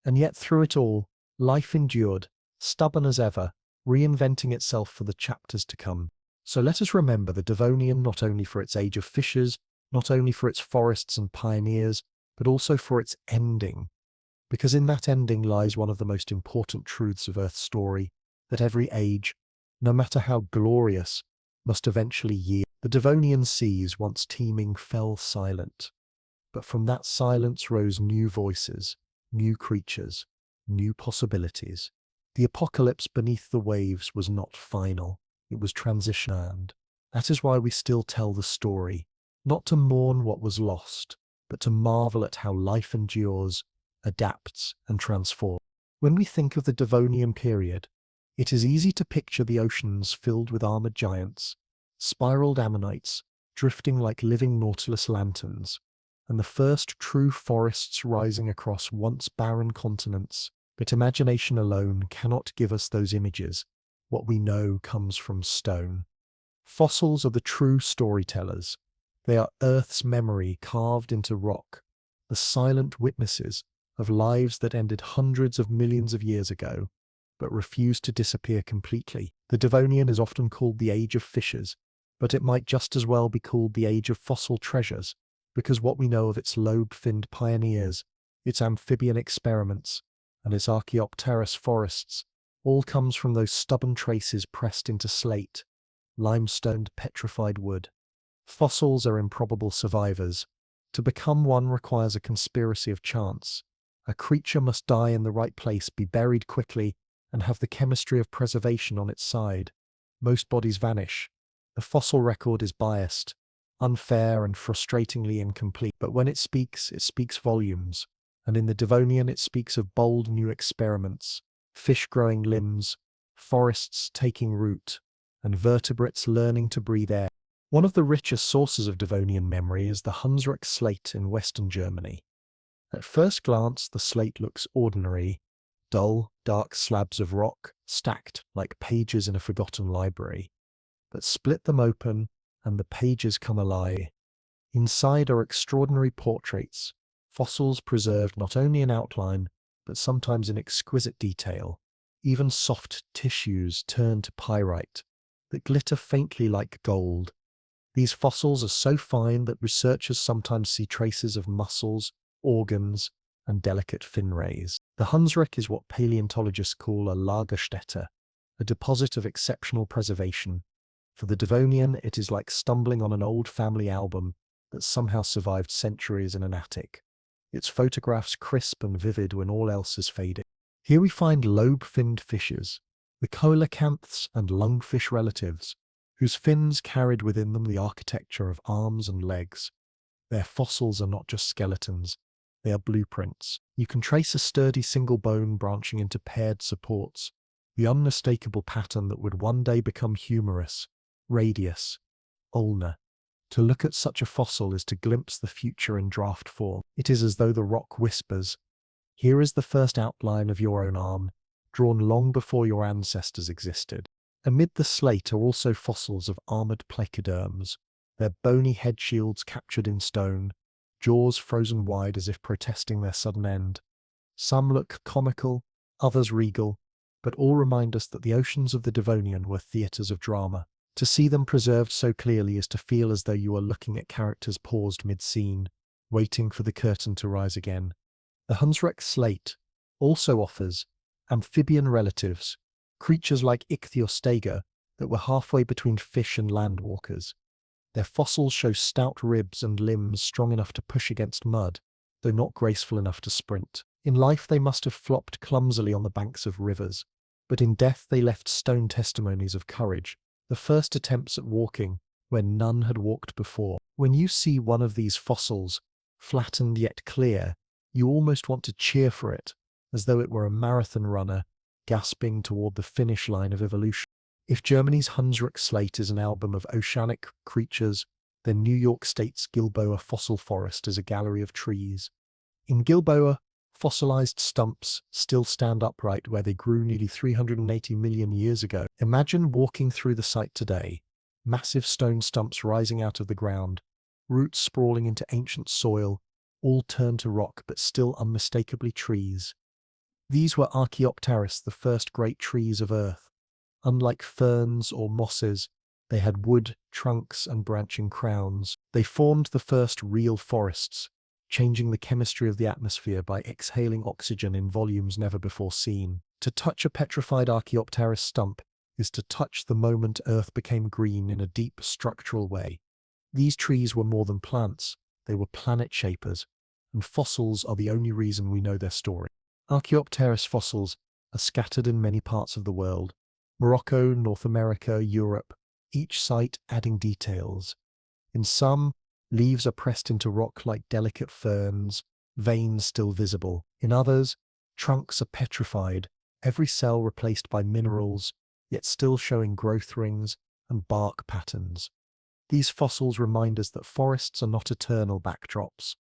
S1: And yet through it all, life endured, stubborn as ever, reinventing itself for the chapters to come. So let us remember the Devonian not only for its age of fishers, not only for its forests and pioneers, but also for its ending. Because in that ending lies one of the most important truths of Earth's story, that every age, no matter how glorious, must eventually yield. The Devonian seas, once teeming, fell silent. But from that silence rose new voices, new creatures, new possibilities. The apocalypse beneath the waves was not final, it was transitional. And that is why we still tell the story, not to mourn what was lost, but to marvel at how life endures, adapts, and transforms. When we think of the Devonian period, it is easy to picture the oceans filled with armored giants, spiraled ammonites, drifting like living Nautilus lanterns, and the first true forests rising across once barren continents. But imagination alone cannot give us those images. What we know comes from stone. Fossils are the true storytellers. They are Earth's memory carved into rock, the silent witnesses of lives that ended hundreds of millions of years ago, but refused to disappear completely. The Devonian is often called the Age of Fishes, but it might just as well be called the Age of Fossil Treasures, because what we know of its lobe-finned pioneers, its amphibian experiments, and its Archaeopteryx forests all comes from those stubborn traces pressed into slate, limestone, petrified wood. Fossils are improbable survivors. To become one requires a conspiracy of chance. A creature must die in the right place, be buried quickly, and have the chemistry of preservation on its side. Most bodies vanish. The fossil record is biased, unfair, and frustratingly incomplete. But when it speaks volumes. And in the Devonian it speaks of bold new experiments, fish growing limbs, forests taking root, and vertebrates learning to breathe air. One of the richest sources of Devonian memory is the Hunsrück slate in western Germany. At first glance, the slate looks ordinary, dull, dark slabs of rock, stacked like pages in a forgotten library. But split them open, and the pages come alive. Inside are extraordinary portraits, fossils preserved not only in outline, but sometimes in exquisite detail. Even soft tissues turn to pyrite, that glitter faintly like gold. These fossils are so fine that researchers sometimes see traces of muscles, organs, and delicate fin rays. The Hunsrück is what paleontologists call a Lagerstätte, a deposit of exceptional preservation. For the Devonian, it is like stumbling on an old family album that somehow survived centuries in an attic, its photographs crisp and vivid when all else is fading. Here we find lobe-finned fishes, the coelacanths and lungfish relatives, whose fins carried within them the architecture of arms and legs. Their fossils are not just skeletons, they are blueprints. You can trace a sturdy single bone branching into paired supports, the unmistakable pattern that would one day become humerus, radius, ulna. To look at such a fossil is to glimpse the future in draft form. It is as though the rock whispers, "Here is the first outline of your own arm, drawn long before your ancestors existed." Amid the slate are also fossils of armored placoderms, their bony head shields captured in stone, jaws frozen wide as if protesting their sudden end. Some look comical, others regal, but all remind us that the oceans of the Devonian were theatres of drama. To see them preserved so clearly is to feel as though you are looking at characters paused mid-scene, waiting for the curtain to rise again. The Hunsrück slate also offers amphibian relatives, creatures like ichthyostega that were halfway between fish and landwalkers. Their fossils show stout ribs and limbs strong enough to push against mud, though not graceful enough to sprint. In life they must have flopped clumsily on the banks of rivers, but in death they left stone testimonies of courage, the first attempts at walking when none had walked before. When you see one of these fossils, flattened yet clear, you almost want to cheer for it, as though it were a marathon runner gasping toward the finish line of evolution. If Germany's Hunsrück slate is an album of oceanic creatures, then New York State's Gilboa fossil forest is a gallery of trees. In Gilboa, fossilized stumps still stand upright where they grew nearly 380 million years ago. Imagine walking through the site today, massive stone stumps rising out of the ground, roots sprawling into ancient soil, all turned to rock but still unmistakably trees. These were Archaeopteryx, the first great trees of Earth. Unlike ferns or mosses, they had wood, trunks, and branching crowns. They formed the first real forests, changing the chemistry of the atmosphere by exhaling oxygen in volumes never before seen. To touch a petrified Archaeopteryx stump is to touch the moment Earth became green in a deep structural way. These trees were more than plants, they were planet shapers, and fossils are the only reason we know their story. Archaeopteryx fossils are scattered in many parts of the world: Morocco, North America, Europe, each site adding details. In some, leaves are pressed into rock like delicate ferns, veins still visible. In others, trunks are petrified, every cell replaced by minerals, yet still showing growth rings and bark patterns. These fossils remind us that forests are not eternal backdrops.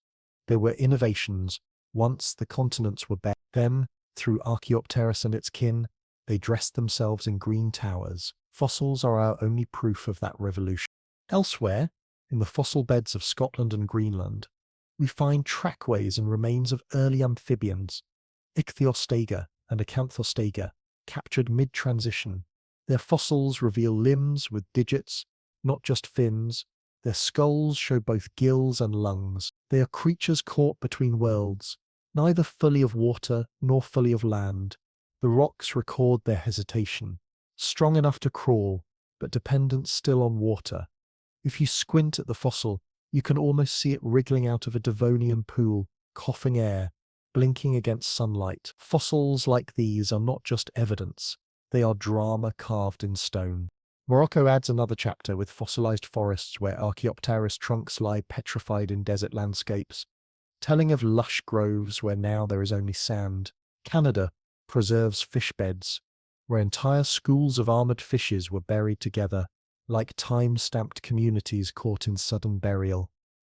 S1: They were innovations. Once the continents were bare. Then, through Archaeopteryx and its kin, they dressed themselves in green towers. Fossils are our only proof of that revolution. Elsewhere, in the fossil beds of Scotland and Greenland, we find trackways and remains of early amphibians, ichthyostega and acanthostega, captured mid-transition. Their fossils reveal limbs with digits, not just fins. Their skulls show both gills and lungs. They are creatures caught between worlds, neither fully of water nor fully of land. The rocks record their hesitation, strong enough to crawl, but dependent still on water. If you squint at the fossil, you can almost see it wriggling out of a Devonian pool, coughing air, blinking against sunlight. Fossils like these are not just evidence, they are drama carved in stone. Morocco adds another chapter with fossilized forests where Archaeopteryx trunks lie petrified in desert landscapes, telling of lush groves where now there is only sand. Canada preserves fish beds, where entire schools of armored fishes were buried together, like time-stamped communities caught in sudden burial.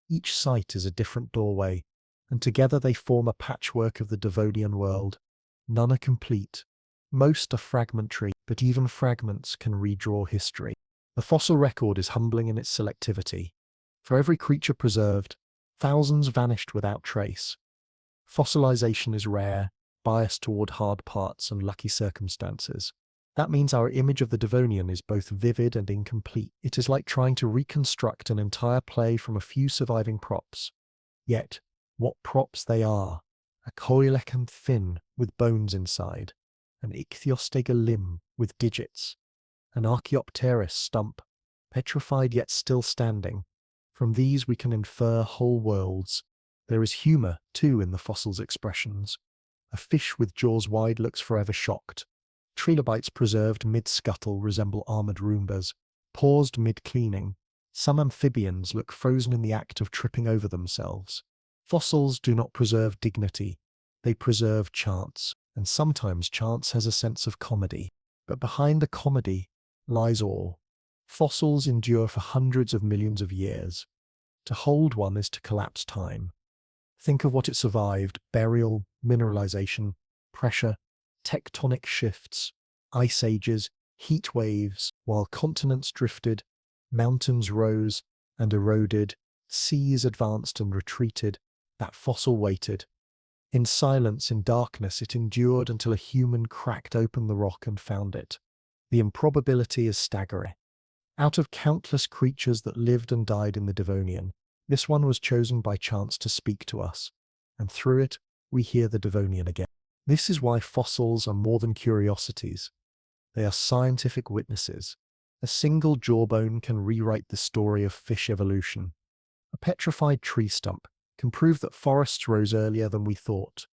S1: Each site is a different doorway, and together they form a patchwork of the Devonian world. None are complete. Most are fragmentary, but even fragments can redraw history. The fossil record is humbling in its selectivity. For every creature preserved, thousands vanished without trace. Fossilization is rare, biased toward hard parts and lucky circumstances. That means our image of the Devonian is both vivid and incomplete. It is like trying to reconstruct an entire play from a few surviving props. Yet, what props they are! A coelacanth fin with bones inside, an ichthyostega limb with digits, an Archaeopteryx stump, petrified yet still standing. From these we can infer whole worlds. There is humour, too, in the fossil's expressions. A fish with jaws wide looks forever shocked. Trilobites preserved mid-scuttle resemble armoured Roombas, paused mid-cleaning. Some amphibians look frozen in the act of tripping over themselves. Fossils do not preserve dignity, they preserve chance, and sometimes chance has a sense of comedy. But behind the comedy lies awe. Fossils endure for hundreds of millions of years. To hold one is to collapse time. Think of what it survived: burial, mineralization, pressure, tectonic shifts, ice ages, heat waves, while continents drifted, mountains rose and eroded, seas advanced and retreated. That fossil waited. In silence, in darkness, it endured until a human cracked open the rock and found it. The improbability is staggering. Out of countless creatures that lived and died in the Devonian, this one was chosen by chance to speak to us, and through it, we hear the Devonian again. This is why fossils are more than curiosities. They are scientific witnesses. A single jawbone can rewrite the story of fish evolution. A petrified tree stump can prove that forests rose earlier than we thought.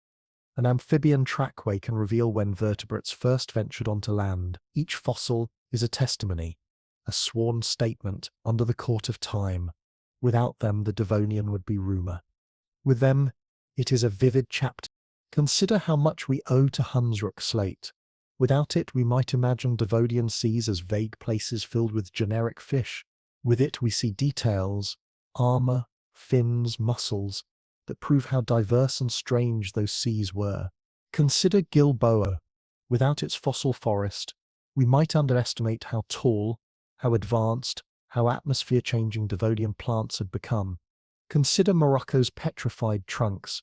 S1: An amphibian trackway can reveal when vertebrates first ventured onto land. Each fossil is a testimony, a sworn statement under the court of time. Without them, the Devonian would be rumour. With them, it is a vivid chapter. Consider how much we owe to Hunsrück slate. Without it, we might imagine Devonian seas as vague places filled with generic fish. With it, we see details, armour, fins, muscles, that prove how diverse and strange those seas were. Consider Gilboa. Without its fossil forest, we might underestimate how tall, how advanced, how atmosphere-changing Devonian plants had become. Consider Morocco's petrified trunks.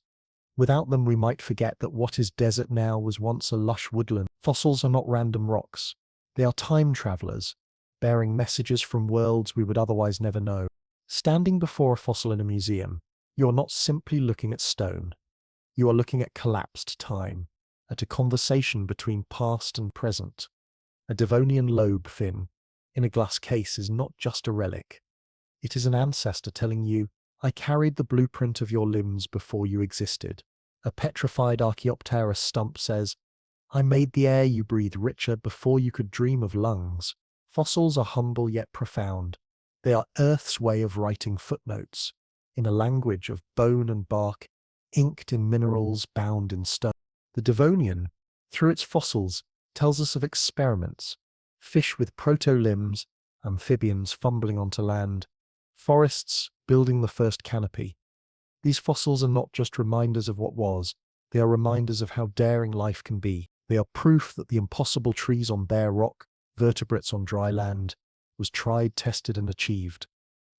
S1: Without them, we might forget that what is desert now was once a lush woodland. Fossils are not random rocks. They are time travelers, bearing messages from worlds we would otherwise never know. Standing before a fossil in a museum, you are not simply looking at stone. You are looking at collapsed time, at a conversation between past and present. A Devonian lobe fin in a glass case is not just a relic. It is an ancestor telling you, I carried the blueprint of your limbs before you existed. A petrified Archaeopteryx stump says, I made the air you breathe richer before you could dream of lungs. Fossils are humble yet profound. They are Earth's way of writing footnotes, in a language of bone and bark, inked in minerals, bound in stone. The Devonian, through its fossils, tells us of experiments. Fish with proto-limbs, amphibians fumbling onto land, forests building the first canopy. These fossils are not just reminders of what was, they are reminders of how daring life can be. They are proof that the impossible trees on bare rock, vertebrates on dry land, was tried, tested, and achieved.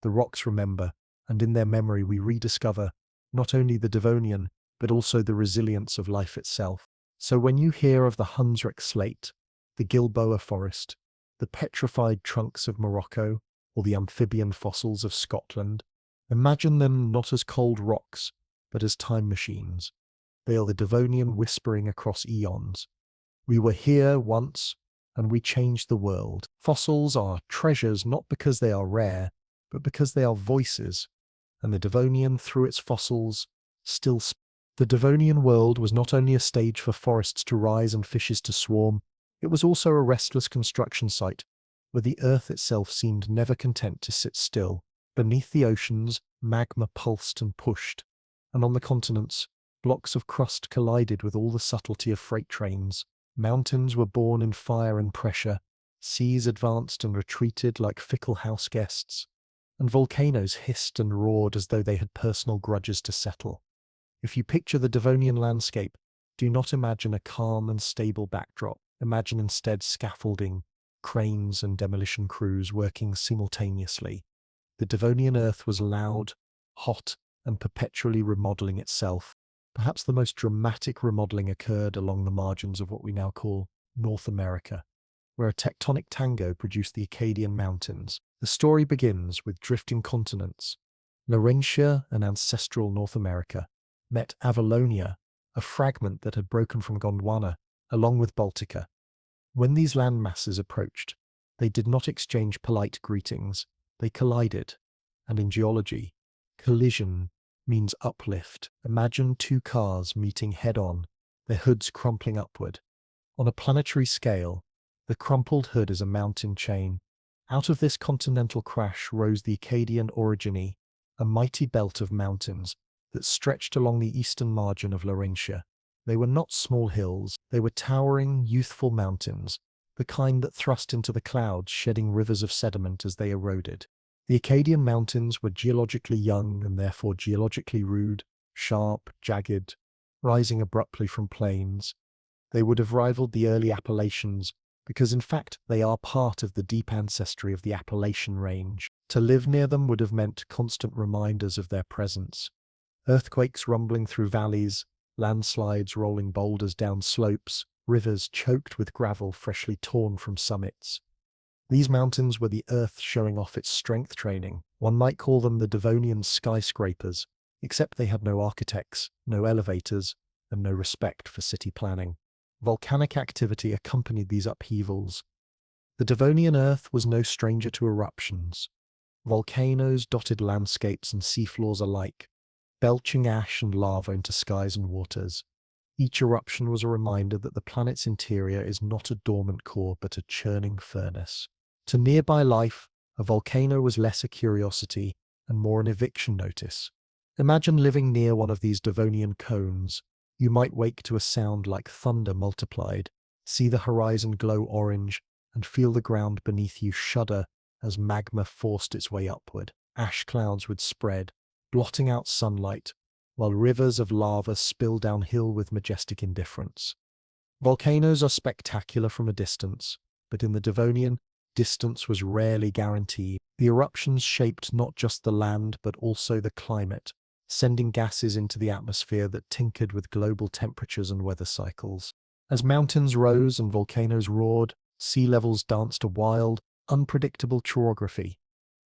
S1: The rocks remember, and in their memory we rediscover not only the Devonian, but also the resilience of life itself. So when you hear of the Hunsrück slate, the Gilboa forest, the petrified trunks of Morocco, or the amphibian fossils of Scotland, imagine them not as cold rocks, but as time machines. They are the Devonian whispering across eons. We were here once, and we changed the world. Fossils are treasures not because they are rare, but because they are voices, and the Devonian, through its fossils, still speaks. The Devonian world was not only a stage for forests to rise and fishes to swarm, it was also a restless construction site, where the earth itself seemed never content to sit still. Beneath the oceans, magma pulsed and pushed, and on the continents, blocks of crust collided with all the subtlety of freight trains. Mountains were born in fire and pressure, seas advanced and retreated like fickle house guests, and volcanoes hissed and roared as though they had personal grudges to settle. If you picture the Devonian landscape, do not imagine a calm and stable backdrop. Imagine instead scaffolding, cranes and demolition crews working simultaneously. The Devonian earth was loud, hot, and perpetually remodeling itself. Perhaps the most dramatic remodeling occurred along the margins of what we now call North America, where a tectonic tango produced the Acadian Mountains. The story begins with drifting continents. Laurentia and ancestral North America met Avalonia, a fragment that had broken from Gondwana, along with Baltica. When these land masses approached, they did not exchange polite greetings, they collided. And in geology, collision means uplift. Imagine two cars meeting head-on, their hoods crumpling upward. On a planetary scale, the crumpled hood is a mountain chain. Out of this continental crash rose the Acadian orogeny, a mighty belt of mountains that stretched along the eastern margin of Laurentia. They were not small hills, they were towering, youthful mountains, the kind that thrust into the clouds, shedding rivers of sediment as they eroded. The Acadian Mountains were geologically young and therefore geologically rude, sharp, jagged, rising abruptly from plains. They would have rivaled the early Appalachians because in fact they are part of the deep ancestry of the Appalachian Range. To live near them would have meant constant reminders of their presence. Earthquakes rumbling through valleys, landslides rolling boulders down slopes, rivers choked with gravel freshly torn from summits. These mountains were the earth showing off its strength training. One might call them the Devonian skyscrapers, except they had no architects, no elevators, and no respect for city planning. Volcanic activity accompanied these upheavals. The Devonian earth was no stranger to eruptions. Volcanoes dotted landscapes and seafloors alike, belching ash and lava into skies and waters. Each eruption was a reminder that the planet's interior is not a dormant core but a churning furnace. To nearby life, a volcano was less a curiosity and more an eviction notice. Imagine living near one of these Devonian cones. You might wake to a sound like thunder multiplied, see the horizon glow orange, and feel the ground beneath you shudder as magma forced its way upward. Ash clouds would spread, blotting out sunlight, while rivers of lava spill downhill with majestic indifference. Volcanoes are spectacular from a distance, but in the Devonian, distance was rarely guaranteed. The eruptions shaped not just the land but also the climate, sending gases into the atmosphere that tinkered with global temperatures and weather cycles. As mountains rose and volcanoes roared, sea levels danced a wild, unpredictable choreography.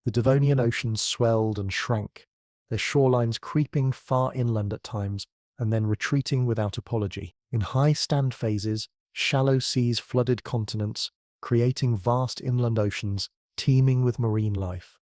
S1: The Devonian oceans swelled and shrank, their shorelines creeping far inland at times and then retreating without apology. In high stand phases, shallow seas flooded continents, creating vast inland oceans teeming with marine life.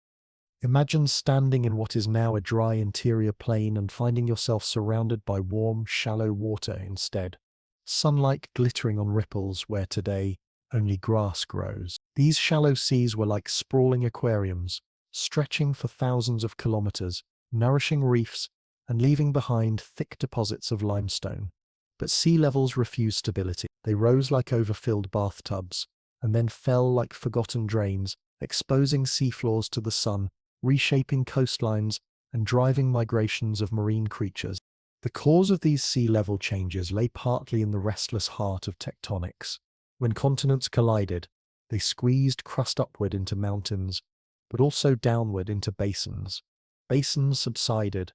S1: Imagine standing in what is now a dry interior plain and finding yourself surrounded by warm, shallow water instead. Sunlight glittering on ripples where today only grass grows. These shallow seas were like sprawling aquariums, stretching for thousands of kilometers, nourishing reefs and leaving behind thick deposits of limestone. But sea levels refused stability. They rose like overfilled bathtubs, and then fell like forgotten drains, exposing seafloors to the sun, reshaping coastlines, and driving migrations of marine creatures. The cause of these sea level changes lay partly in the restless heart of tectonics. When continents collided, they squeezed crust upward into mountains, but also downward into basins. Basins subsided,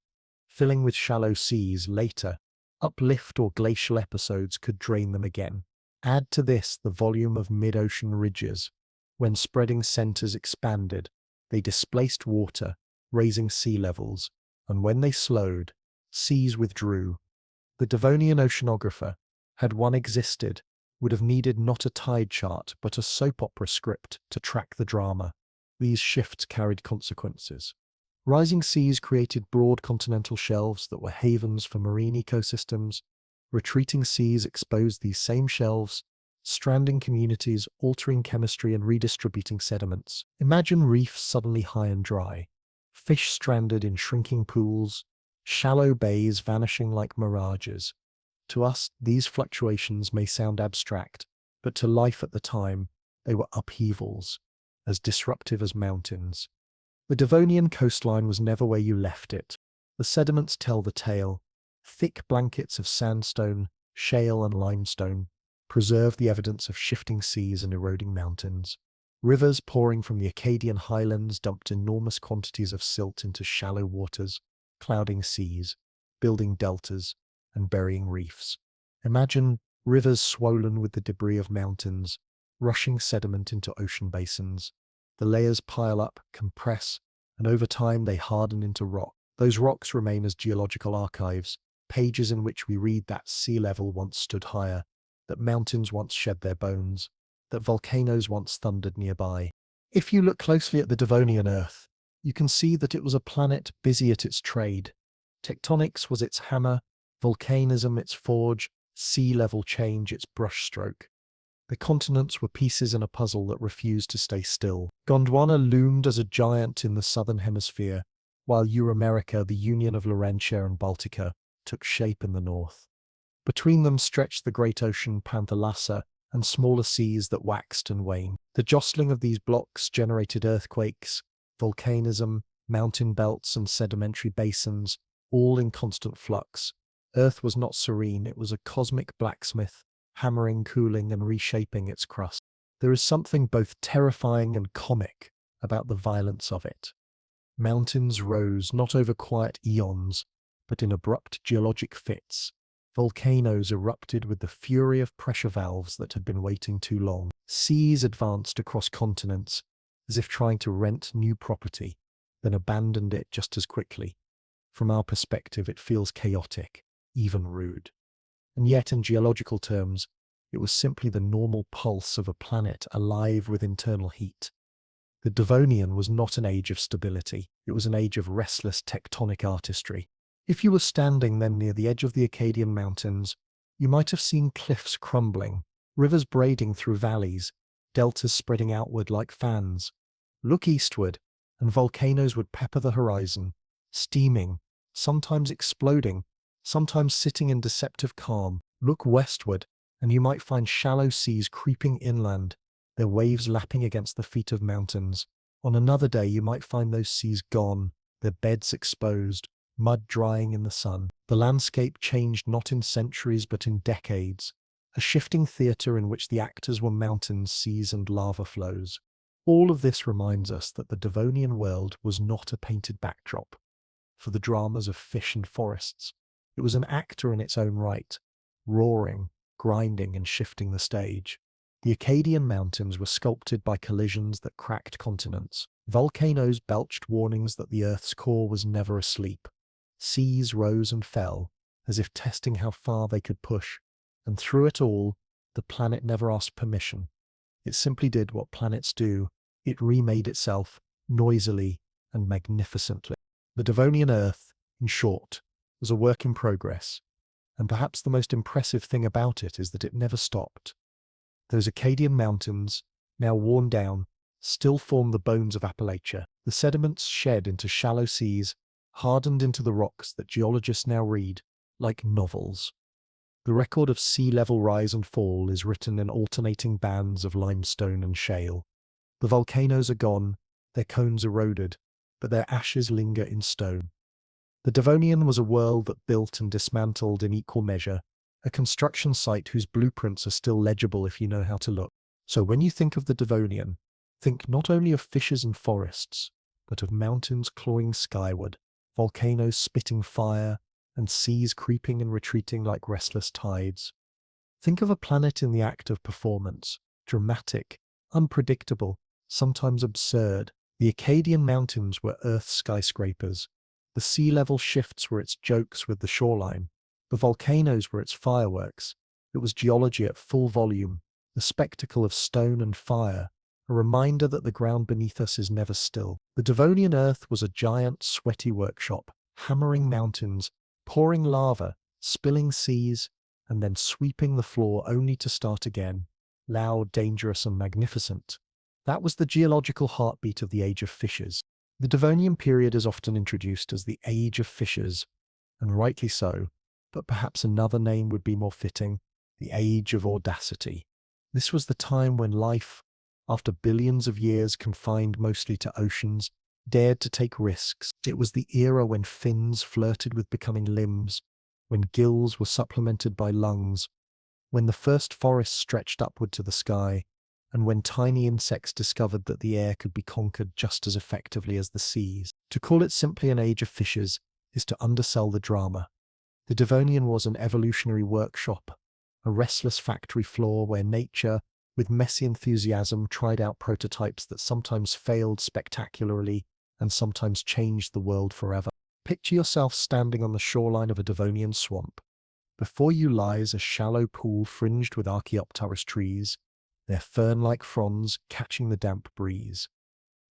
S1: filling with shallow seas later. Uplift or glacial episodes could drain them again. Add to this the volume of mid-ocean ridges. When spreading centers expanded, they displaced water, raising sea levels, and when they slowed, seas withdrew. The Devonian oceanographer, had one existed, would have needed not a tide chart but a soap opera script to track the drama. These shifts carried consequences. Rising seas created broad continental shelves that were havens for marine ecosystems. Retreating seas exposed these same shelves, stranding communities, altering chemistry and redistributing sediments. Imagine reefs suddenly high and dry, fish stranded in shrinking pools, shallow bays vanishing like mirages. To us, these fluctuations may sound abstract, but to life at the time, they were upheavals, as disruptive as mountains. The Devonian coastline was never where you left it. The sediments tell the tale. Thick blankets of sandstone, shale and limestone preserve the evidence of shifting seas and eroding mountains. Rivers pouring from the Acadian highlands dumped enormous quantities of silt into shallow waters, clouding seas, building deltas, and burying reefs. Imagine rivers swollen with the debris of mountains, rushing sediment into ocean basins. The layers pile up, compress, and over time they harden into rock. Those rocks remain as geological archives, pages in which we read that sea level once stood higher, that mountains once shed their bones, that volcanoes once thundered nearby. If you look closely at the Devonian Earth, you can see that it was a planet busy at its trade. Tectonics was its hammer, volcanism its forge, sea level change its brushstroke. The continents were pieces in a puzzle that refused to stay still. Gondwana loomed as a giant in the southern hemisphere, while Euramerica, the union of Laurentia and Baltica, took shape in the north. Between them stretched the great ocean Panthalassa and smaller seas that waxed and waned. The jostling of these blocks generated earthquakes, volcanism, mountain belts and sedimentary basins, all in constant flux. Earth was not serene, it was a cosmic blacksmith, hammering, cooling, and reshaping its crust. There is something both terrifying and comic about the violence of it. Mountains rose not over quiet eons, but in abrupt geologic fits. Volcanoes erupted with the fury of pressure valves that had been waiting too long. Seas advanced across continents, as if trying to rent new property, then abandoned it just as quickly. From our perspective, it feels chaotic, even rude. And yet, in geological terms, it was simply the normal pulse of a planet alive with internal heat. The Devonian was not an age of stability, it was an age of restless tectonic artistry. If you were standing then near the edge of the Acadian mountains, you might have seen cliffs crumbling, rivers braiding through valleys, deltas spreading outward like fans. Look eastward, and volcanoes would pepper the horizon, steaming, sometimes exploding, sometimes sitting in deceptive calm. Look westward, and you might find shallow seas creeping inland, their waves lapping against the feet of mountains. On another day you might find those seas gone, their beds exposed, mud drying in the sun. The landscape changed not in centuries but in decades, a shifting theatre in which the actors were mountains, seas and lava flows. All of this reminds us that the Devonian world was not a painted backdrop for the dramas of fish and forests. It was an actor in its own right, roaring, grinding and shifting the stage. The Acadian mountains were sculpted by collisions that cracked continents. Volcanoes belched warnings that the Earth's core was never asleep. Seas rose and fell, as if testing how far they could push, and through it all, the planet never asked permission. It simply did what planets do. It remade itself, noisily and magnificently. The Devonian Earth, in short, was a work in progress, and perhaps the most impressive thing about it is that it never stopped. Those Acadian mountains, now worn down, still form the bones of Appalachia. The sediments shed into shallow seas, hardened into the rocks that geologists now read like novels. The record of sea level rise and fall is written in alternating bands of limestone and shale. The volcanoes are gone, their cones eroded, but their ashes linger in stone. The Devonian was a world that built and dismantled in equal measure, a construction site whose blueprints are still legible if you know how to look. So when you think of the Devonian, think not only of fishes and forests, but of mountains clawing skyward, volcanoes spitting fire, and seas creeping and retreating like restless tides. Think of a planet in the act of performance, dramatic, unpredictable, sometimes absurd. The Acadian Mountains were Earth's skyscrapers. The sea level shifts were its jokes with the shoreline. The volcanoes were its fireworks. It was geology at full volume, the spectacle of stone and fire, a reminder that the ground beneath us is never still. The Devonian Earth was a giant, sweaty workshop, hammering mountains, pouring lava, spilling seas, and then sweeping the floor only to start again, loud, dangerous, and magnificent. That was the geological heartbeat of the Age of Fissures. The Devonian period is often introduced as the Age of Fissures, and rightly so, but perhaps another name would be more fitting, the Age of Audacity. This was the time when life, after billions of years confined mostly to oceans, dared to take risks. It was the era when fins flirted with becoming limbs, when gills were supplemented by lungs, when the first forests stretched upward to the sky, and when tiny insects discovered that the air could be conquered just as effectively as the seas. To call it simply an age of fissures is to undersell the drama. The Devonian was an evolutionary workshop, a restless factory floor where nature, with messy enthusiasm, tried out prototypes that sometimes failed spectacularly and sometimes changed the world forever. Picture yourself standing on the shoreline of a Devonian swamp. Before you lies a shallow pool fringed with Archaeopteryx trees, their fern-like fronds catching the damp breeze.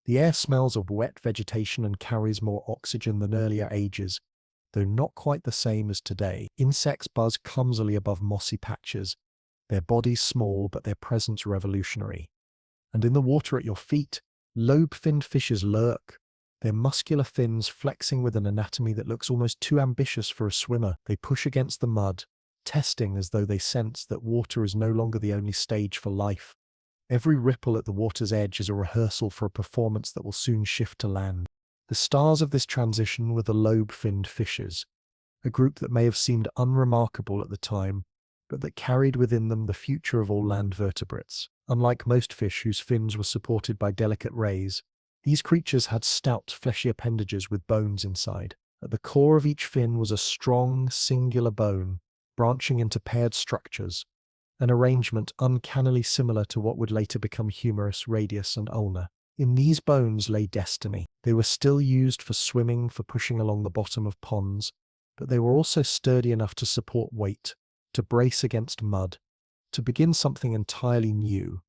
S1: The air smells of wet vegetation and carries more oxygen than earlier ages, though not quite the same as today. Insects buzz clumsily above mossy patches, their bodies small but their presence revolutionary. And in the water at your feet, lobe-finned fishes lurk, their muscular fins flexing with an anatomy that looks almost too ambitious for a swimmer. They push against the mud, testing as though they sense that water is no longer the only stage for life. Every ripple at the water's edge is a rehearsal for a performance that will soon shift to land. The stars of this transition were the lobe-finned fishes, a group that may have seemed unremarkable at the time, but that carried within them the future of all land vertebrates. Unlike most fish whose fins were supported by delicate rays, these creatures had stout, fleshy appendages with bones inside. At the core of each fin was a strong, singular bone, branching into paired structures, an arrangement uncannily similar to what would later become humerus, radius, and ulna. In these bones lay destiny. They were still used for swimming, for pushing along the bottom of ponds, but they were also sturdy enough to support weight, to brace against mud, to begin something entirely new.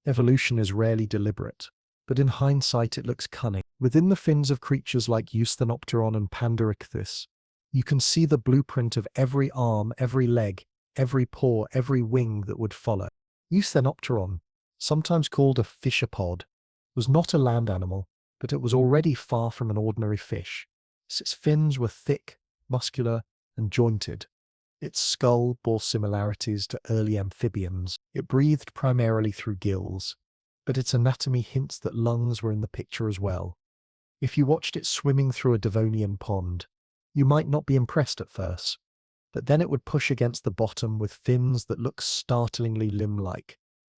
S1: Evolution is rarely deliberate, but in hindsight it looks cunning. Within the fins of creatures like Eusthenopteron and Panthalassic, you can see the blueprint of every arm, every leg, every paw, every wing that would follow. Eusthenopteron, sometimes called a fishapod, was not a land animal, but it was already far from an ordinary fish. Its fins were thick, muscular, and jointed. Its skull bore similarities to early amphibians. It breathed primarily through gills, but its anatomy hints that lungs were in the picture as well. If you watched it swimming through a Devonian pond, you might not be impressed at first, but then it would push against the bottom with fins that looked startlingly limb-like,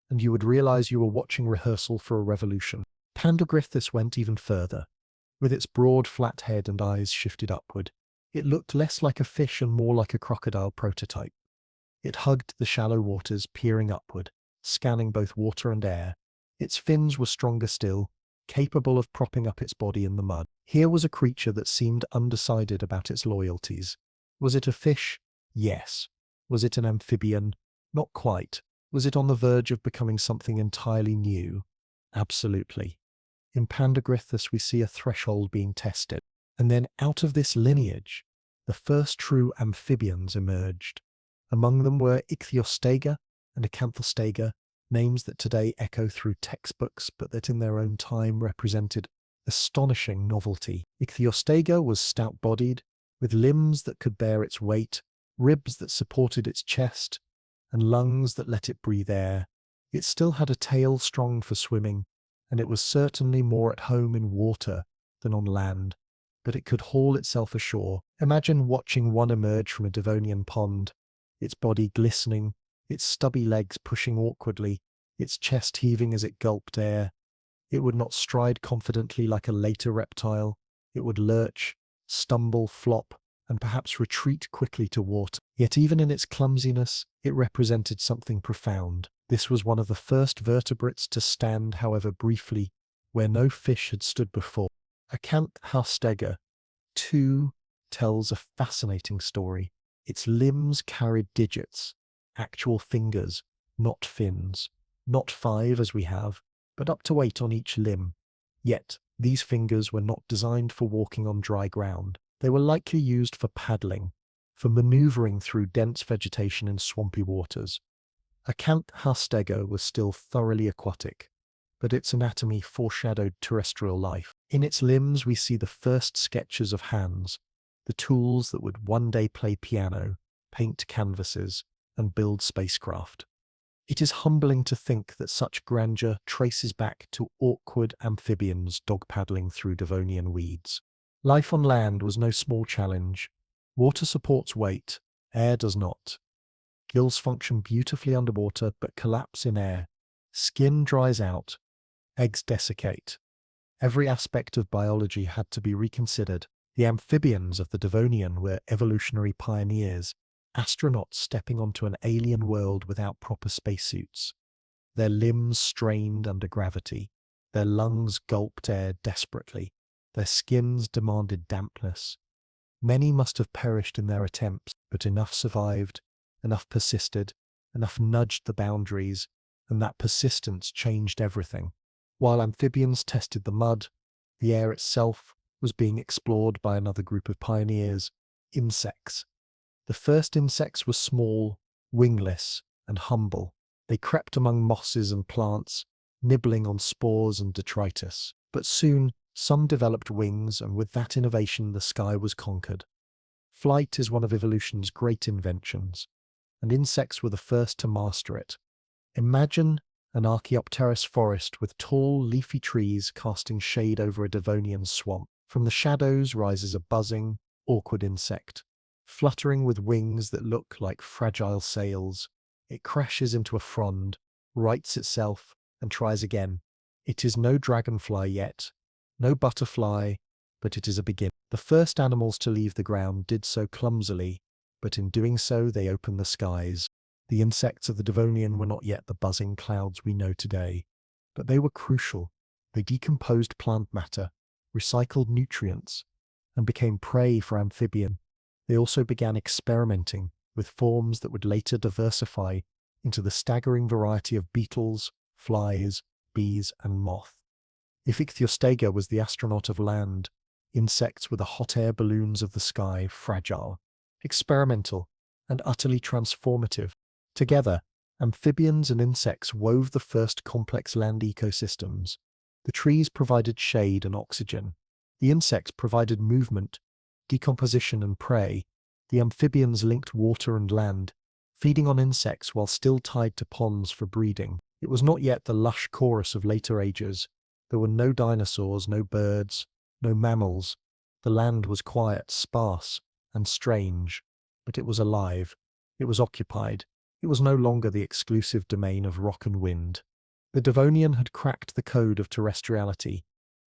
S1: and you would realize you were watching rehearsal for a revolution. Panthalassic went even further. With its broad, flat head and eyes shifted upward, it looked less like a fish and more like a crocodile prototype. It hugged the shallow waters, peering upward, scanning both water and air. Its fins were stronger still, capable of propping up its body in the mud. Here was a creature that seemed undecided about its loyalties. Was it a fish? Yes. Was it an amphibian? Not quite. Was it on the verge of becoming something entirely new? Absolutely. In Panthalassic we see a threshold being tested. And then out of this lineage, the first true amphibians emerged. Among them were Ichthyostega and Acanthostega, names that today echo through textbooks but that in their own time represented astonishing novelty. Ichthyostega was stout-bodied, with limbs that could bear its weight, ribs that supported its chest, and lungs that let it breathe air. It still had a tail strong for swimming, and it was certainly more at home in water than on land, but it could haul itself ashore. Imagine watching one emerge from a Devonian pond, its body glistening, its stubby legs pushing awkwardly, its chest heaving as it gulped air. It would not stride confidently like a later reptile. It would lurch, stumble, flop, and perhaps retreat quickly to water. Yet even in its clumsiness, it represented something profound. This was one of the first vertebrates to stand, however briefly, where no fish had stood before. Acanthostega, too, tells a fascinating story. Its limbs carried digits, actual fingers, not fins. Not 5 as we have, but up to 8 on each limb. Yet, these fingers were not designed for walking on dry ground. They were likely used for paddling, for maneuvering through dense vegetation in swampy waters. Acanthostega was still thoroughly aquatic, but its anatomy foreshadowed terrestrial life. In its limbs we see the first sketches of hands, the tools that would one day play piano, paint canvases, and build spacecraft. It is humbling to think that such grandeur traces back to awkward amphibians dog-paddling through Devonian weeds. Life on land was no small challenge. Water supports weight, air does not. Gills function beautifully underwater but collapse in air. Skin dries out, eggs desiccate. Every aspect of biology had to be reconsidered. The amphibians of the Devonian were evolutionary pioneers, astronauts stepping onto an alien world without proper spacesuits. Their limbs strained under gravity, their lungs gulped air desperately, their skins demanded dampness. Many must have perished in their attempts, but enough survived, enough persisted, enough nudged the boundaries, and that persistence changed everything. While amphibians tested the mud, the air itself was being explored by another group of pioneers, insects. The first insects were small, wingless, and humble. They crept among mosses and plants, nibbling on spores and detritus. But soon, some developed wings, and with that innovation the sky was conquered. Flight is one of evolution's great inventions, and insects were the first to master it. Imagine an Archaeopteryx forest with tall, leafy trees casting shade over a Devonian swamp. From the shadows rises a buzzing, awkward insect. Fluttering with wings that look like fragile sails, it crashes into a frond, rights itself, and tries again. It is no dragonfly yet, no butterfly, but it is a beginning. The first animals to leave the ground did so clumsily, but in doing so they opened the skies. The insects of the Devonian were not yet the buzzing clouds we know today, but they were crucial. They decomposed plant matter, recycled nutrients, and became prey for amphibians. They also began experimenting with forms that would later diversify into the staggering variety of beetles, flies, bees, and moth. If Ichthyostega was the astronaut of land, insects were the hot air balloons of the sky, fragile, experimental, and utterly transformative. Together, amphibians and insects wove the first complex land ecosystems. The trees provided shade and oxygen. The insects provided movement, decomposition, and prey. The amphibians linked water and land, feeding on insects while still tied to ponds for breeding. It was not yet the lush chorus of later ages. There were no dinosaurs, no birds, no mammals. The land was quiet, sparse, and strange, but it was alive. It was occupied. It was no longer the exclusive domain of rock and wind. The Devonian had cracked the code of terrestriality.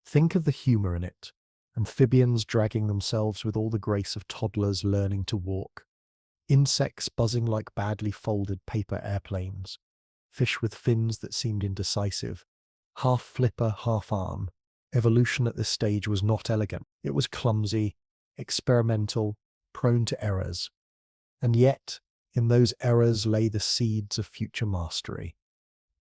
S1: Think of the humor in it. Amphibians dragging themselves with all the grace of toddlers learning to walk. Insects buzzing like badly folded paper airplanes. Fish with fins that seemed indecisive. Half flipper, half arm. Evolution at this stage was not elegant. It was clumsy, experimental, prone to errors. And yet, in those errors lay the seeds of future mastery.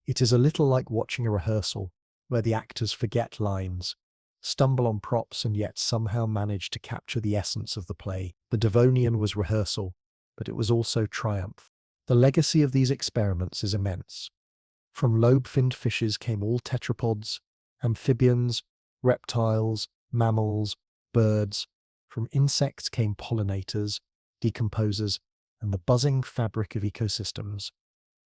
S1: It is a little like watching a rehearsal, where the actors forget lines, stumble on props, and yet somehow manage to capture the essence of the play. The Devonian was rehearsal, but it was also triumph. The legacy of these experiments is immense. From lobe-finned fishes came all tetrapods, amphibians, reptiles, mammals, birds. From insects came pollinators, decomposers, and the buzzing fabric of ecosystems.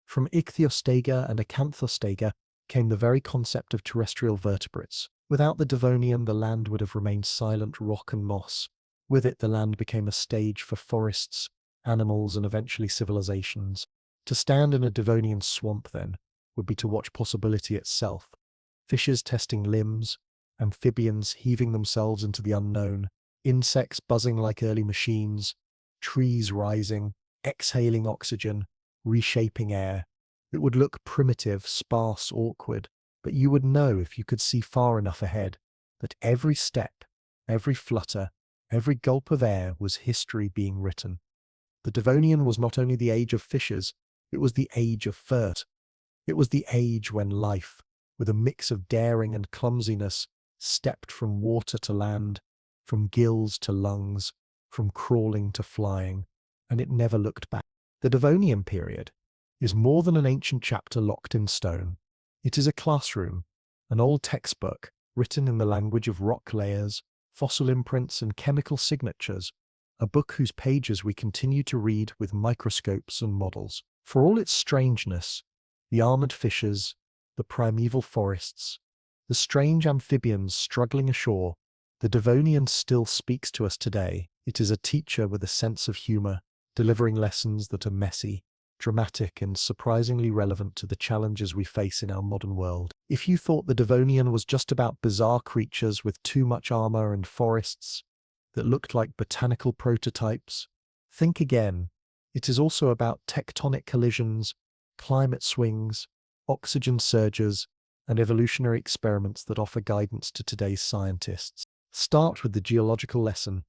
S1: From Ichthyostega and Acanthostega came the very concept of terrestrial vertebrates. Without the Devonian, the land would have remained silent rock and moss. With it, the land became a stage for forests, animals, and eventually civilizations. To stand in a Devonian swamp, then, would be to watch possibility itself. Fishes testing limbs, amphibians heaving themselves into the unknown, insects buzzing like early machines, trees rising, exhaling oxygen, reshaping air. It would look primitive, sparse, awkward, but you would know if you could see far enough ahead that every step, every flutter, every gulp of air was history being written. The Devonian was not only the age of fishes, it was the age of first. It was the age when life, with a mix of daring and clumsiness, stepped from water to land, from gills to lungs, from crawling to flying, and it never looked back. The Devonian period is more than an ancient chapter locked in stone. It is a classroom, an old textbook written in the language of rock layers, fossil imprints, and chemical signatures, a book whose pages we continue to read with microscopes and models. For all its strangeness, the armored fishes, the primeval forests, the strange amphibians struggling ashore, the Devonian still speaks to us today. It is a teacher with a sense of humor, delivering lessons that are messy, dramatic, and surprisingly relevant to the challenges we face in our modern world. If you thought the Devonian was just about bizarre creatures with too much armor and forests that looked like botanical prototypes, think again. It is also about tectonic collisions, climate swings, oxygen surges, and evolutionary experiments that offer guidance to today's scientists. Start with the geological lesson.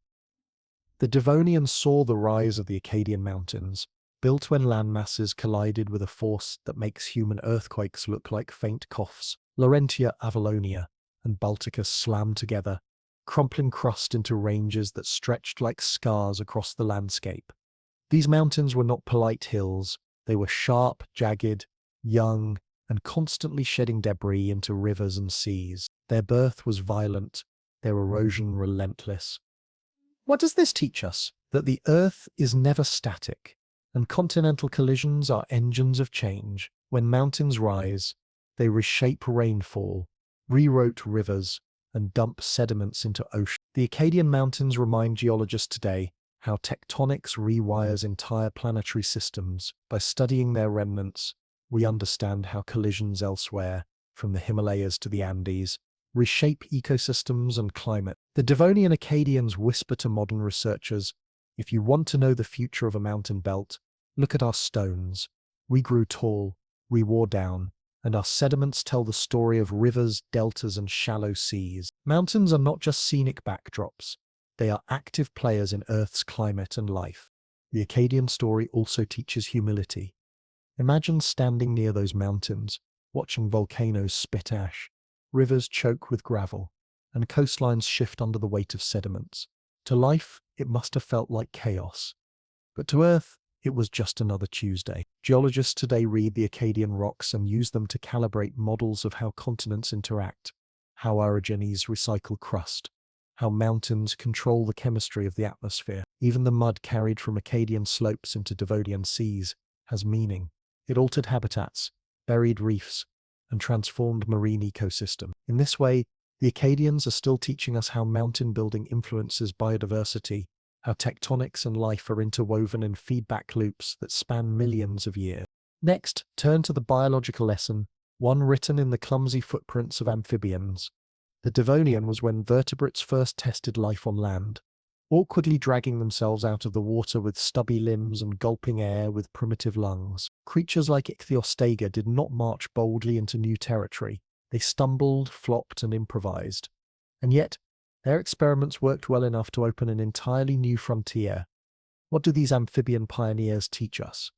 S1: The Devonian saw the rise of the Acadian Mountains, built when land masses collided with a force that makes human earthquakes look like faint coughs. Laurentia Avalonia and Balticus slammed together, crumpling crust into ranges that stretched like scars across the landscape. These mountains were not polite hills. They were sharp, jagged, young, and constantly shedding debris into rivers and seas. Their birth was violent, their erosion relentless. What does this teach us? That the Earth is never static, and continental collisions are engines of change. When mountains rise, they reshape rainfall, rewrote rivers, and dump sediments into oceans. The Acadian Mountains remind geologists today how tectonics rewires entire planetary systems. By studying their remnants, we understand how collisions elsewhere, from the Himalayas to the Andes, reshape ecosystems and climate. The Devonian Acadians whisper to modern researchers, if you want to know the future of a mountain belt, look at our stones. We grew tall, we wore down, and our sediments tell the story of rivers, deltas, and shallow seas. Mountains are not just scenic backdrops. They are active players in Earth's climate and life. The Acadian story also teaches humility. Imagine standing near those mountains, watching volcanoes spit ash, rivers choke with gravel, and coastlines shift under the weight of sediments. To life, it must have felt like chaos. But to Earth, it was just another Tuesday. Geologists today read the Acadian rocks and use them to calibrate models of how continents interact, how orogenies recycle crust, how mountains control the chemistry of the atmosphere. Even the mud carried from Acadian slopes into Devonian seas has meaning. It altered habitats, buried reefs, and transformed marine ecosystems. In this way, the Acadians are still teaching us how mountain building influences biodiversity, how tectonics and life are interwoven in feedback loops that span millions of years. Next, turn to the biological lesson, one written in the clumsy footprints of amphibians. The Devonian was when vertebrates first tested life on land, awkwardly dragging themselves out of the water with stubby limbs and gulping air with primitive lungs. Creatures like Ichthyostega did not march boldly into new territory. They stumbled, flopped, and improvised. And yet, their experiments worked well enough to open an entirely new frontier. What do these amphibian pioneers teach us?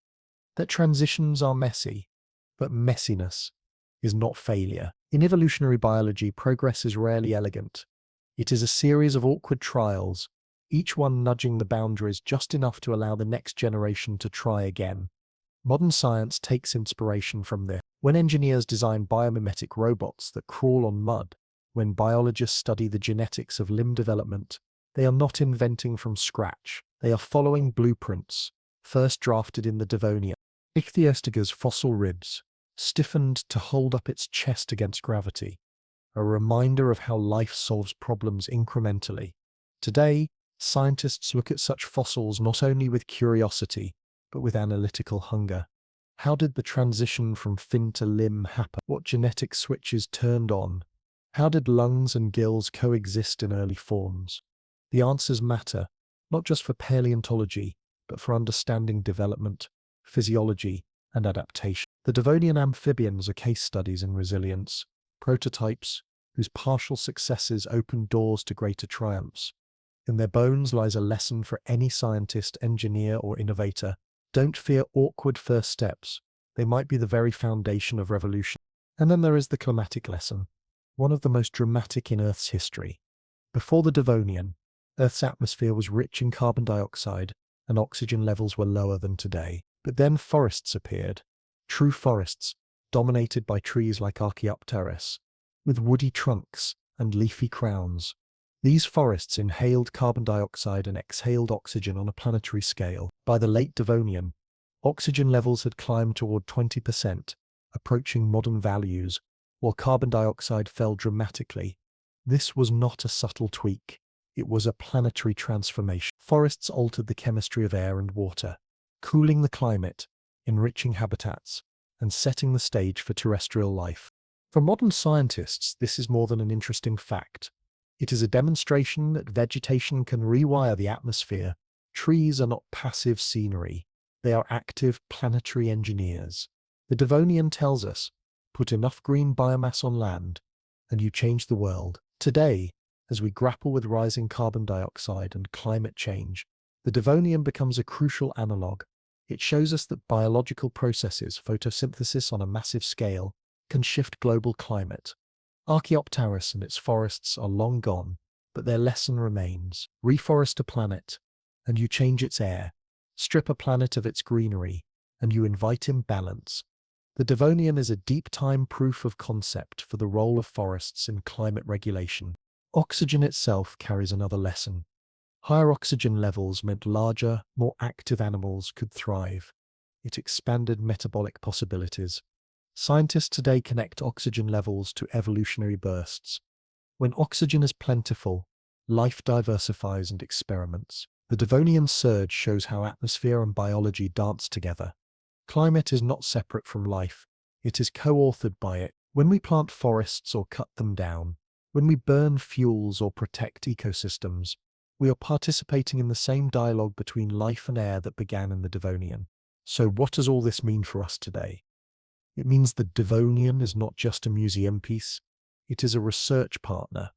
S1: That transitions are messy, but messiness is not failure. In evolutionary biology, progress is rarely elegant. It is a series of awkward trials, each one nudging the boundaries just enough to allow the next generation to try again. Modern science takes inspiration from this. When engineers design biomimetic robots that crawl on mud, when biologists study the genetics of limb development, they are not inventing from scratch. They are following blueprints, first drafted in the Devonian. Ichthyostega's fossil ribs, stiffened to hold up its chest against gravity, a reminder of how life solves problems incrementally. Today, scientists look at such fossils not only with curiosity, but with analytical hunger. How did the transition from fin to limb happen? What genetic switches turned on? How did lungs and gills coexist in early forms? The answers matter, not just for paleontology, but for understanding development, physiology, and adaptation. The Devonian amphibians are case studies in resilience, prototypes whose partial successes opened doors to greater triumphs. In their bones lies a lesson for any scientist, engineer, or innovator. Don't fear awkward first steps. They might be the very foundation of revolution. And then there is the climatic lesson, one of the most dramatic in Earth's history. Before the Devonian, Earth's atmosphere was rich in carbon dioxide and oxygen levels were lower than today. But then forests appeared, true forests, dominated by trees like Archaeopteryx, with woody trunks and leafy crowns. These forests inhaled carbon dioxide and exhaled oxygen on a planetary scale. By the late Devonian, oxygen levels had climbed toward 20%, approaching modern values, while carbon dioxide fell dramatically. This was not a subtle tweak. It was a planetary transformation. Forests altered the chemistry of air and water, cooling the climate, enriching habitats, and setting the stage for terrestrial life. For modern scientists, this is more than an interesting fact. It is a demonstration that vegetation can rewire the atmosphere. Trees are not passive scenery. They are active planetary engineers. The Devonian tells us, put enough green biomass on land, and you change the world. Today, as we grapple with rising carbon dioxide and climate change, the Devonian becomes a crucial analogue. It shows us that biological processes, photosynthesis on a massive scale, can shift global climate. Archaeopteryx and its forests are long gone, but their lesson remains. Reforest a planet, and you change its air. Strip a planet of its greenery, and you invite imbalance. The Devonian is a deep-time proof of concept for the role of forests in climate regulation. Oxygen itself carries another lesson. Higher oxygen levels meant larger, more active animals could thrive. It expanded metabolic possibilities. Scientists today connect oxygen levels to evolutionary bursts. When oxygen is plentiful, life diversifies and experiments. The Devonian surge shows how atmosphere and biology dance together. Climate is not separate from life. It is co-authored by it. When we plant forests or cut them down, when we burn fuels or protect ecosystems, we are participating in the same dialogue between life and air that began in the Devonian. So what does all this mean for us today? It means the Devonian is not just a museum piece, it is a research partner.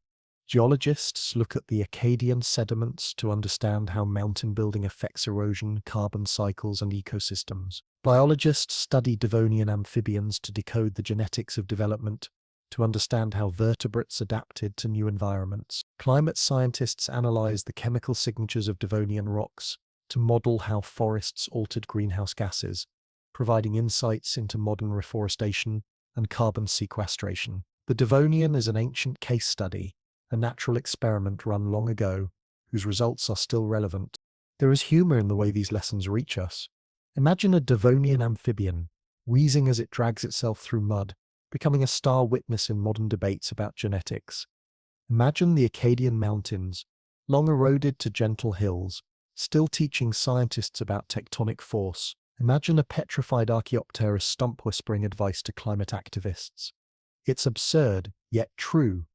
S1: Geologists look at the Acadian sediments to understand how mountain building affects erosion, carbon cycles, and ecosystems. Biologists study Devonian amphibians to decode the genetics of development, to understand how vertebrates adapted to new environments. Climate scientists analyze the chemical signatures of Devonian rocks to model how forests altered greenhouse gases, providing insights into modern reforestation and carbon sequestration. The Devonian is an ancient case study, a natural experiment run long ago, whose results are still relevant. There is humor in the way these lessons reach us. Imagine a Devonian amphibian, wheezing as it drags itself through mud, becoming a star witness in modern debates about genetics. Imagine the Acadian mountains, long eroded to gentle hills, still teaching scientists about tectonic force. Imagine a petrified Archaeopteryx stump whispering advice to climate activists. It's absurd, yet true.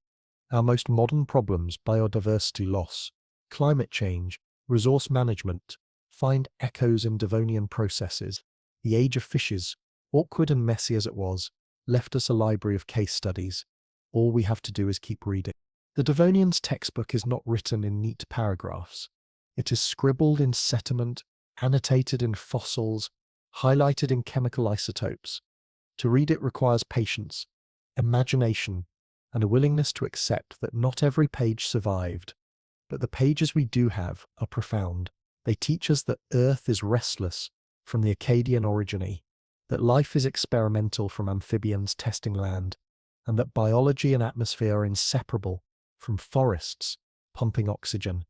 S1: Our most modern problems, biodiversity loss, climate change, resource management, find echoes in Devonian processes. The age of fishes, awkward and messy as it was, left us a library of case studies. All we have to do is keep reading. The Devonian's textbook is not written in neat paragraphs. It is scribbled in sediment, annotated in fossils, highlighted in chemical isotopes. To read it requires patience, imagination, and a willingness to accept that not every page survived. But the pages we do have are profound. They teach us that Earth is restless from the Acadian orogeny, that life is experimental from amphibians testing land, and that biology and atmosphere are inseparable from forests pumping oxygen.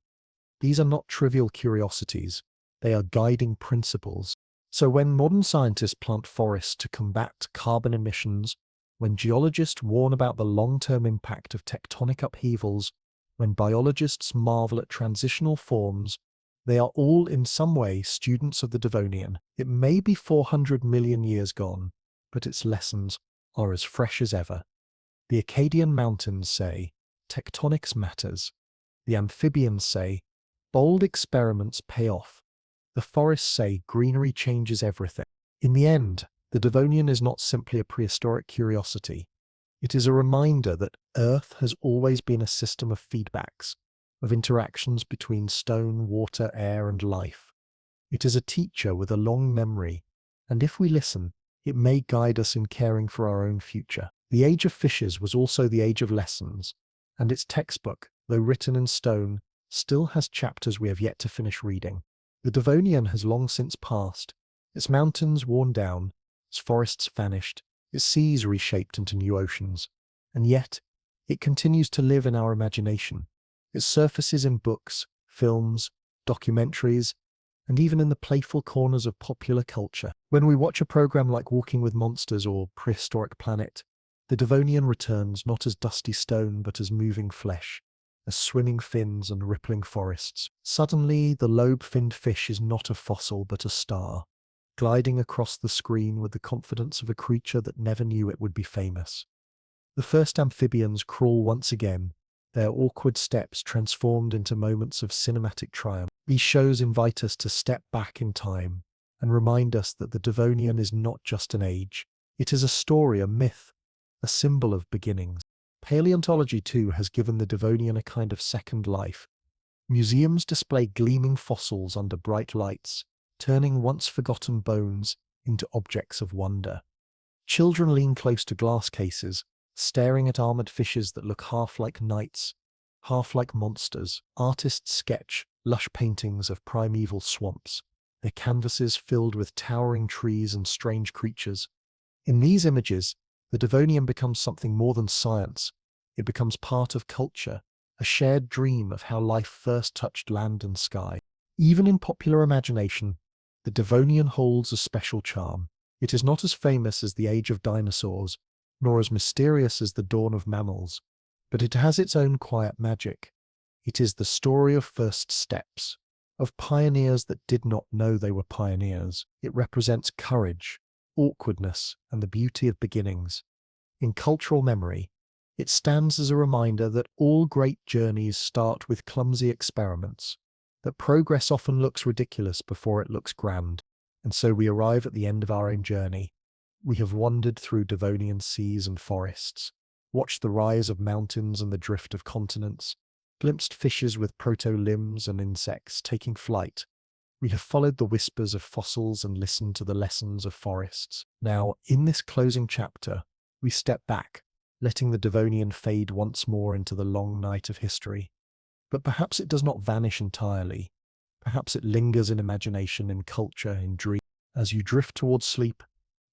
S1: These are not trivial curiosities, they are guiding principles. So when modern scientists plant forests to combat carbon emissions, when geologists warn about the long-term impact of tectonic upheavals, when biologists marvel at transitional forms, they are all in some way students of the Devonian. It may be 400 million years gone, but its lessons are as fresh as ever. The Acadian mountains say, tectonics matters. The amphibians say, bold experiments pay off. The forests say, greenery changes everything. In the end, the Devonian is not simply a prehistoric curiosity. It is a reminder that Earth has always been a system of feedbacks, of interactions between stone, water, air, and life. It is a teacher with a long memory, and if we listen, it may guide us in caring for our own future. The Age of Fishes was also the age of lessons, and its textbook, though written in stone, still has chapters we have yet to finish reading. The Devonian has long since passed, its mountains worn down, its forests vanished, its seas reshaped into new oceans, and yet it continues to live in our imagination. It surfaces in books, films, documentaries, and even in the playful corners of popular culture. When we watch a program like Walking with Monsters or Prehistoric Planet, the Devonian returns not as dusty stone but as moving flesh, as swimming fins and rippling forests. Suddenly, the lobe-finned fish is not a fossil but a star, gliding across the screen with the confidence of a creature that never knew it would be famous. The first amphibians crawl once again, their awkward steps transformed into moments of cinematic triumph. These shows invite us to step back in time and remind us that the Devonian is not just an age. It is a story, a myth, a symbol of beginnings. Paleontology, too, has given the Devonian a kind of second life. Museums display gleaming fossils under bright lights, turning once-forgotten bones into objects of wonder. Children lean close to glass cases, staring at armored fishes that look half like knights, half like monsters. Artists sketch lush paintings of primeval swamps, their canvases filled with towering trees and strange creatures. In these images, the Devonian becomes something more than science. It becomes part of culture, a shared dream of how life first touched land and sky. Even in popular imagination, the Devonian holds a special charm. It is not as famous as the age of dinosaurs, nor as mysterious as the dawn of mammals, but it has its own quiet magic. It is the story of first steps, of pioneers that did not know they were pioneers. It represents courage, awkwardness, and the beauty of beginnings. In cultural memory, it stands as a reminder that all great journeys start with clumsy experiments, that progress often looks ridiculous before it looks grand, and so we arrive at the end of our own journey. We have wandered through Devonian seas and forests, watched the rise of mountains and the drift of continents, glimpsed fishes with proto-limbs and insects taking flight. We have followed the whispers of fossils and listened to the lessons of forests. Now, in this closing chapter, we step back, letting the Devonian fade once more into the long night of history. But perhaps it does not vanish entirely. Perhaps it lingers in imagination, in culture, in dream. As you drift towards sleep,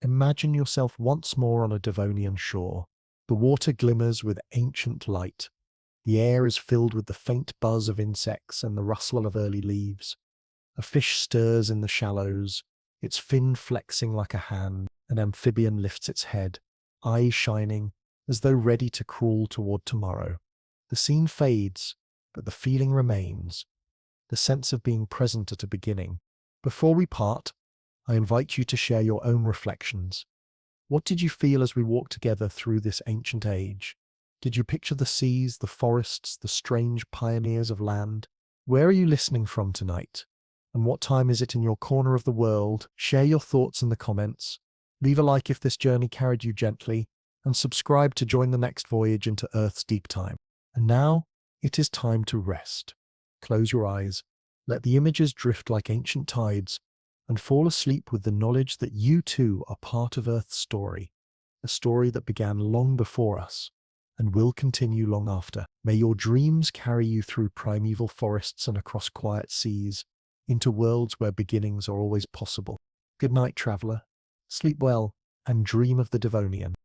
S1: imagine yourself once more on a Devonian shore. The water glimmers with ancient light. The air is filled with the faint buzz of insects and the rustle of early leaves. A fish stirs in the shallows, its fin flexing like a hand. An amphibian lifts its head, eyes shining, as though ready to crawl toward tomorrow. The scene fades, but the feeling remains, the sense of being present at a beginning. Before we part, I invite you to share your own reflections. What did you feel as we walked together through this ancient age? Did you picture the seas, the forests, the strange pioneers of land? Where are you listening from tonight? And what time is it in your corner of the world? Share your thoughts in the comments. Leave a like if this journey carried you gently, and subscribe to join the next voyage into Earth's deep time. And now, it is time to rest. Close your eyes, let the images drift like ancient tides, and fall asleep with the knowledge that you too are part of Earth's story, a story that began long before us, and will continue long after. May your dreams carry you through primeval forests and across quiet seas, into worlds where beginnings are always possible. Good night, traveller. Sleep well, and dream of the Devonian.